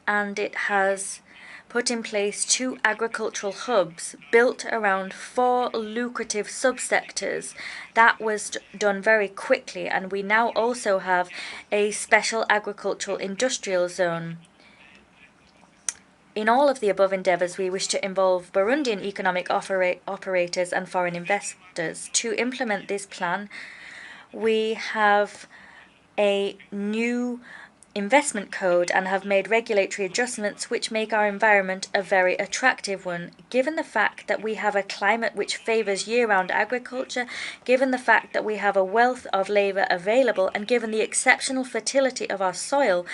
and it has put in place 2 agricultural hubs built around 4 lucrative subsectors. That was done very quickly, and we now also have a special agricultural industrial zone. In all of the above endeavors, we wish to involve Burundian economic operators and foreign investors. To implement this plan, we have a new investment code and have made regulatory adjustments which make our environment a very attractive one. Given the fact that we have a climate which favours year-round agriculture, given the fact that we have a wealth of labour available, and given the exceptional fertility of our soil,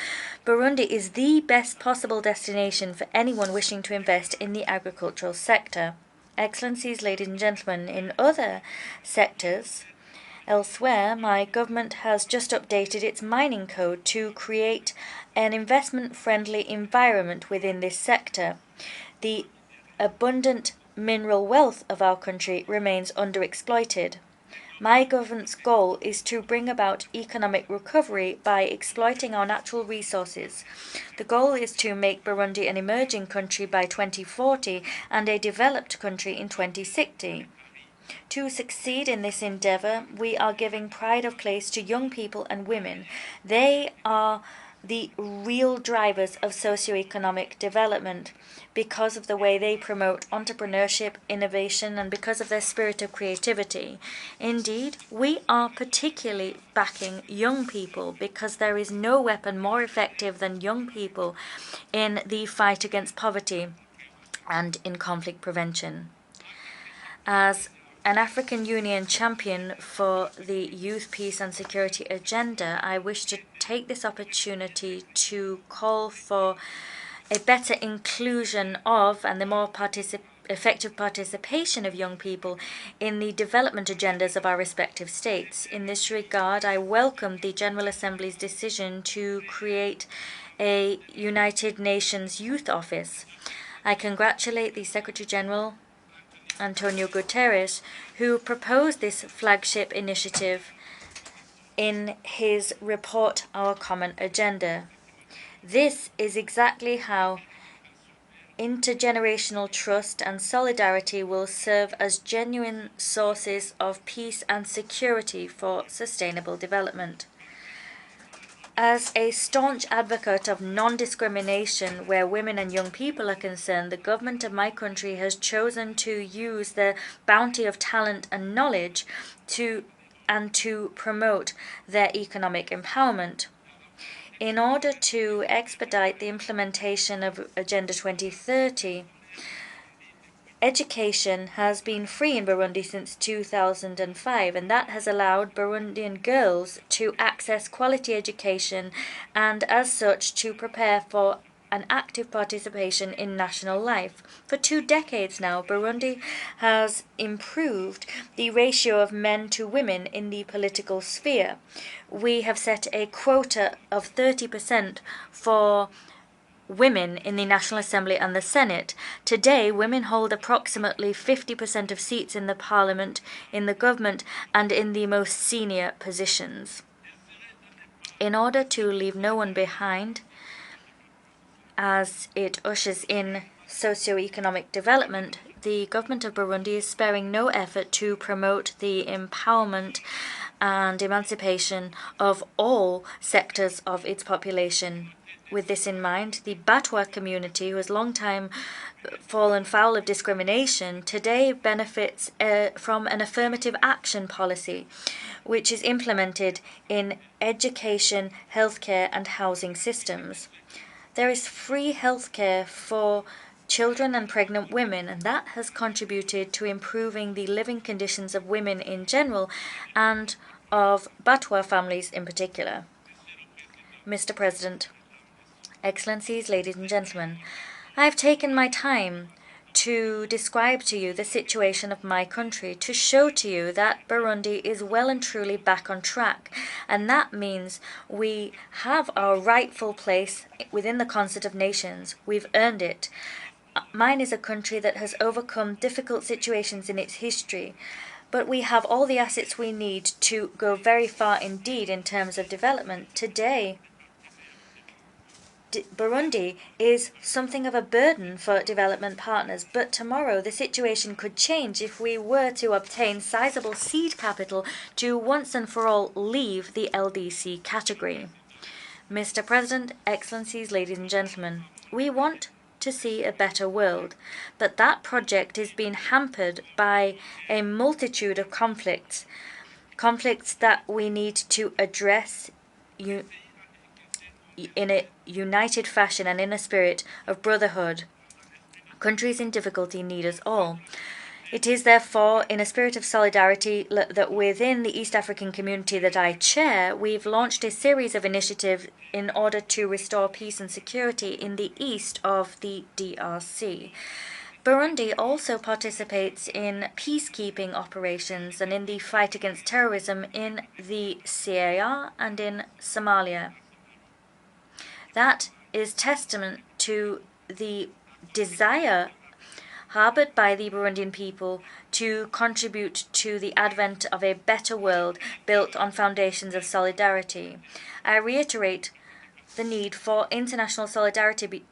Burundi is the best possible destination for anyone wishing to invest in the agricultural sector. Excellencies, ladies and gentlemen, in other sectors, elsewhere, my government has just updated its mining code to create an investment-friendly environment within this sector. The abundant mineral wealth of our country remains underexploited. My government's goal is to bring about economic recovery by exploiting our natural resources. The goal is to make Burundi an emerging country by 2040 and a developed country in 2060. To succeed in this endeavour, we are giving pride of place to young people and women. They are the real drivers of socio-economic development because of the way they promote entrepreneurship, innovation, and because of their spirit of creativity. Indeed, we are particularly backing young people because there is no weapon more effective than young people in the fight against poverty and in conflict prevention. As an African Union champion for the Youth, Peace and Security agenda, I wish to take this opportunity to call for a better inclusion of and the more effective participation of young people in the development agendas of our respective states. In this regard, I welcome the General Assembly's decision to create a United Nations Youth Office. I congratulate the Secretary General Antonio Guterres, who proposed this flagship initiative in his report, Our Common Agenda. This is exactly how intergenerational trust and solidarity will serve as genuine sources of peace and security for sustainable development. As a staunch advocate of non-discrimination where women and young people are concerned, the government of my country has chosen to use the bounty of talent and knowledge to promote their economic empowerment. In order to expedite the implementation of Agenda 2030, education has been free in Burundi since 2005, and that has allowed Burundian girls to access quality education and, as such, to prepare for an active participation in national life. For 2 decades now, Burundi has improved the ratio of men to women in the political sphere. We have set a quota of 30% for women in the National Assembly and the Senate. Today, women hold approximately 50% of seats in the parliament, in the government, and in the most senior positions. In order to leave no one behind, as it ushers in socio-economic development, the government of Burundi is sparing no effort to promote the empowerment and emancipation of all sectors of its population. With this in mind, the Batwa community, who has long time fallen foul of discrimination, today benefits from an affirmative action policy, which is implemented in education, healthcare, and housing systems. There is free healthcare for children and pregnant women, and that has contributed to improving the living conditions of women in general and of Batwa families in particular. Mr. President, Excellencies, ladies and gentlemen, I have taken my time to describe to you the situation of my country, to show to you that Burundi is well and truly back on track, and that means we have our rightful place within the concert of nations. We've earned it. Mine is a country that has overcome difficult situations in its history, but we have all the assets we need to go very far indeed in terms of development. Today, Burundi is something of a burden for development partners, but tomorrow the situation could change if we were to obtain sizable seed capital to once and for all leave the LDC category. Mr. President, Excellencies, ladies and gentlemen, we want to see a better world, but that project is being hampered by a multitude of conflicts that we need to address in a united fashion and in a spirit of brotherhood. Countries in difficulty need us all. It is therefore in a spirit of solidarity that within the East African community that I chair, we've launched a series of initiatives in order to restore peace and security in the east of the DRC. Burundi also participates in peacekeeping operations and in the fight against terrorism in the CAR and in Somalia. That is testament to the desire harbored by the Burundian people to contribute to the advent of a better world built on foundations of solidarity. I reiterate the need for international solidarity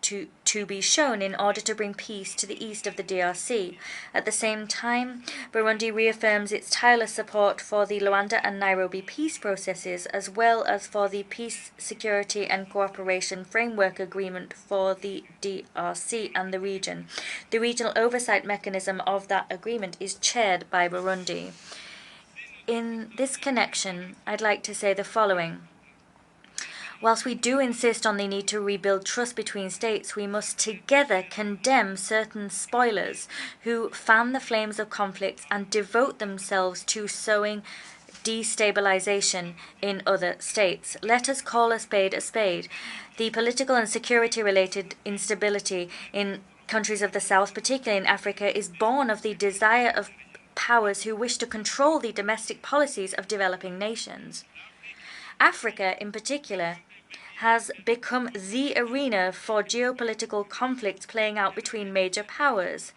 to be shown in order to bring peace to the east of the DRC. At the same time, Burundi reaffirms its tireless support for the Luanda and Nairobi peace processes, as well as for the Peace, Security and Cooperation Framework Agreement for the DRC and the region. The regional oversight mechanism of that agreement is chaired by Burundi. In this connection, I'd like to say the following. Whilst we do insist on the need to rebuild trust between states, we must together condemn certain spoilers who fan the flames of conflict and devote themselves to sowing destabilization in other states. Let us call a spade a spade. The political and security-related instability in countries of the South, particularly in Africa, is born of the desire of powers who wish to control the domestic policies of developing nations. Africa, in particular, has become the arena for geopolitical conflicts playing out between major powers,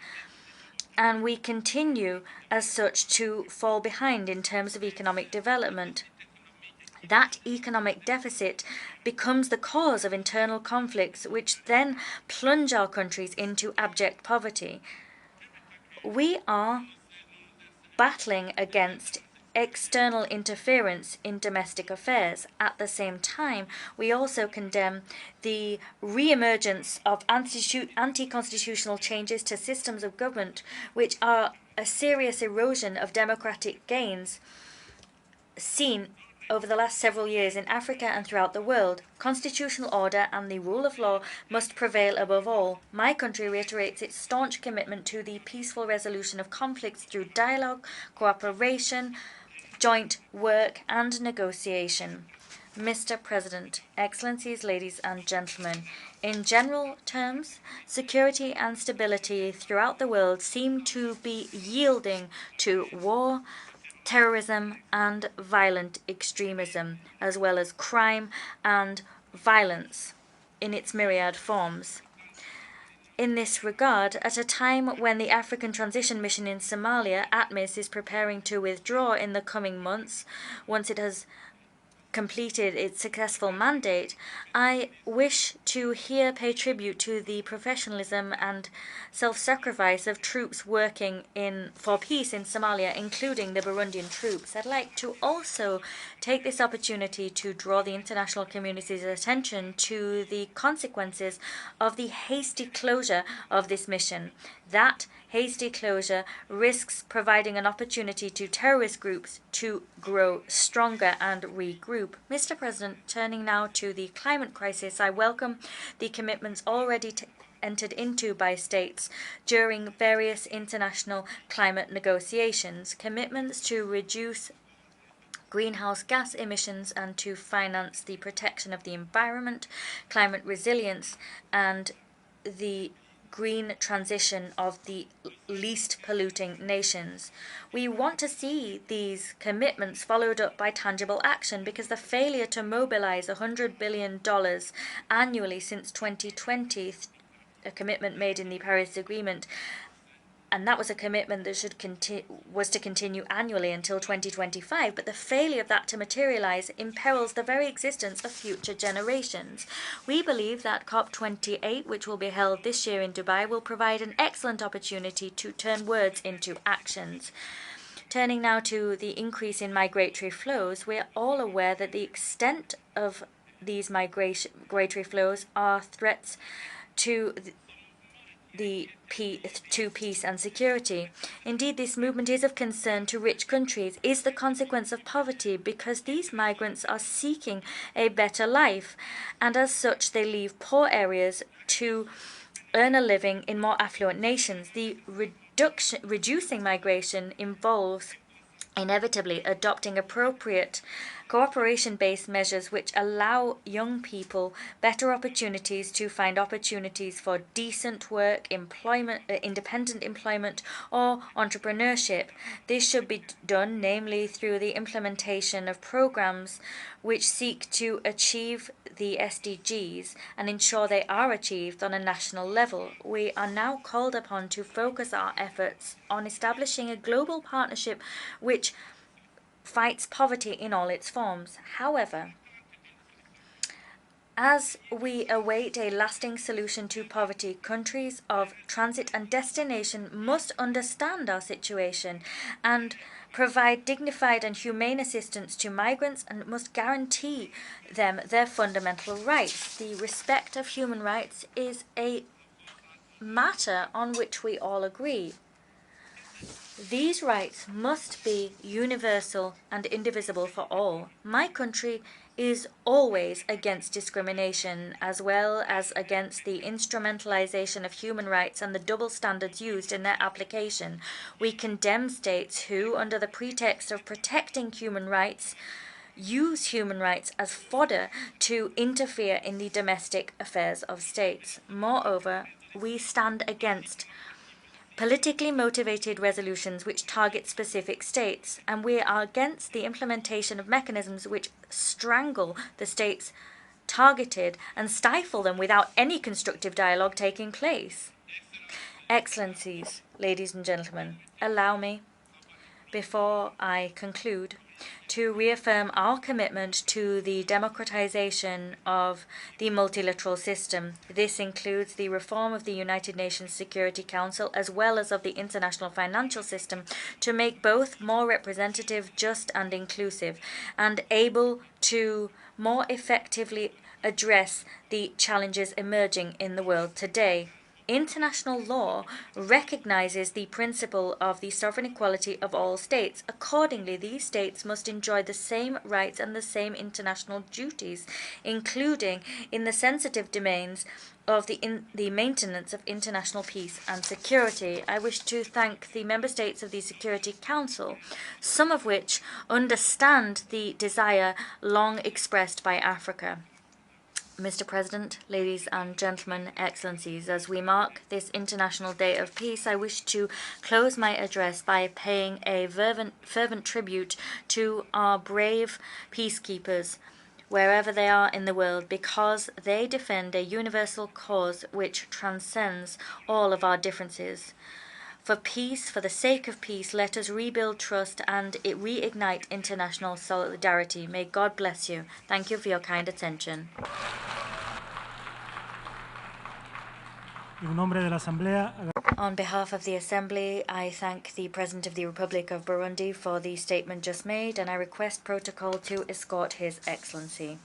and we continue as such to fall behind in terms of economic development. That economic deficit becomes the cause of internal conflicts, which then plunge our countries into abject poverty. We are battling against external interference in domestic affairs. At the same time, we also condemn the re-emergence of anti-constitutional changes to systems of government, which are a serious erosion of democratic gains seen over the last several years in Africa and throughout the world. Constitutional order and the rule of law must prevail above all. My country reiterates its staunch commitment to the peaceful resolution of conflicts through dialogue, cooperation, joint work and negotiation. Mr. President, Excellencies, ladies and gentlemen, in general terms, security and stability throughout the world seem to be yielding to war, terrorism and violent extremism, as well as crime and violence in its myriad forms. In this regard, at a time when the African Transition Mission in Somalia, ATMIS, is preparing to withdraw in the coming months, once it has completed its successful mandate, I wish to here pay tribute to the professionalism and self-sacrifice of troops working for peace in Somalia, including the Burundian troops. I'd like to also take this opportunity to draw the international community's attention to the consequences of the hasty closure of this mission. That hasty closure risks providing an opportunity to terrorist groups to grow stronger and regroup. Mr. President, turning now to the climate crisis, I welcome the commitments already entered into by states during various international climate negotiations, commitments to reduce greenhouse gas emissions and to finance the protection of the environment, climate resilience, and the green transition of the least polluting nations. We want to see these commitments followed up by tangible action, because the failure to mobilize $100 billion annually since 2020, a commitment made in the Paris Agreement, and that was a commitment that was to continue annually until 2025, but the failure of that to materialize imperils the very existence of future generations. We believe that COP28, which will be held this year in Dubai, will provide an excellent opportunity to turn words into actions. Turning now to the increase in migratory flows, we are all aware that the extent of these migratory flows are threats to to peace and security. Indeed, this movement is of concern to rich countries, is the consequence of poverty, because these migrants are seeking a better life, and as such they leave poor areas to earn a living in more affluent nations. The reducing migration involves inevitably adopting appropriate cooperation-based measures which allow young people better opportunities to find opportunities for decent work, employment, independent employment, or entrepreneurship. This should be done namely through the implementation of programs which seek to achieve the SDGs and ensure they are achieved on a national level. We are now called upon to focus our efforts on establishing a global partnership which fights poverty in all its forms. However, as we await a lasting solution to poverty, countries of transit and destination must understand our situation and provide dignified and humane assistance to migrants and must guarantee them their fundamental rights. The respect of human rights is a matter on which we all agree. These rights must be universal and indivisible for all. My country is always against discrimination, as well as against the instrumentalization of human rights and the double standards used in their application. We condemn states who, under the pretext of protecting human rights, use human rights as fodder to interfere in the domestic affairs of states. Moreover, we stand against politically motivated resolutions which target specific states, and we are against the implementation of mechanisms which strangle the states targeted and stifle them without any constructive dialogue taking place. Excellencies, ladies and gentlemen, allow me, before I conclude, to reaffirm our commitment to the democratization of the multilateral system. This includes the reform of the United Nations Security Council as well as of the international financial system to make both more representative, just and inclusive, and able to more effectively address the challenges emerging in the world today. International law recognizes the principle of the sovereign equality of all states. Accordingly, these states must enjoy the same rights and the same international duties, including in the sensitive domains of the maintenance of international peace and security. I wish to thank the member states of the Security Council, some of which understand the desire long expressed by Africa. Mr. President, ladies and gentlemen, excellencies, as we mark this International Day of Peace, I wish to close my address by paying a fervent tribute to our brave peacekeepers, wherever they are in the world, because they defend a universal cause which transcends all of our differences. For peace, for the sake of peace, let us rebuild trust and reignite international solidarity. May God bless you. Thank you for your kind attention. On behalf of the Assembly, I thank the President of the Republic of Burundi for the statement just made, and I request protocol to escort His Excellency.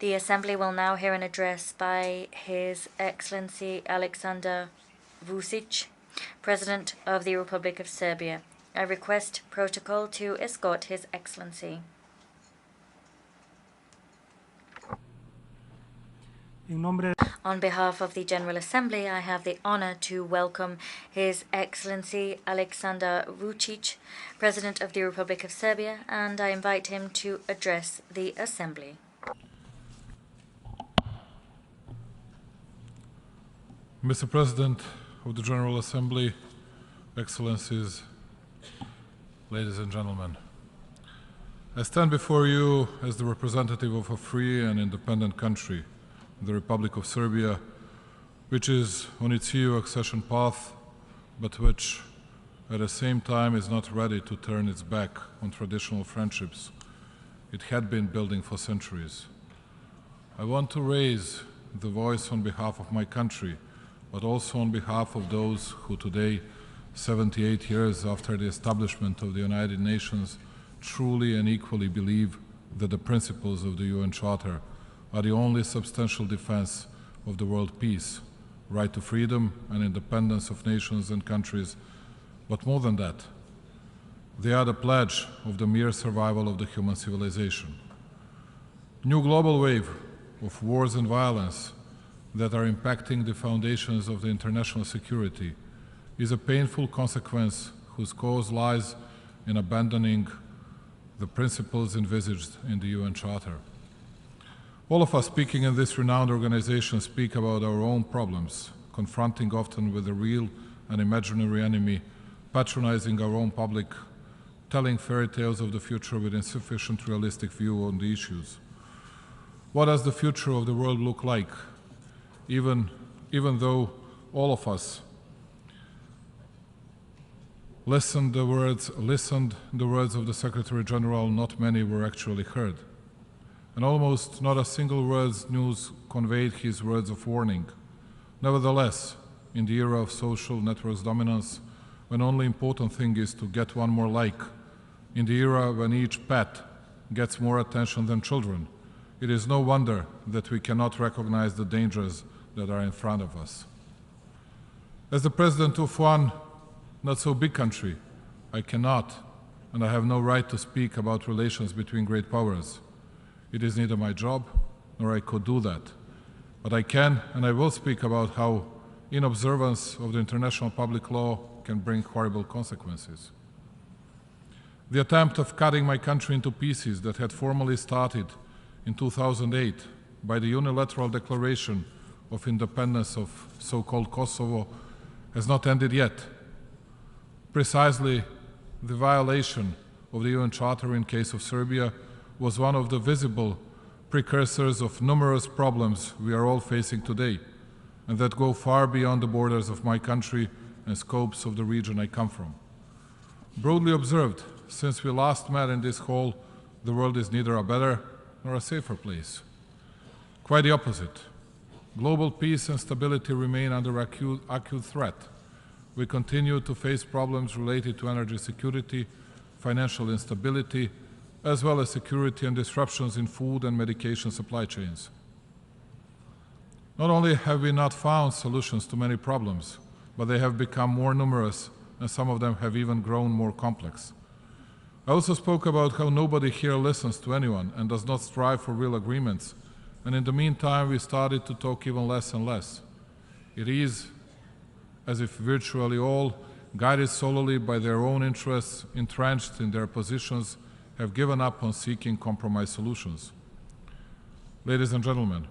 The Assembly will now hear an address by His Excellency Alexander Vučić, President of the Republic of Serbia. I request protocol to escort His Excellency. On behalf of the General Assembly, I have the honor to welcome His Excellency Alexander Vučić, President of the Republic of Serbia, and I invite him to address the Assembly. Mr. President of the General Assembly, Excellencies, ladies and gentlemen, I stand before you as the representative of a free and independent country, the Republic of Serbia, which is on its EU accession path, but which at the same time is not ready to turn its back on traditional friendships it had been building for centuries. I want to raise the voice on behalf of my country, but also on behalf of those who today, 78 years after the establishment of the United Nations, truly and equally believe that the principles of the UN Charter are the only substantial defense of the world peace, right to freedom and independence of nations and countries, but more than that, they are the pledge of the mere survival of the human civilization. New global wave of wars and violence that are impacting the foundations of the international security is a painful consequence whose cause lies in abandoning the principles envisaged in the UN Charter. All of us speaking in this renowned organization speak about our own problems, confronting often with a real and imaginary enemy, patronizing our own public, telling fairy tales of the future with insufficient realistic view on the issues. What does the future of the world look like? Even though all of us listened the words of the Secretary General, not many were actually heard. And almost not a single word's news conveyed his words of warning. Nevertheless, in the era of social networks dominance, when only important thing is to get one more like, in the era when each pet gets more attention than children, it is no wonder that we cannot recognize the dangers that are in front of us. As the president of one not so big country, I cannot and I have no right to speak about relations between great powers. It is neither my job nor I could do that. But I can and I will speak about how inobservance of the international public law can bring horrible consequences. The attempt of cutting my country into pieces that had formally started in 2008 by the unilateral declaration of independence of so-called Kosovo has not ended yet. Precisely the violation of the UN Charter in case of Serbia was one of the visible precursors of numerous problems we are all facing today, and that go far beyond the borders of my country and scopes of the region I come from. Broadly observed, since we last met in this hall, the world is neither a better nor a safer place. Quite the opposite. Global peace and stability remain under acute threat. We continue to face problems related to energy security, financial instability, as well as security and disruptions in food and medication supply chains. Not only have we not found solutions to many problems, but they have become more numerous, and some of them have even grown more complex. I also spoke about how nobody here listens to anyone and does not strive for real agreements, and in the meantime we started to talk even less and less. It is as if virtually all, guided solely by their own interests, entrenched in their positions, have given up on seeking compromise solutions. Ladies and gentlemen,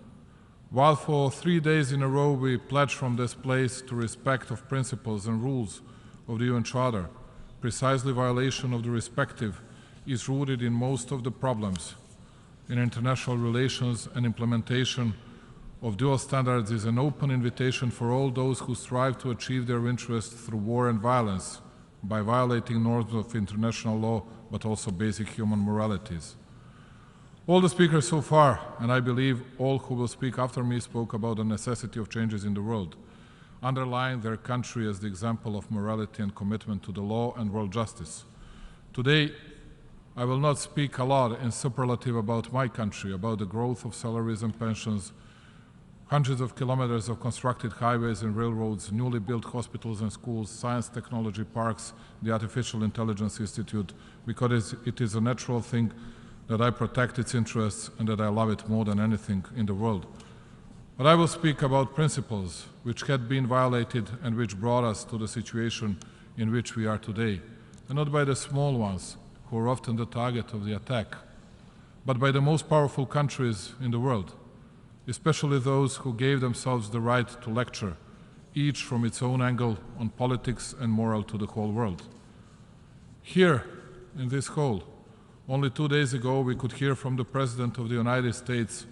while for 3 days in a row we pledge from this place to respect of principles and rules of the UN Charter, precisely violation of the respective is rooted in most of the problems. In international relations and implementation of dual standards is an open invitation for all those who strive to achieve their interests through war and violence by violating norms of international law, but also basic human moralities. All the speakers so far, and I believe all who will speak after me, spoke about the necessity of changes in the world, underlying their country as the example of morality and commitment to the law and world justice. Today, I will not speak a lot in superlative about my country, about the growth of salaries and pensions, hundreds of kilometers of constructed highways and railroads, newly built hospitals and schools, science technology parks, the Artificial Intelligence Institute, because it is a natural thing that I protect its interests and that I love it more than anything in the world. But I will speak about principles which had been violated and which brought us to the situation in which we are today, and not by the small ones who are often the target of the attack, but by the most powerful countries in the world, especially those who gave themselves the right to lecture, each from its own angle on politics and moral to the whole world. Here, in this hall, only 2 days ago we could hear from the President of the United States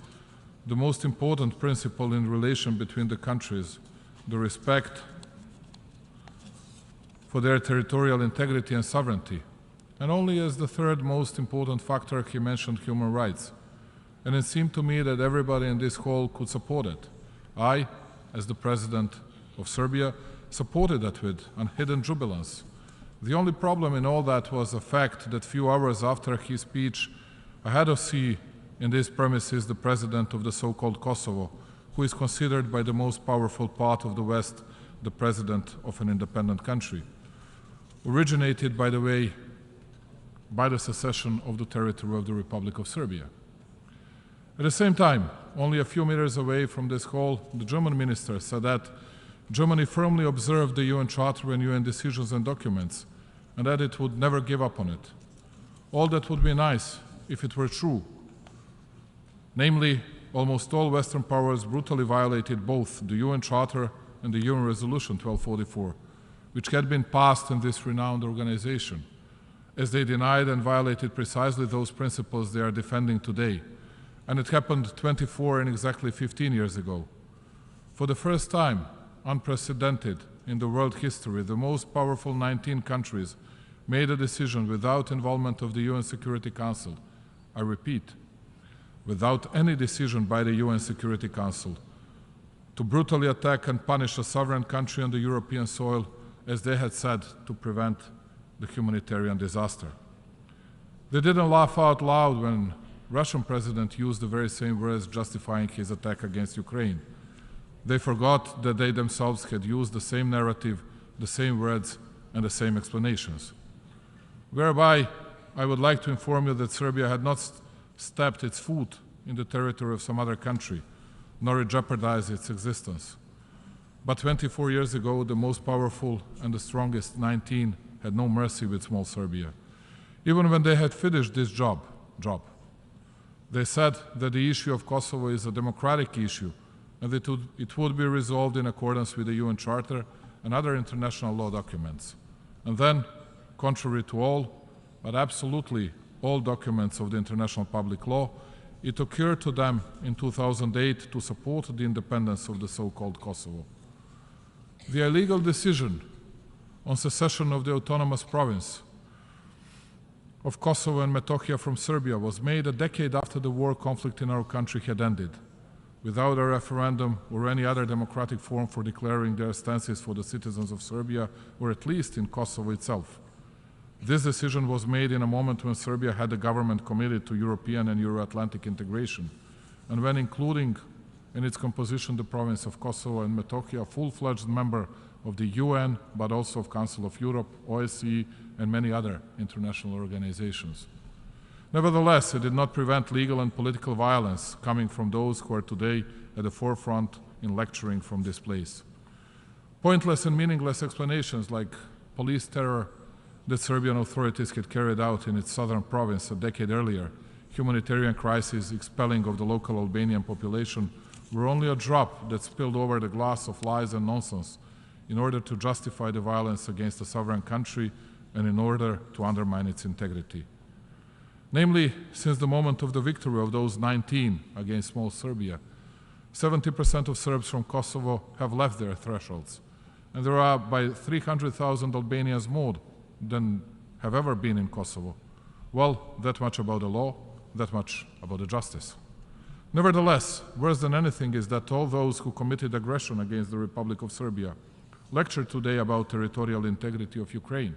the most important principle in relation between the countries, the respect for their territorial integrity and sovereignty. And only as the third most important factor he mentioned human rights. And it seemed to me that everybody in this hall could support it. I, as the President of Serbia, supported that with unhidden jubilance. The only problem in all that was the fact that few hours after his speech, I had to see in these premises the President of the so-called Kosovo, who is considered by the most powerful part of the West the president of an independent country, originated, by the way, by the secession of the territory of the Republic of Serbia. At the same time, only a few meters away from this hall, the German minister said that Germany firmly observed the UN Charter and UN decisions and documents, and that it would never give up on it. All that would be nice if it were true. Namely, almost all Western powers brutally violated both the UN Charter and the UN Resolution 1244, which had been passed in this renowned organization, as they denied and violated precisely those principles they are defending today. And it happened 24 and exactly 15 years ago. For the first time, unprecedented in the world history, the most powerful 19 countries made a decision without involvement of the UN Security Council. I repeat, without any decision by the UN Security Council, to brutally attack and punish a sovereign country on the European soil, as they had said, to prevent the humanitarian disaster. They didn't laugh out loud when Russian president used the very same words justifying his attack against Ukraine. They forgot that they themselves had used the same narrative, the same words, and the same explanations. Whereby, I would like to inform you that Serbia had not stepped its foot in the territory of some other country, nor it jeopardized its existence. But 24 years ago, the most powerful and the strongest 19 had no mercy with small Serbia. Even when they had finished this job. They said that the issue of Kosovo is a democratic issue, and it would be resolved in accordance with the UN Charter and other international law documents. And then, contrary to all, but absolutely all documents of the international public law, it occurred to them in 2008 to support the independence of the so-called Kosovo. The illegal decision on secession of the autonomous province of Kosovo and Metohija from Serbia was made a decade after the war conflict in our country had ended, without a referendum or any other democratic form for declaring their stances for the citizens of Serbia, or at least in Kosovo itself. This decision was made in a moment when Serbia had a government committed to European and Euro-Atlantic integration, and when including in its composition the province of Kosovo and Metohija, a full-fledged member of the UN, but also of Council of Europe, OSCE, and many other international organizations. Nevertheless, it did not prevent legal and political violence coming from those who are today at the forefront in lecturing from this place. Pointless and meaningless explanations like police terror that Serbian authorities had carried out in its southern province a decade earlier, humanitarian crisis, expelling of the local Albanian population, were only a drop that spilled over the glass of lies and nonsense in order to justify the violence against a sovereign country and in order to undermine its integrity. Namely, since the moment of the victory of those 19 against small Serbia, 70% of Serbs from Kosovo have left their thresholds, and there are by 300,000 Albanians more than have ever been in Kosovo. Well, that much about the law, that much about the justice. Nevertheless, worse than anything is that all those who committed aggression against the Republic of Serbia lectured today about territorial integrity of Ukraine,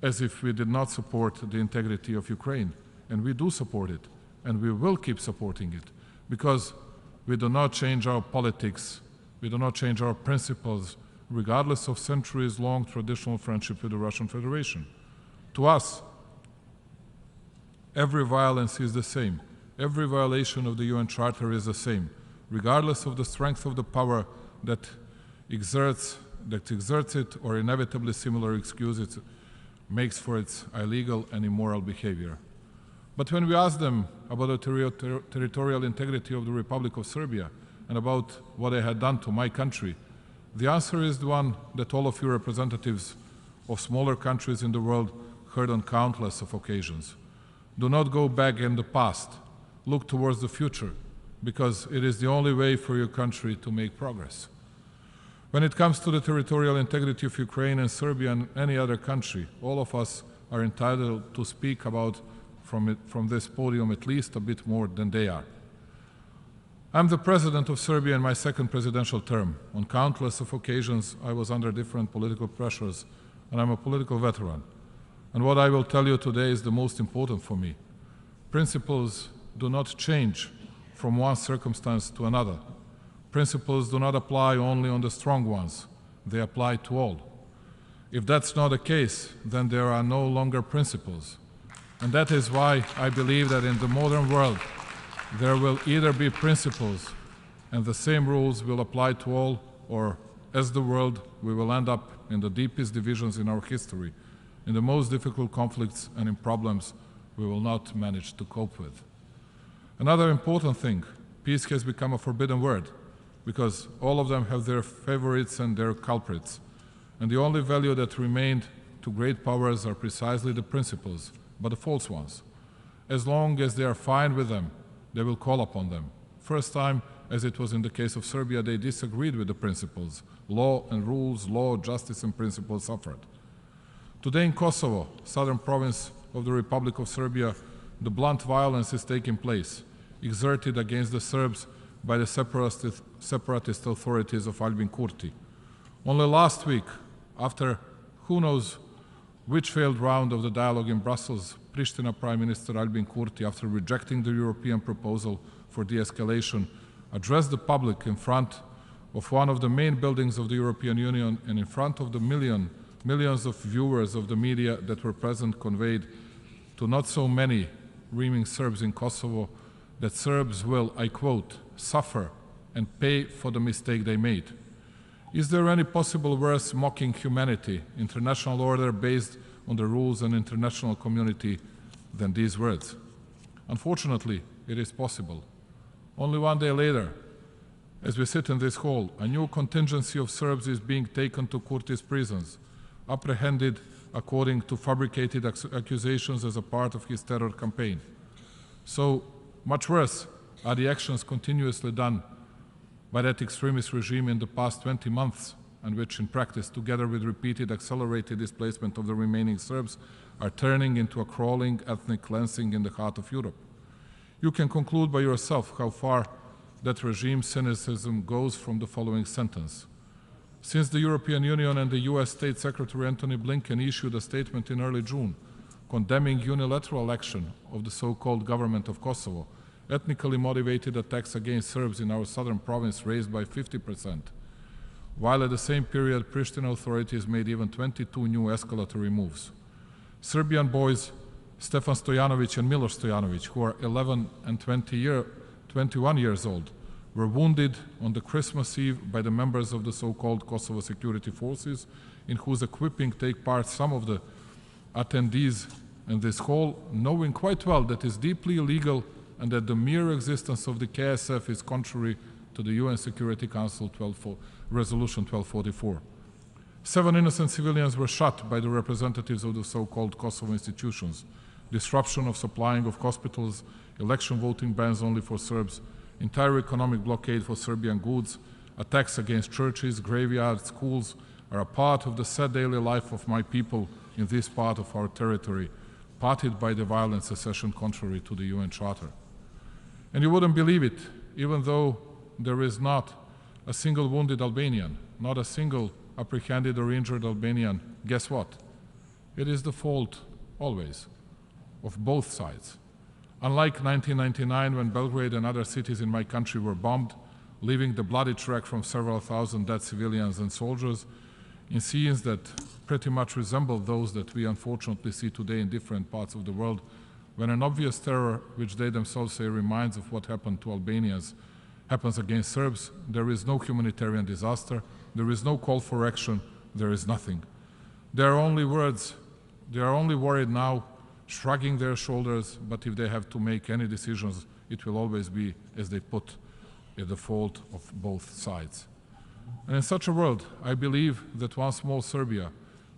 as if we did not support the integrity of Ukraine. And we do support it, and we will keep supporting it, because we do not change our politics, we do not change our principles, regardless of centuries-long traditional friendship with the Russian Federation. To us, every violence is the same. Every violation of the UN Charter is the same, regardless of the strength of the power that exerts it or inevitably similar excuses makes for its illegal and immoral behavior. But when we ask them about the territorial integrity of the Republic of Serbia and about what they had done to my country, the answer is the one that all of you representatives of smaller countries in the world heard on countless of occasions. Do not go back in the past. Look towards the future, because it is the only way for your country to make progress. When it comes to the territorial integrity of Ukraine and Serbia and any other country, all of us are entitled to speak about from this podium at least a bit more than they are. I'm the president of Serbia in my second presidential term. On countless of occasions, I was under different political pressures, and I'm a political veteran. And what I will tell you today is the most important for me. Principles do not change from one circumstance to another. principles do not apply only on the strong ones, they apply to all. If that's not the case, then there are no longer principles. And that is why I believe that in the modern world, there will either be principles and the same rules will apply to all, or as the world, we will end up in the deepest divisions in our history, in the most difficult conflicts and in problems we will not manage to cope with. Another important thing, peace has become a forbidden word because all of them have their favorites and their culprits. And the only value that remained to great powers are precisely the principles, but the false ones. As long as they are fine with them, they will call upon them. First time, as it was in the case of Serbia, they disagreed with the principles. Law and rules, law, justice and principles suffered. Today in Kosovo, southern province of the Republic of Serbia, the blunt violence is taking place, exerted against the Serbs by the separatist authorities of Albin Kurti. Only last week, after who knows which failed round of the dialogue in Brussels, Pristina Prime Minister Albin Kurti, after rejecting the European proposal for de-escalation, addressed the public in front of one of the main buildings of the European Union and in front of the millions of viewers of the media that were present, conveyed to not so many reaming Serbs in Kosovo that Serbs will, I quote, suffer and pay for the mistake they made. Is there any possible worse mocking humanity, international order based on the rules and international community than these words? Unfortunately, it is possible. Only one day later, as we sit in this hall, a new contingency of Serbs is being taken to Kurti's prisons, apprehended according to fabricated accusations as a part of his terror campaign. So much worse are the actions continuously done by that extremist regime in the past 20 months, and which in practice, together with repeated accelerated displacement of the remaining Serbs, are turning into a crawling ethnic cleansing in the heart of Europe. You can conclude by yourself how far that regime's cynicism goes from the following sentence. Since the European Union and the US State Secretary Antony Blinken issued a statement in early June condemning unilateral action of the so-called government of Kosovo, ethnically motivated attacks against Serbs in our southern province raised by 50%, while at the same period Pristina authorities made even 22 new escalatory moves. Serbian boys Stefan Stojanovic and Miloš Stojanovic, who are 11 and 21 years old, were wounded on the Christmas Eve by the members of the so-called Kosovo security forces, in whose equipping take part some of the attendees in this hall, knowing quite well that it is deeply illegal and that the mere existence of the KSF is contrary to the UN Security Council Resolution 1244. 7 innocent civilians were shot by the representatives of the so-called Kosovo institutions. Disruption of supplying of hospitals, election voting bans only for Serbs, entire economic blockade for Serbian goods, attacks against churches, graveyards, schools are a part of the sad daily life of my people in this part of our territory, parted by the violent secession contrary to the UN Charter. And you wouldn't believe it, even though there is not a single wounded Albanian, not a single apprehended or injured Albanian, guess what? It is the fault, always, of both sides. Unlike 1999, when Belgrade and other cities in my country were bombed, leaving the bloody track from several thousand dead civilians and soldiers, in scenes that pretty much resemble those that we unfortunately see today in different parts of the world, when an obvious terror, which they themselves say reminds of what happened to Albanians, happens against Serbs, there is no humanitarian disaster, there is no call for action, there is nothing. There are only words, they are only worried now, shrugging their shoulders, but if they have to make any decisions, it will always be, as they put, at the fault of both sides. And in such a world, I believe that one small Serbia,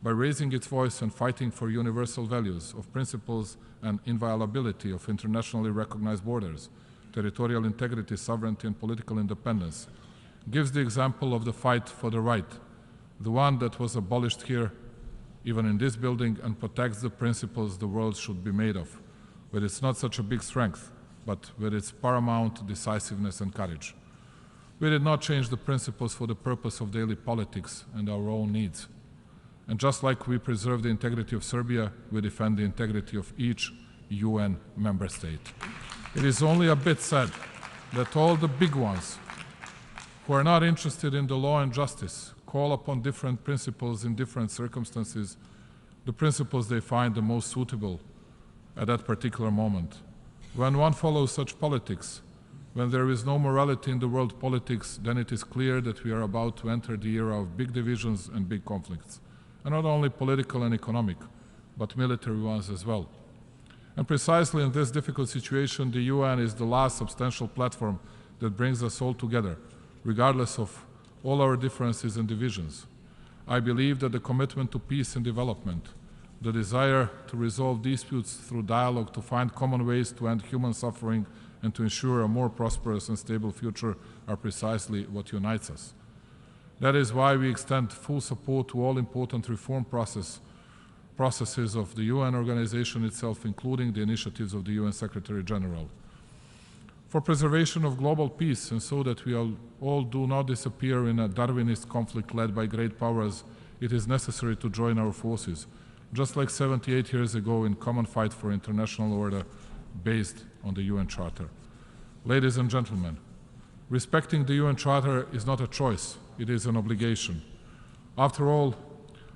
by raising its voice and fighting for universal values of principles and inviolability of internationally recognized borders, territorial integrity, sovereignty, and political independence, gives the example of the fight for the right, the one that was abolished here, even in this building, and protects the principles the world should be made of, with its not such a big strength, but with its paramount decisiveness and courage. We did not change the principles for the purpose of daily politics and our own needs. And just like we preserve the integrity of Serbia, we defend the integrity of each UN member state. It is only a bit sad that all the big ones who are not interested in the law and justice, call upon different principles in different circumstances, the principles they find the most suitable at that particular moment. When one follows such politics, when there is no morality in the world politics, then it is clear that we are about to enter the era of big divisions and big conflicts, and not only political and economic, but military ones as well. And precisely in this difficult situation, the UN is the last substantial platform that brings us all together, regardless of all our differences and divisions. I believe that the commitment to peace and development, the desire to resolve disputes through dialogue, to find common ways to end human suffering and to ensure a more prosperous and stable future are precisely what unites us. That is why we extend full support to all important reform processes of the UN organization itself, including the initiatives of the UN Secretary General. For preservation of global peace, and so that we all do not disappear in a Darwinist conflict led by great powers, it is necessary to join our forces, just like 78 years ago in common fight for international order based on the UN Charter. Ladies and gentlemen, respecting the UN Charter is not a choice, it is an obligation. After all,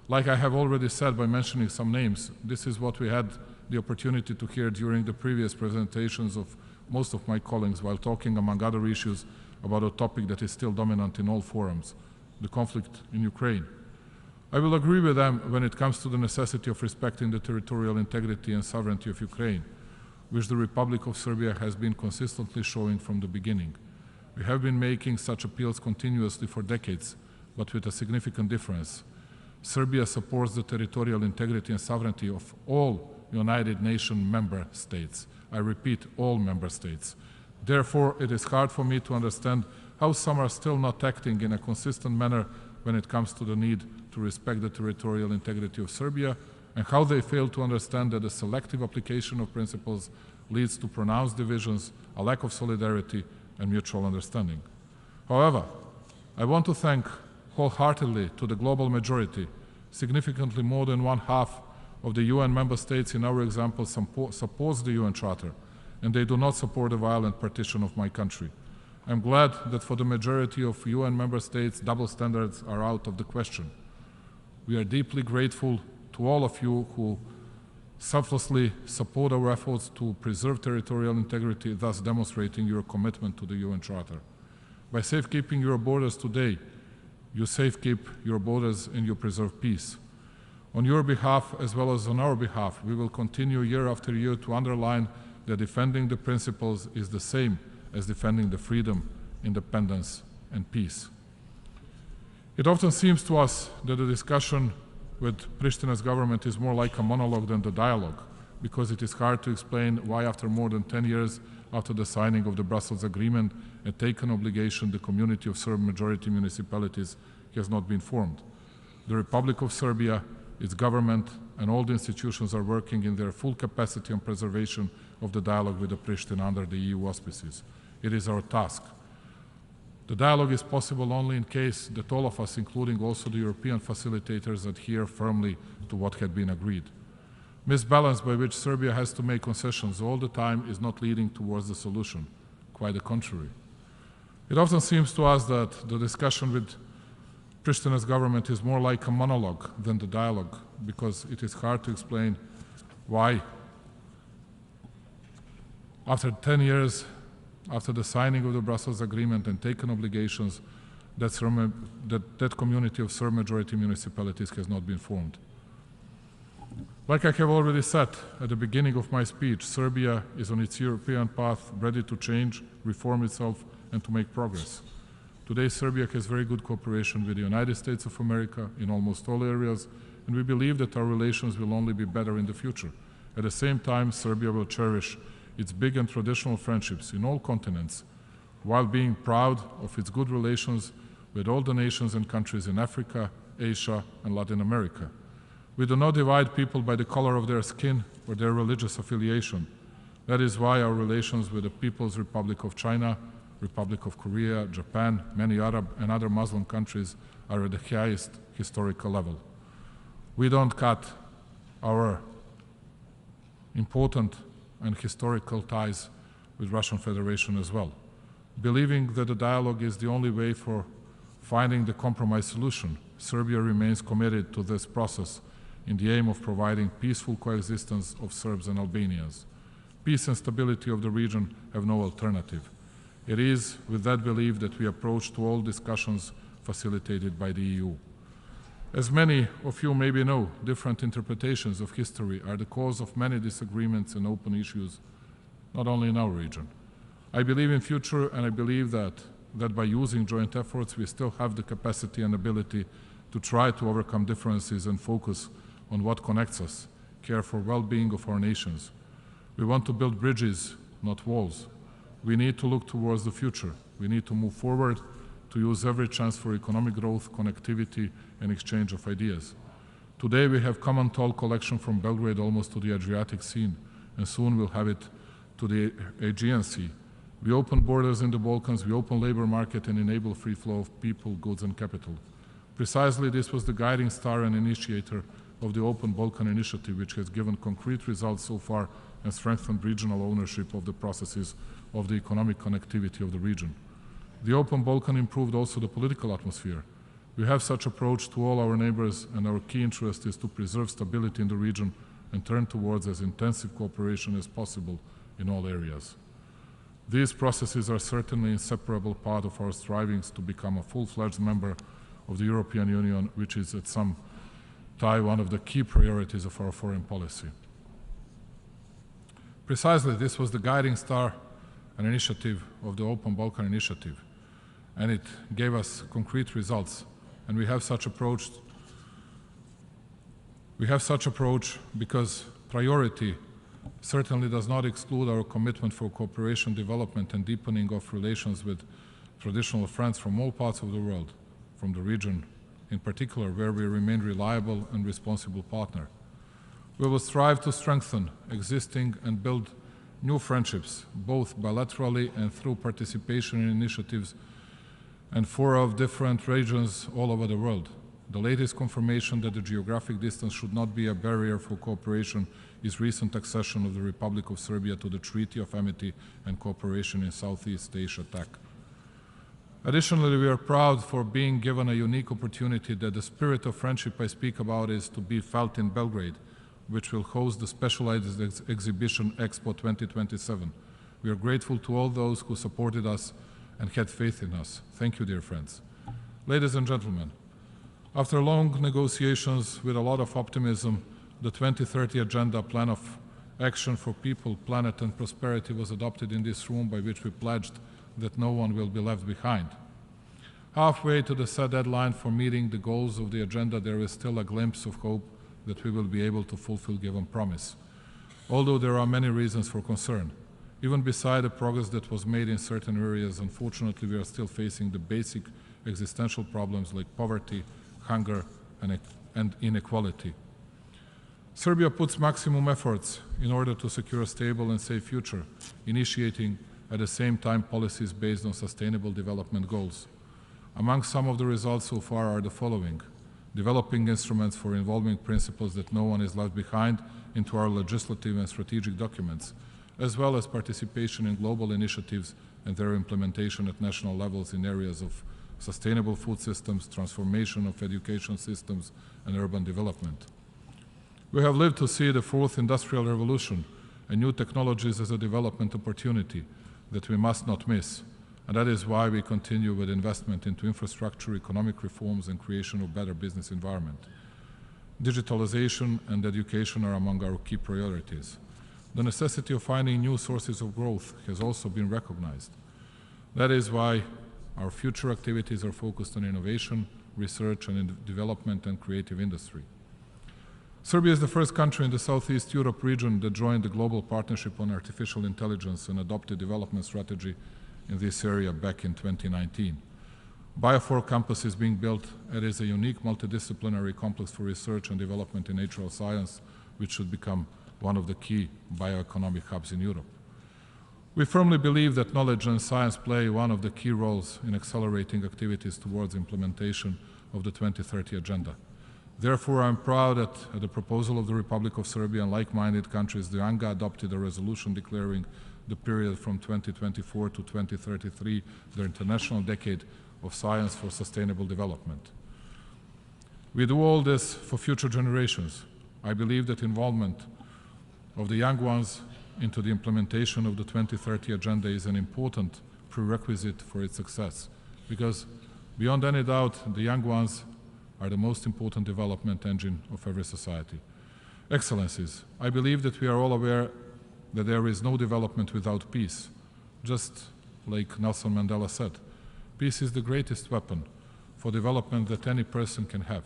like I have already said by mentioning some names, this is what we had the opportunity to hear during the previous presentations of most of my colleagues while talking, among other issues, about a topic that is still dominant in all forums, the conflict in Ukraine. I will agree with them when it comes to the necessity of respecting the territorial integrity and sovereignty of Ukraine, which the Republic of Serbia has been consistently showing from the beginning. We have been making such appeals continuously for decades, but with a significant difference. Serbia supports the territorial integrity and sovereignty of all United Nations member states. I repeat, all member states. Therefore, it is hard for me to understand how some are still not acting in a consistent manner when it comes to the need to respect the territorial integrity of Serbia, and how they fail to understand that the selective application of principles leads to pronounced divisions, a lack of solidarity, and mutual understanding. However, I want to thank wholeheartedly to the global majority, significantly more than one-half of the UN member states in our example supports the UN Charter, and they do not support the violent partition of my country. I'm glad that for the majority of UN member states, double standards are out of the question. We are deeply grateful to all of you who selflessly support our efforts to preserve territorial integrity, thus demonstrating your commitment to the UN Charter. By safekeeping your borders today, you safekeep your borders and you preserve peace. On your behalf, as well as on our behalf, we will continue year after year to underline that defending the principles is the same as defending the freedom, independence, and peace. It often seems to us that the discussion with Pristina's government is more like a monologue than the dialogue, because it is hard to explain why after more than 10 years after the signing of the Brussels Agreement, a taken obligation, the community of Serb majority municipalities has not been formed. The Republic of Serbia, its government, and all the institutions are working in their full capacity on preservation of the dialogue with the Pristina under the EU auspices. It is our task. The dialogue is possible only in case that all of us, including also the European facilitators, adhere firmly to what had been agreed. Misbalance by which Serbia has to make concessions all the time is not leading towards the solution, quite the contrary. It often seems to us that the discussion with Pristina's government is more like a monologue than the dialogue, because it is hard to explain why, after 10 years, after the signing of the Brussels Agreement and taken obligations, that community of Serb majority municipalities has not been formed. Like I have already said at the beginning of my speech, Serbia is on its European path, ready to change, reform itself, and to make progress. Today, Serbia has very good cooperation with the United States of America in almost all areas, and we believe that our relations will only be better in the future. At the same time, Serbia will cherish its big and traditional friendships in all continents, while being proud of its good relations with all the nations and countries in Africa, Asia, and Latin America. We do not divide people by the color of their skin or their religious affiliation. That is why our relations with the People's Republic of China, Republic of Korea, Japan, many Arab and other Muslim countries are at the highest historical level. We don't cut our important and historical ties with Russian Federation as well. Believing that the dialogue is the only way for finding the compromise solution, Serbia remains committed to this process in the aim of providing peaceful coexistence of Serbs and Albanians. Peace and stability of the region have no alternative. It is with that belief that we approach to all discussions facilitated by the EU. As many of you maybe know, different interpretations of history are the cause of many disagreements and open issues, not only in our region. I believe in future, and I believe that by using joint efforts, we still have the capacity and ability to try to overcome differences and focus on what connects us, care for well-being of our nations. We want to build bridges, not walls. We need to look towards the future. We need to move forward, to use every chance for economic growth, connectivity, and exchange of ideas. Today we have common toll collection from Belgrade almost to the Adriatic Sea, and soon we'll have it to the Aegean Sea. We open borders in the Balkans, we open labor market and enable free flow of people, goods and capital. Precisely this was the guiding star and initiator of the Open Balkan Initiative, which has given concrete results so far and strengthened regional ownership of the processes of the economic connectivity of the region. The Open Balkan improved also the political atmosphere. We have such approach to all our neighbors, and our key interest is to preserve stability in the region and turn towards as intensive cooperation as possible in all areas. These processes are certainly an inseparable part of our strivings to become a full-fledged member of the European Union, which is at some time one of the key priorities of our foreign policy. Precisely this was the guiding star and initiative of the Open Balkan Initiative, and it gave us concrete results. And we have such approach because priority certainly does not exclude our commitment for cooperation, development, and deepening of relations with traditional friends from all parts of the world, from the region in particular, where we remain reliable and responsible partner. We will strive to strengthen existing and build new friendships, both bilaterally and through participation in initiatives and fora of different regions all over the world. The latest confirmation that the geographic distance should not be a barrier for cooperation is recent accession of the Republic of Serbia to the Treaty of Amity and Cooperation in Southeast Asia TAC. Additionally, we are proud for being given a unique opportunity that the spirit of friendship I speak about is to be felt in Belgrade, which will host the specialized exhibition Expo 2027. We are grateful to all those who supported us and had faith in us. Thank you, dear friends. Ladies and gentlemen, after long negotiations with a lot of optimism, the 2030 Agenda Plan of Action for People, Planet and Prosperity was adopted in this room, by which we pledged that no one will be left behind. Halfway to the set deadline for meeting the goals of the agenda, there is still a glimpse of hope that we will be able to fulfill given promise. Although there are many reasons for concern, even beside the progress that was made in certain areas, unfortunately we are still facing the basic existential problems like poverty, hunger, and inequality. Serbia puts maximum efforts in order to secure a stable and safe future, initiating at the same time policies based on sustainable development goals. Among some of the results so far are the following: developing instruments for involving principles that no one is left behind into our legislative and strategic documents, as well as participation in global initiatives and their implementation at national levels in areas of sustainable food systems, transformation of education systems, and urban development. We have lived to see the fourth industrial revolution and new technologies as a development opportunity that we must not miss, and that is why we continue with investment into infrastructure, economic reforms, and creation of better business environment. Digitalization and education are among our key priorities. The necessity of finding new sources of growth has also been recognized. That is why our future activities are focused on innovation, research and development, and creative industry. Serbia is the first country in the Southeast Europe region that joined the Global Partnership on Artificial Intelligence and adopted development strategy in this area back in 2019. Bio4 campus is being built. It is a unique multidisciplinary complex for research and development in natural science, which should become one of the key bioeconomic hubs in Europe. We firmly believe that knowledge and science play one of the key roles in accelerating activities towards implementation of the 2030 Agenda. Therefore, I'm proud that at the proposal of the Republic of Serbia and like-minded countries, the UNGA adopted a resolution declaring the period from 2024 to 2033 the International Decade of Science for Sustainable Development. We do all this for future generations. I believe that involvement of the young ones into the implementation of the 2030 Agenda is an important prerequisite for its success, because beyond any doubt, the young ones are the most important development engine of every society. Excellencies, I believe that we are all aware that there is no development without peace. Just like Nelson Mandela said, peace is the greatest weapon for development that any person can have.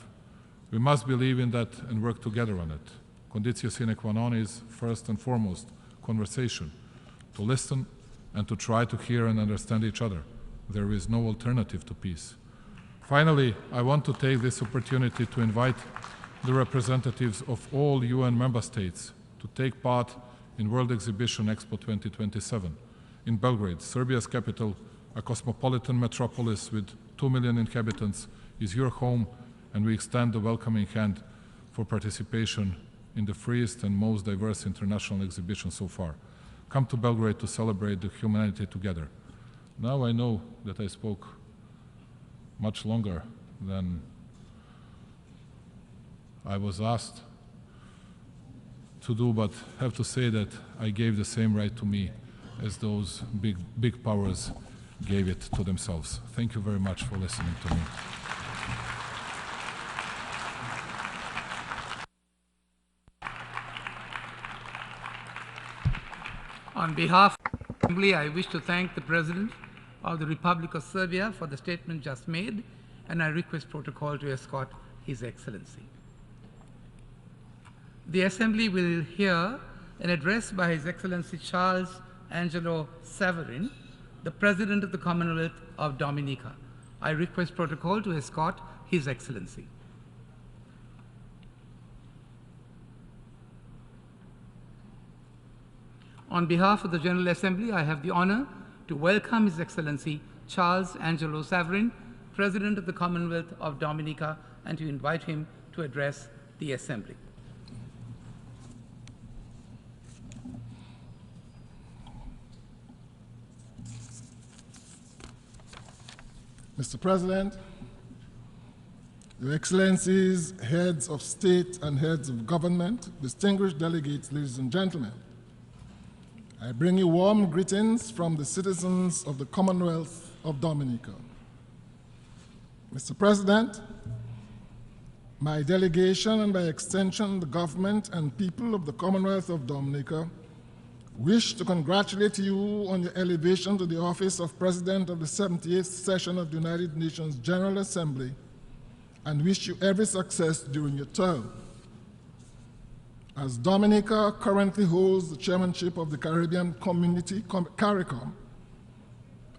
We must believe in that and work together on it. Conditio sine qua non is first and foremost conversation, to listen and to try to hear and understand each other. There is no alternative to peace. Finally, I want to take this opportunity to invite the representatives of all UN member states to take part in World Exhibition Expo 2027 in Belgrade, Serbia's capital, a cosmopolitan metropolis with 2 million inhabitants, is your home, and we extend the welcoming hand for participation in the freest and most diverse international exhibition so far. Come to Belgrade to celebrate the humanity together. Now I know that I spoke much longer than I was asked to do, but have to say that I gave the same right to me as those big powers gave it to themselves. Thank you very much for listening to me. On behalf of the Assembly, I wish to thank the President of the Republic of Serbia for the statement just made, and I request protocol to escort His Excellency. The Assembly will hear an address by His Excellency Charles Angelo Savarin, the President of the Commonwealth of Dominica. I request protocol to escort His Excellency. On behalf of the General Assembly, I have the honor to welcome His Excellency Charles Angelo Savarin, President of the Commonwealth of Dominica, and to invite him to address the Assembly. Mr. President, Your Excellencies, heads of state and heads of government, distinguished delegates, ladies and gentlemen, I bring you warm greetings from the citizens of the Commonwealth of Dominica. Mr. President, my delegation and by extension the government and people of the Commonwealth of Dominica wish to congratulate you on your elevation to the office of President of the 78th session of the United Nations General Assembly and wish you every success during your term. As Dominica currently holds the chairmanship of the Caribbean Community, CARICOM,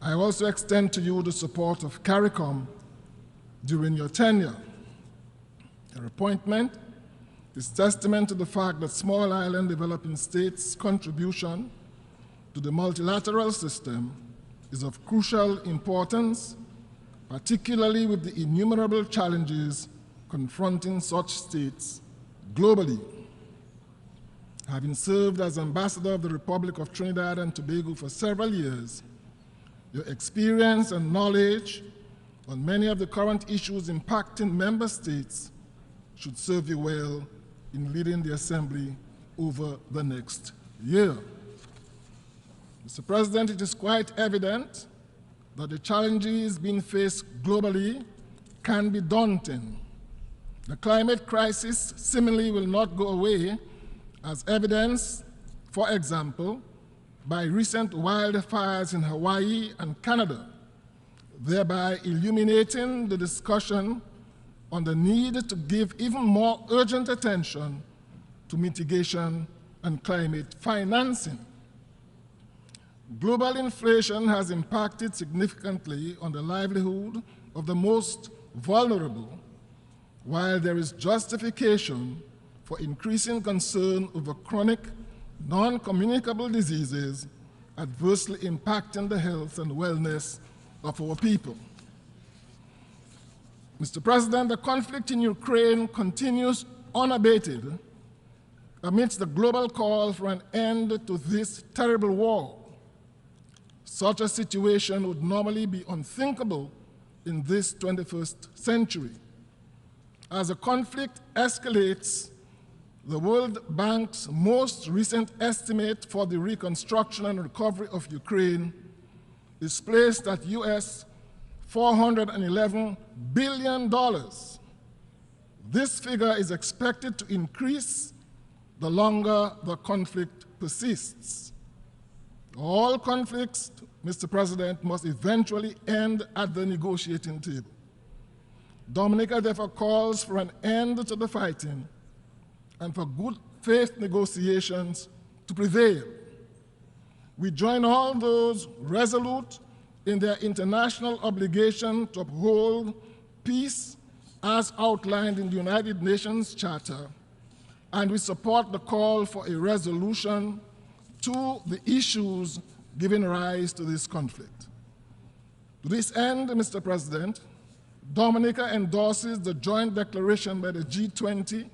I also extend to you the support of CARICOM during your tenure. Your appointment is testament to the fact that small island developing states' contribution to the multilateral system is of crucial importance, particularly with the innumerable challenges confronting such states globally. Having served as ambassador of the Republic of Trinidad and Tobago for several years, your experience and knowledge on many of the current issues impacting member states should serve you well in leading the Assembly over the next year. Mr. President, it is quite evident that the challenges being faced globally can be daunting. The climate crisis similarly will not go away, as evidenced, for example, by recent wildfires in Hawaii and Canada, thereby illuminating the discussion on the need to give even more urgent attention to mitigation and climate financing. Global inflation has impacted significantly on the livelihood of the most vulnerable, while there is justification for increasing concern over chronic, non-communicable diseases adversely impacting the health and wellness of our people. Mr. President, the conflict in Ukraine continues unabated amidst the global call for an end to this terrible war. Such a situation would normally be unthinkable in this 21st century. As the conflict escalates, the World Bank's most recent estimate for the reconstruction and recovery of Ukraine is placed at US $411 billion. This figure is expected to increase the longer the conflict persists. All conflicts, Mr. President, must eventually end at the negotiating table. Dominica therefore calls for an end to the fighting and for good faith negotiations to prevail. We join all those resolute in their international obligation to uphold peace as outlined in the United Nations Charter, and we support the call for a resolution to the issues giving rise to this conflict. To this end, Mr. President, Dominica endorses the joint declaration by the G20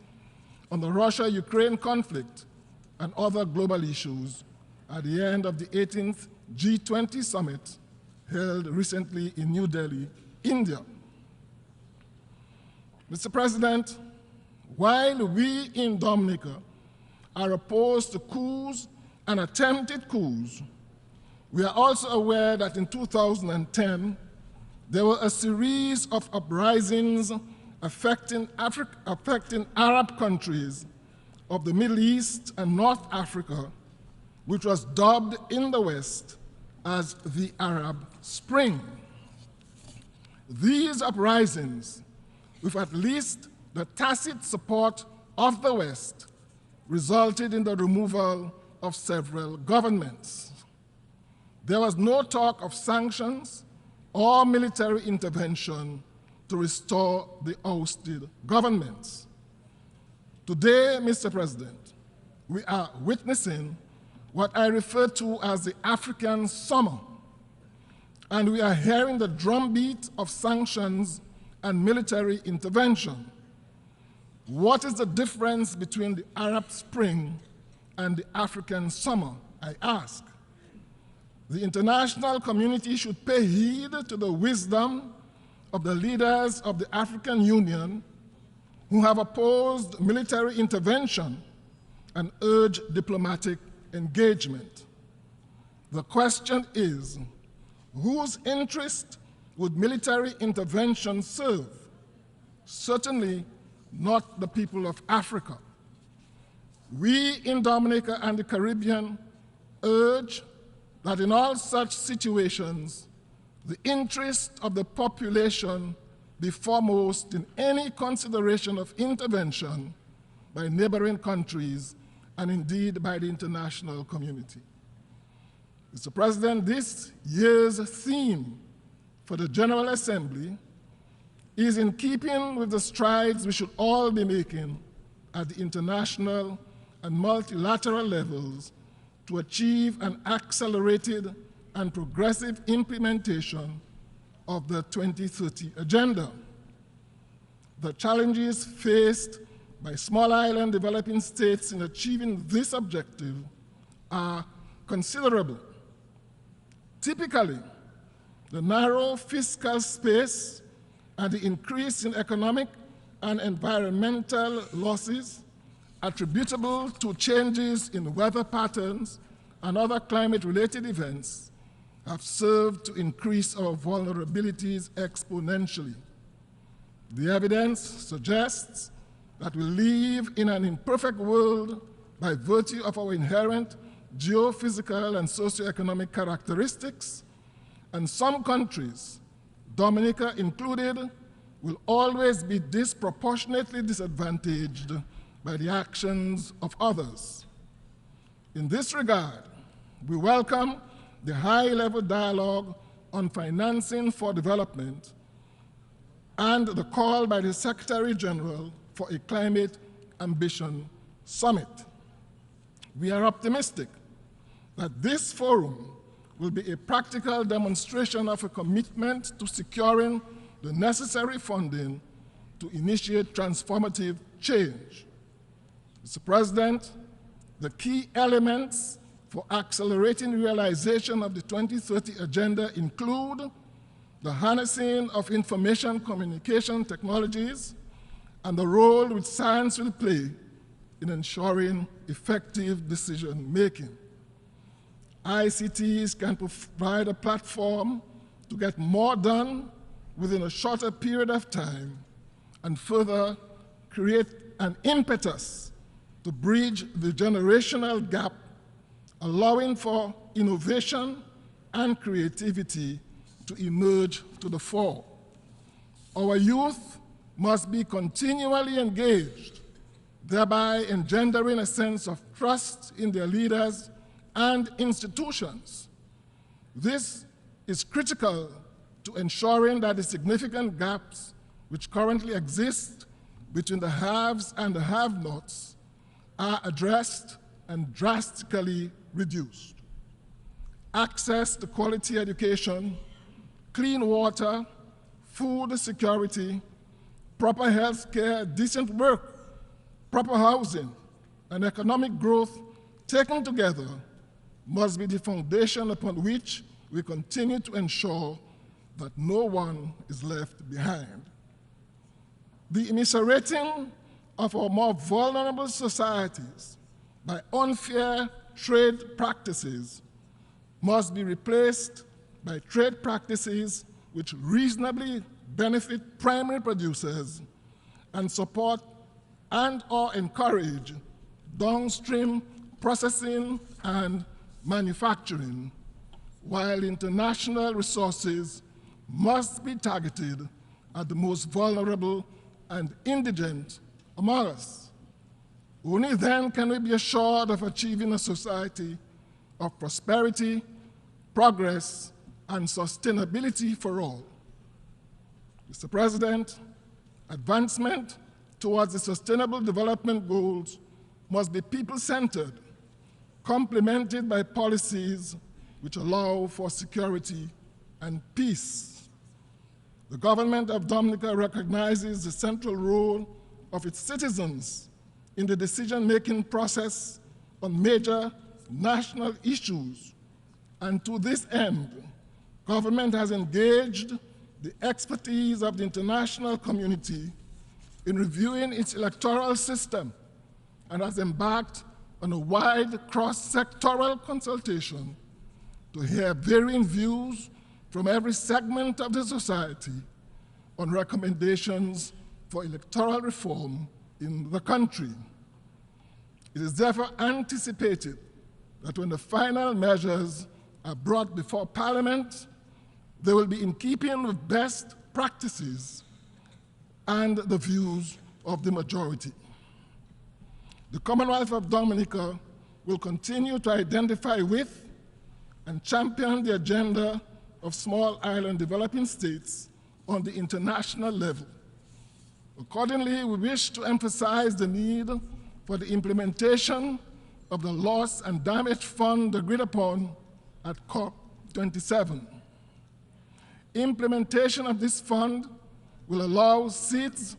on the Russia-Ukraine conflict and other global issues at the end of the 18th G20 summit held recently in New Delhi, India. Mr. President, while we in Dominica are opposed to coups and attempted coups, we are also aware that in 2010, there were a series of uprisings affecting Arab countries of the Middle East and North Africa, which was dubbed in the West as the Arab Spring. These uprisings, with at least the tacit support of the West, resulted in the removal of several governments. There was no talk of sanctions or military intervention to restore the ousted governments. Today, Mr. President, we are witnessing what I refer to as the African summer, and we are hearing the drumbeat of sanctions and military intervention. What is the difference between the Arab Spring and the African summer, I ask? The international community should pay heed to the wisdom of the leaders of the African Union who have opposed military intervention and urged diplomatic engagement. The question is, whose interest would military intervention serve? Certainly not the people of Africa. We in Dominica and the Caribbean urge that in all such situations, the interest of the population be foremost in any consideration of intervention by neighboring countries and indeed by the international community. Mr. President, this year's theme for the General Assembly is in keeping with the strides we should all be making at the international and multilateral levels to achieve an accelerated and progressive implementation of the 2030 Agenda. The challenges faced by small island developing states in achieving this objective are considerable. Typically, the narrow fiscal space and the increase in economic and environmental losses attributable to changes in weather patterns and other climate-related events have served to increase our vulnerabilities exponentially. The evidence suggests that we live in an imperfect world by virtue of our inherent geophysical and socioeconomic characteristics, and some countries, Dominica included, will always be disproportionately disadvantaged by the actions of others. In this regard, we welcome the high-level dialogue on financing for development and the call by the Secretary General for a Climate Ambition Summit. We are optimistic that this forum will be a practical demonstration of a commitment to securing the necessary funding to initiate transformative change. Mr. President, the key elements for accelerating realization of the 2030 agenda include the harnessing of information communication technologies and the role which science will play in ensuring effective decision-making. ICTs can provide a platform to get more done within a shorter period of time and further create an impetus to bridge the generational gap, allowing for innovation and creativity to emerge to the fore. Our youth must be continually engaged, thereby engendering a sense of trust in their leaders and institutions. This is critical to ensuring that the significant gaps which currently exist between the haves and the have-nots are addressed and drastically reduced. Access to quality education, clean water, food security, proper health care, decent work, proper housing, and economic growth taken together must be the foundation upon which we continue to ensure that no one is left behind. The immiserating of our more vulnerable societies by unfair trade practices must be replaced by trade practices which reasonably benefit primary producers and support and/or encourage downstream processing and manufacturing, while international resources must be targeted at the most vulnerable and indigent among us. Only then can we be assured of achieving a society of prosperity, progress, and sustainability for all. Mr. President, advancement towards the Sustainable Development Goals must be people-centered, complemented by policies which allow for security and peace. The government of Dominica recognizes the central role of its citizens in the decision-making process on major national issues, and to this end, government has engaged the expertise of the international community in reviewing its electoral system and has embarked on a wide cross-sectoral consultation to hear varying views from every segment of the society on recommendations for electoral reform in the country. It is therefore anticipated that when the final measures are brought before Parliament, they will be in keeping with best practices and the views of the majority. The Commonwealth of Dominica will continue to identify with and champion the agenda of small island developing states on the international level. Accordingly, we wish to emphasize the need for the implementation of the Loss and Damage Fund agreed upon at COP27. Implementation of this fund will allow states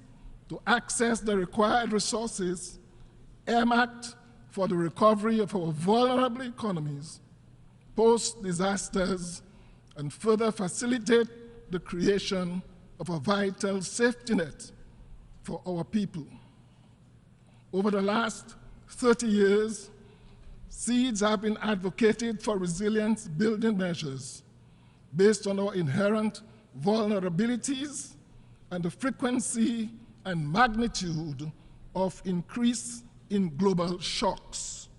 to access the required resources earmarked for the recovery of our vulnerable economies, post-disasters, and further facilitate the creation of a vital safety net for our people. Over the last 30 years, seeds have been advocated for resilience-building measures based on our inherent vulnerabilities and the frequency and magnitude of increase in global shocks.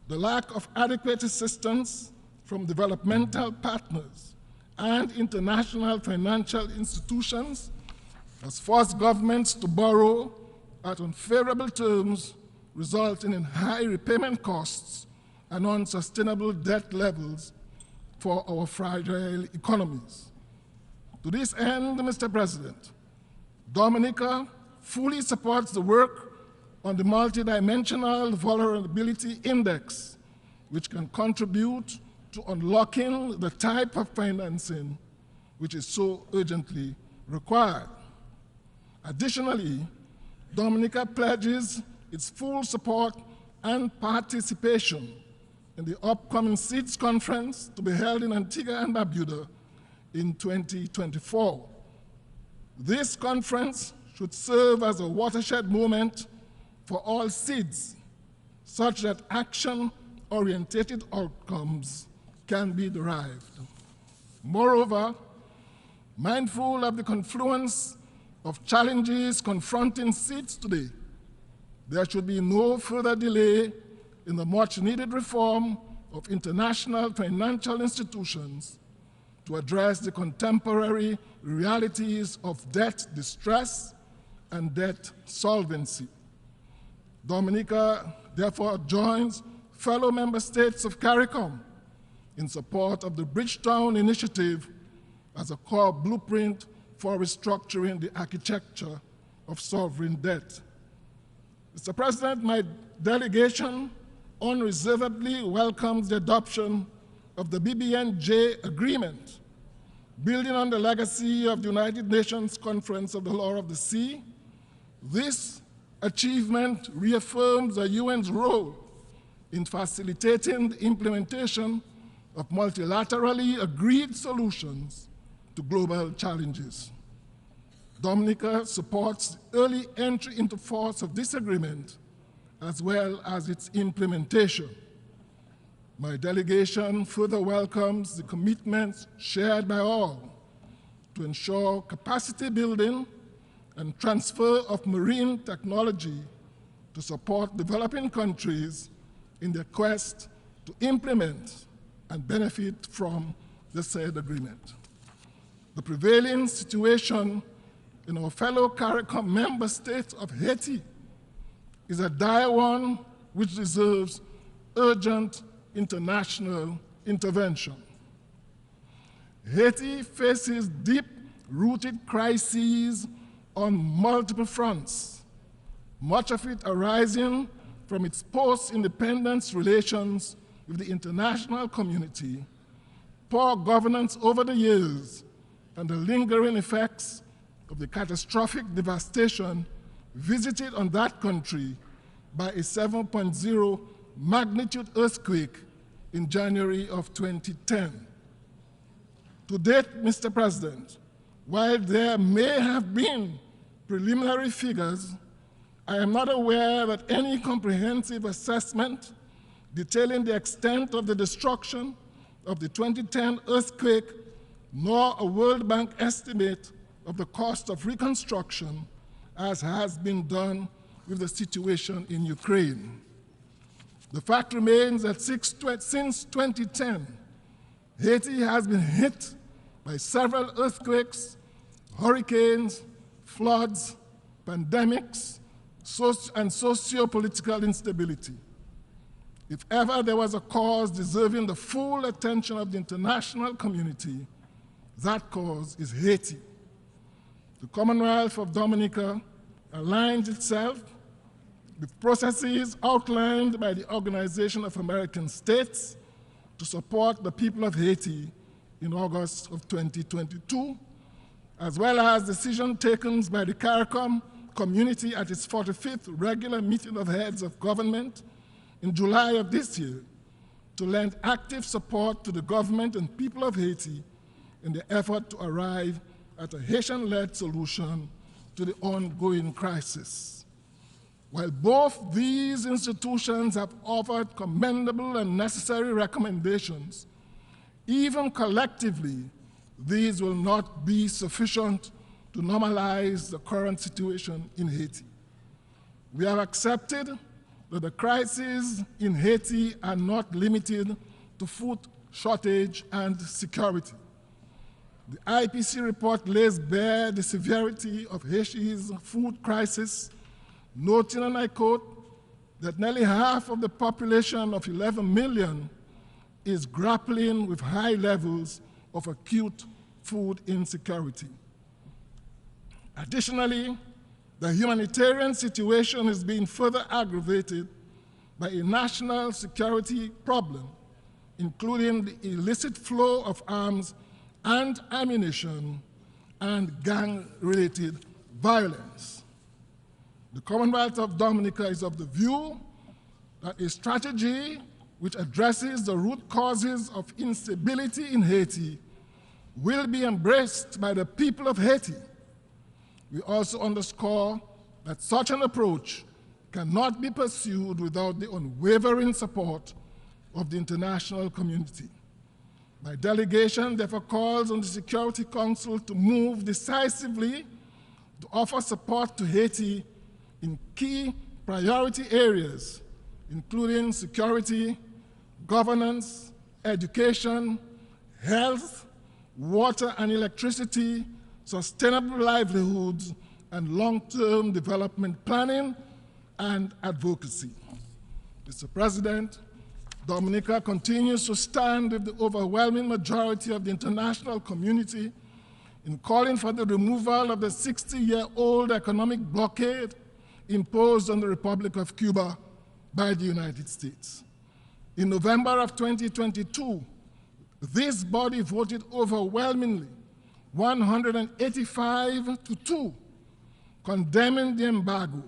The lack of adequate assistance from developmental partners and international financial institutions has forced governments to borrow at unfavorable terms, resulting in high repayment costs and unsustainable debt levels for our fragile economies. To this end, Mr. President, Dominica fully supports the work on the Multidimensional Vulnerability Index, which can contribute to unlocking the type of financing which is so urgently required. Additionally, Dominica pledges its full support and participation in the upcoming SEEDS conference to be held in Antigua and Barbuda in 2024. This conference should serve as a watershed moment for all SEEDS, such that action-oriented outcomes can be derived. Moreover, mindful of the confluence of challenges confronting SEEDS today, there should be no further delay in the much-needed reform of international financial institutions to address the contemporary realities of debt distress and debt solvency. Dominica therefore joins fellow member states of CARICOM in support of the Bridgetown Initiative as a core blueprint for restructuring the architecture of sovereign debt. Mr. President, my delegation unreservedly welcomes the adoption of the BBNJ agreement, building on the legacy of the United Nations Conference of the Law of the Sea. This achievement reaffirms the UN's role in facilitating the implementation of multilaterally agreed solutions to global challenges. Dominica supports the early entry into force of this agreement as well as its implementation. My delegation further welcomes the commitments shared by all to ensure capacity building and transfer of marine technology to support developing countries in their quest to implement and benefit from the said agreement. The prevailing situation in our fellow CARICOM member state of Haiti is a dire one which deserves urgent international intervention. Haiti faces deep-rooted crises on multiple fronts, much of it arising from its post-independence relations with the international community, poor governance over the years, and the lingering effects of the catastrophic devastation visited on that country by a 7.0 magnitude earthquake in January of 2010. To date, Mr. President, while there may have been preliminary figures, I am not aware that any comprehensive assessment detailing the extent of the destruction of the 2010 earthquake, nor a World Bank estimate of the cost of reconstruction, as has been done with the situation in Ukraine. The fact remains that since 2010, Haiti has been hit by several earthquakes, hurricanes, floods, pandemics, and socio-political instability. If ever there was a cause deserving the full attention of the international community, that cause is Haiti. The Commonwealth of Dominica aligns itself with processes outlined by the Organization of American States to support the people of Haiti in August of 2022, as well as decisions taken by the CARICOM community at its 45th regular meeting of heads of government in July of this year to lend active support to the government and people of Haiti in the effort to arrive at a Haitian-led solution to the ongoing crisis. While both these institutions have offered commendable and necessary recommendations, even collectively, these will not be sufficient to normalize the current situation in Haiti. We have accepted that the crises in Haiti are not limited to food shortage and security. The IPC report lays bare the severity of Haiti's food crisis, noting, and I quote, that nearly half of the population of 11 million is grappling with high levels of acute food insecurity. Additionally, the humanitarian situation is being further aggravated by a national security problem, including the illicit flow of arms and ammunition and gang-related violence. The Commonwealth of Dominica is of the view that a strategy which addresses the root causes of instability in Haiti will be embraced by the people of Haiti. We also underscore that such an approach cannot be pursued without the unwavering support of the international community. My delegation therefore calls on the Security Council to move decisively to offer support to Haiti in key priority areas, including security, governance, education, health, water and electricity, sustainable livelihoods, and long-term development planning and advocacy. Mr. President, Dominica continues to stand with the overwhelming majority of the international community in calling for the removal of the 60-year-old economic blockade imposed on the Republic of Cuba by the United States. In November of 2022, this body voted overwhelmingly, 185-2, condemning the embargo.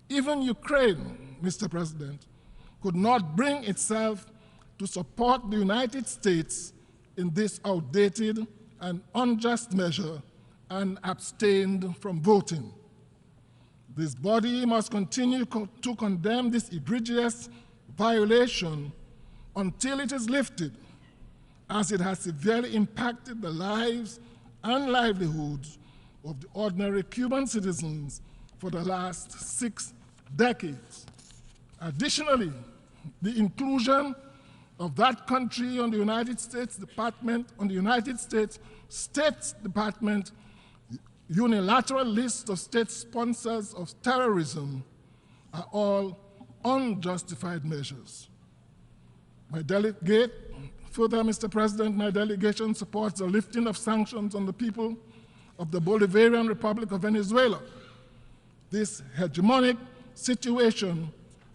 Even Ukraine, Mr. President, could not bring itself to support the United States in this outdated and unjust measure and abstained from voting. This body must continue to condemn this egregious violation until it is lifted, as it has severely impacted the lives and livelihoods of the ordinary Cuban citizens for the last 6 decades. Additionally, the inclusion of that country on the United States State Department unilateral list of state sponsors of terrorism are all unjustified measures. Further, Mr. President, my delegation supports the lifting of sanctions on the people of the Bolivarian Republic of Venezuela. This hegemonic situation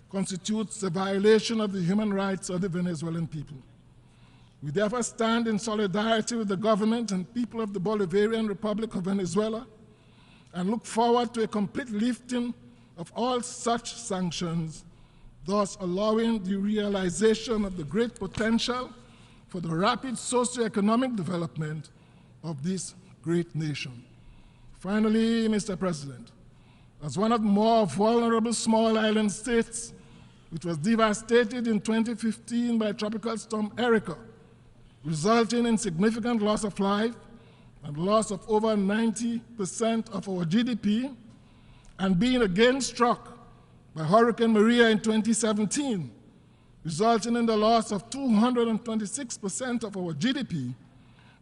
constitutes a violation of the human rights of the Venezuelan people. We therefore stand in solidarity with the government and people of the Bolivarian Republic of Venezuela and look forward to a complete lifting of all such sanctions, thus allowing the realization of the great potential for the rapid socio-economic development of this great nation. Finally, Mr. President, as one of the more vulnerable small island states, which was devastated in 2015 by Tropical Storm Erika, resulting in significant loss of life and loss of over 90% of our GDP, and being again struck by Hurricane Maria in 2017, resulting in the loss of 226% of our GDP,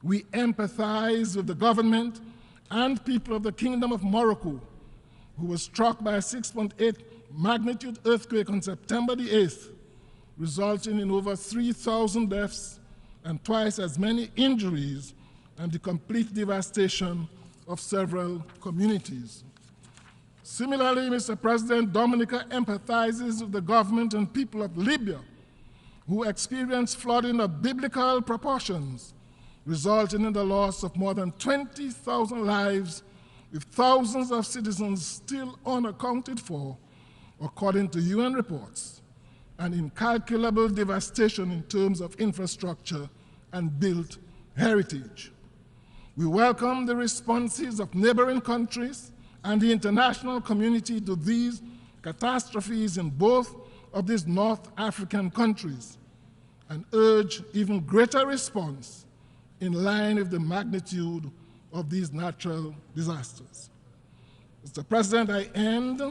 we empathize with the government and people of the Kingdom of Morocco, who was struck by a 6.8 magnitude earthquake on September the 8th, resulting in over 3,000 deaths and twice as many injuries and the complete devastation of several communities. Similarly, Mr. President, Dominica empathizes with the government and people of Libya, who experienced flooding of biblical proportions, resulting in the loss of more than 20,000 lives, with thousands of citizens still unaccounted for, according to UN reports, and incalculable devastation in terms of infrastructure and built heritage. We welcome the responses of neighboring countries and the international community to these catastrophes in both of these North African countries, and urge even greater response in line with the magnitude of these natural disasters. Mr. President, I end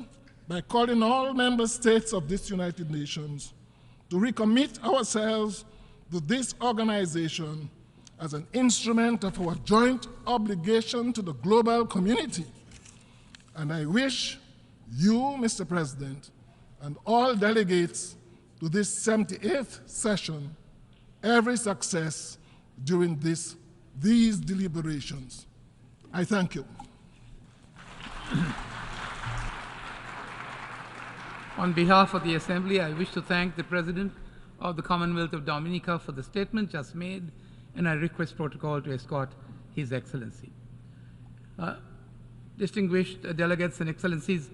by calling all member states of this United Nations to recommit ourselves to this organization as an instrument of our joint obligation to the global community. And I wish you, Mr. President, and all delegates to this 78th session every success during these deliberations. I thank you. On behalf of the Assembly, I wish to thank the President of the Commonwealth of Dominica for the statement just made, and I request protocol to escort His Excellency. Distinguished delegates and excellencies,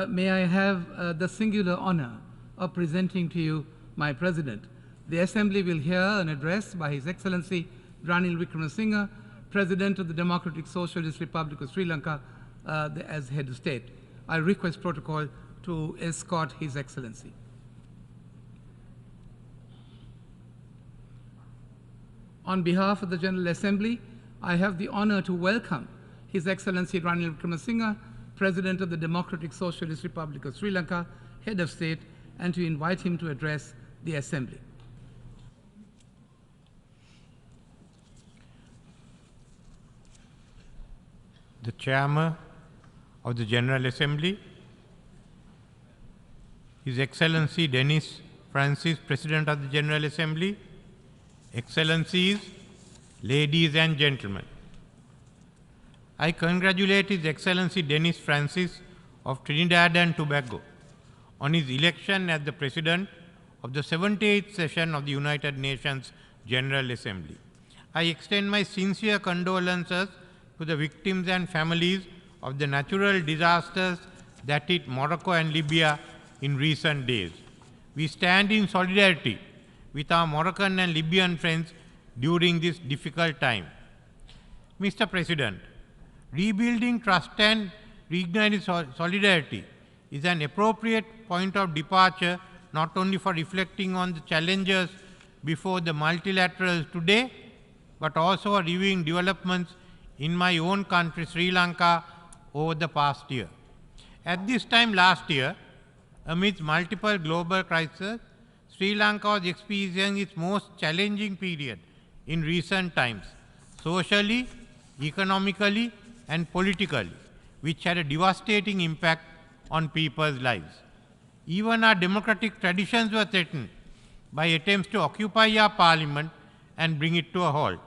may I have the singular honor of presenting to you my President. The Assembly will hear an address by His Excellency Ranil Wickremesinghe, President of the Democratic Socialist Republic of Sri Lanka, as Head of State. I request protocol to escort His Excellency. On behalf of the General Assembly, I have the honor to welcome His Excellency Ranil Wickremesinghe, President of the Democratic Socialist Republic of Sri Lanka, Head of State, and to invite him to address the Assembly. The Chairman of the General Assembly, His Excellency Dennis Francis, President of the General Assembly, Excellencies, ladies and gentlemen. I congratulate His Excellency Dennis Francis of Trinidad and Tobago on his election as the President of the 78th session of the United Nations General Assembly. I extend my sincere condolences to the victims and families of the natural disasters that hit Morocco and Libya in recent days. We stand in solidarity with our Moroccan and Libyan friends during this difficult time. Mr. President, rebuilding trust and reigniting solidarity is an appropriate point of departure not only for reflecting on the challenges before the multilaterals today, but also for reviewing developments in my own country, Sri Lanka, over the past year. At this time last year, amidst multiple global crises, Sri Lanka was experiencing its most challenging period in recent times, socially, economically, and politically, which had a devastating impact on people's lives. Even our democratic traditions were threatened by attempts to occupy our parliament and bring it to a halt.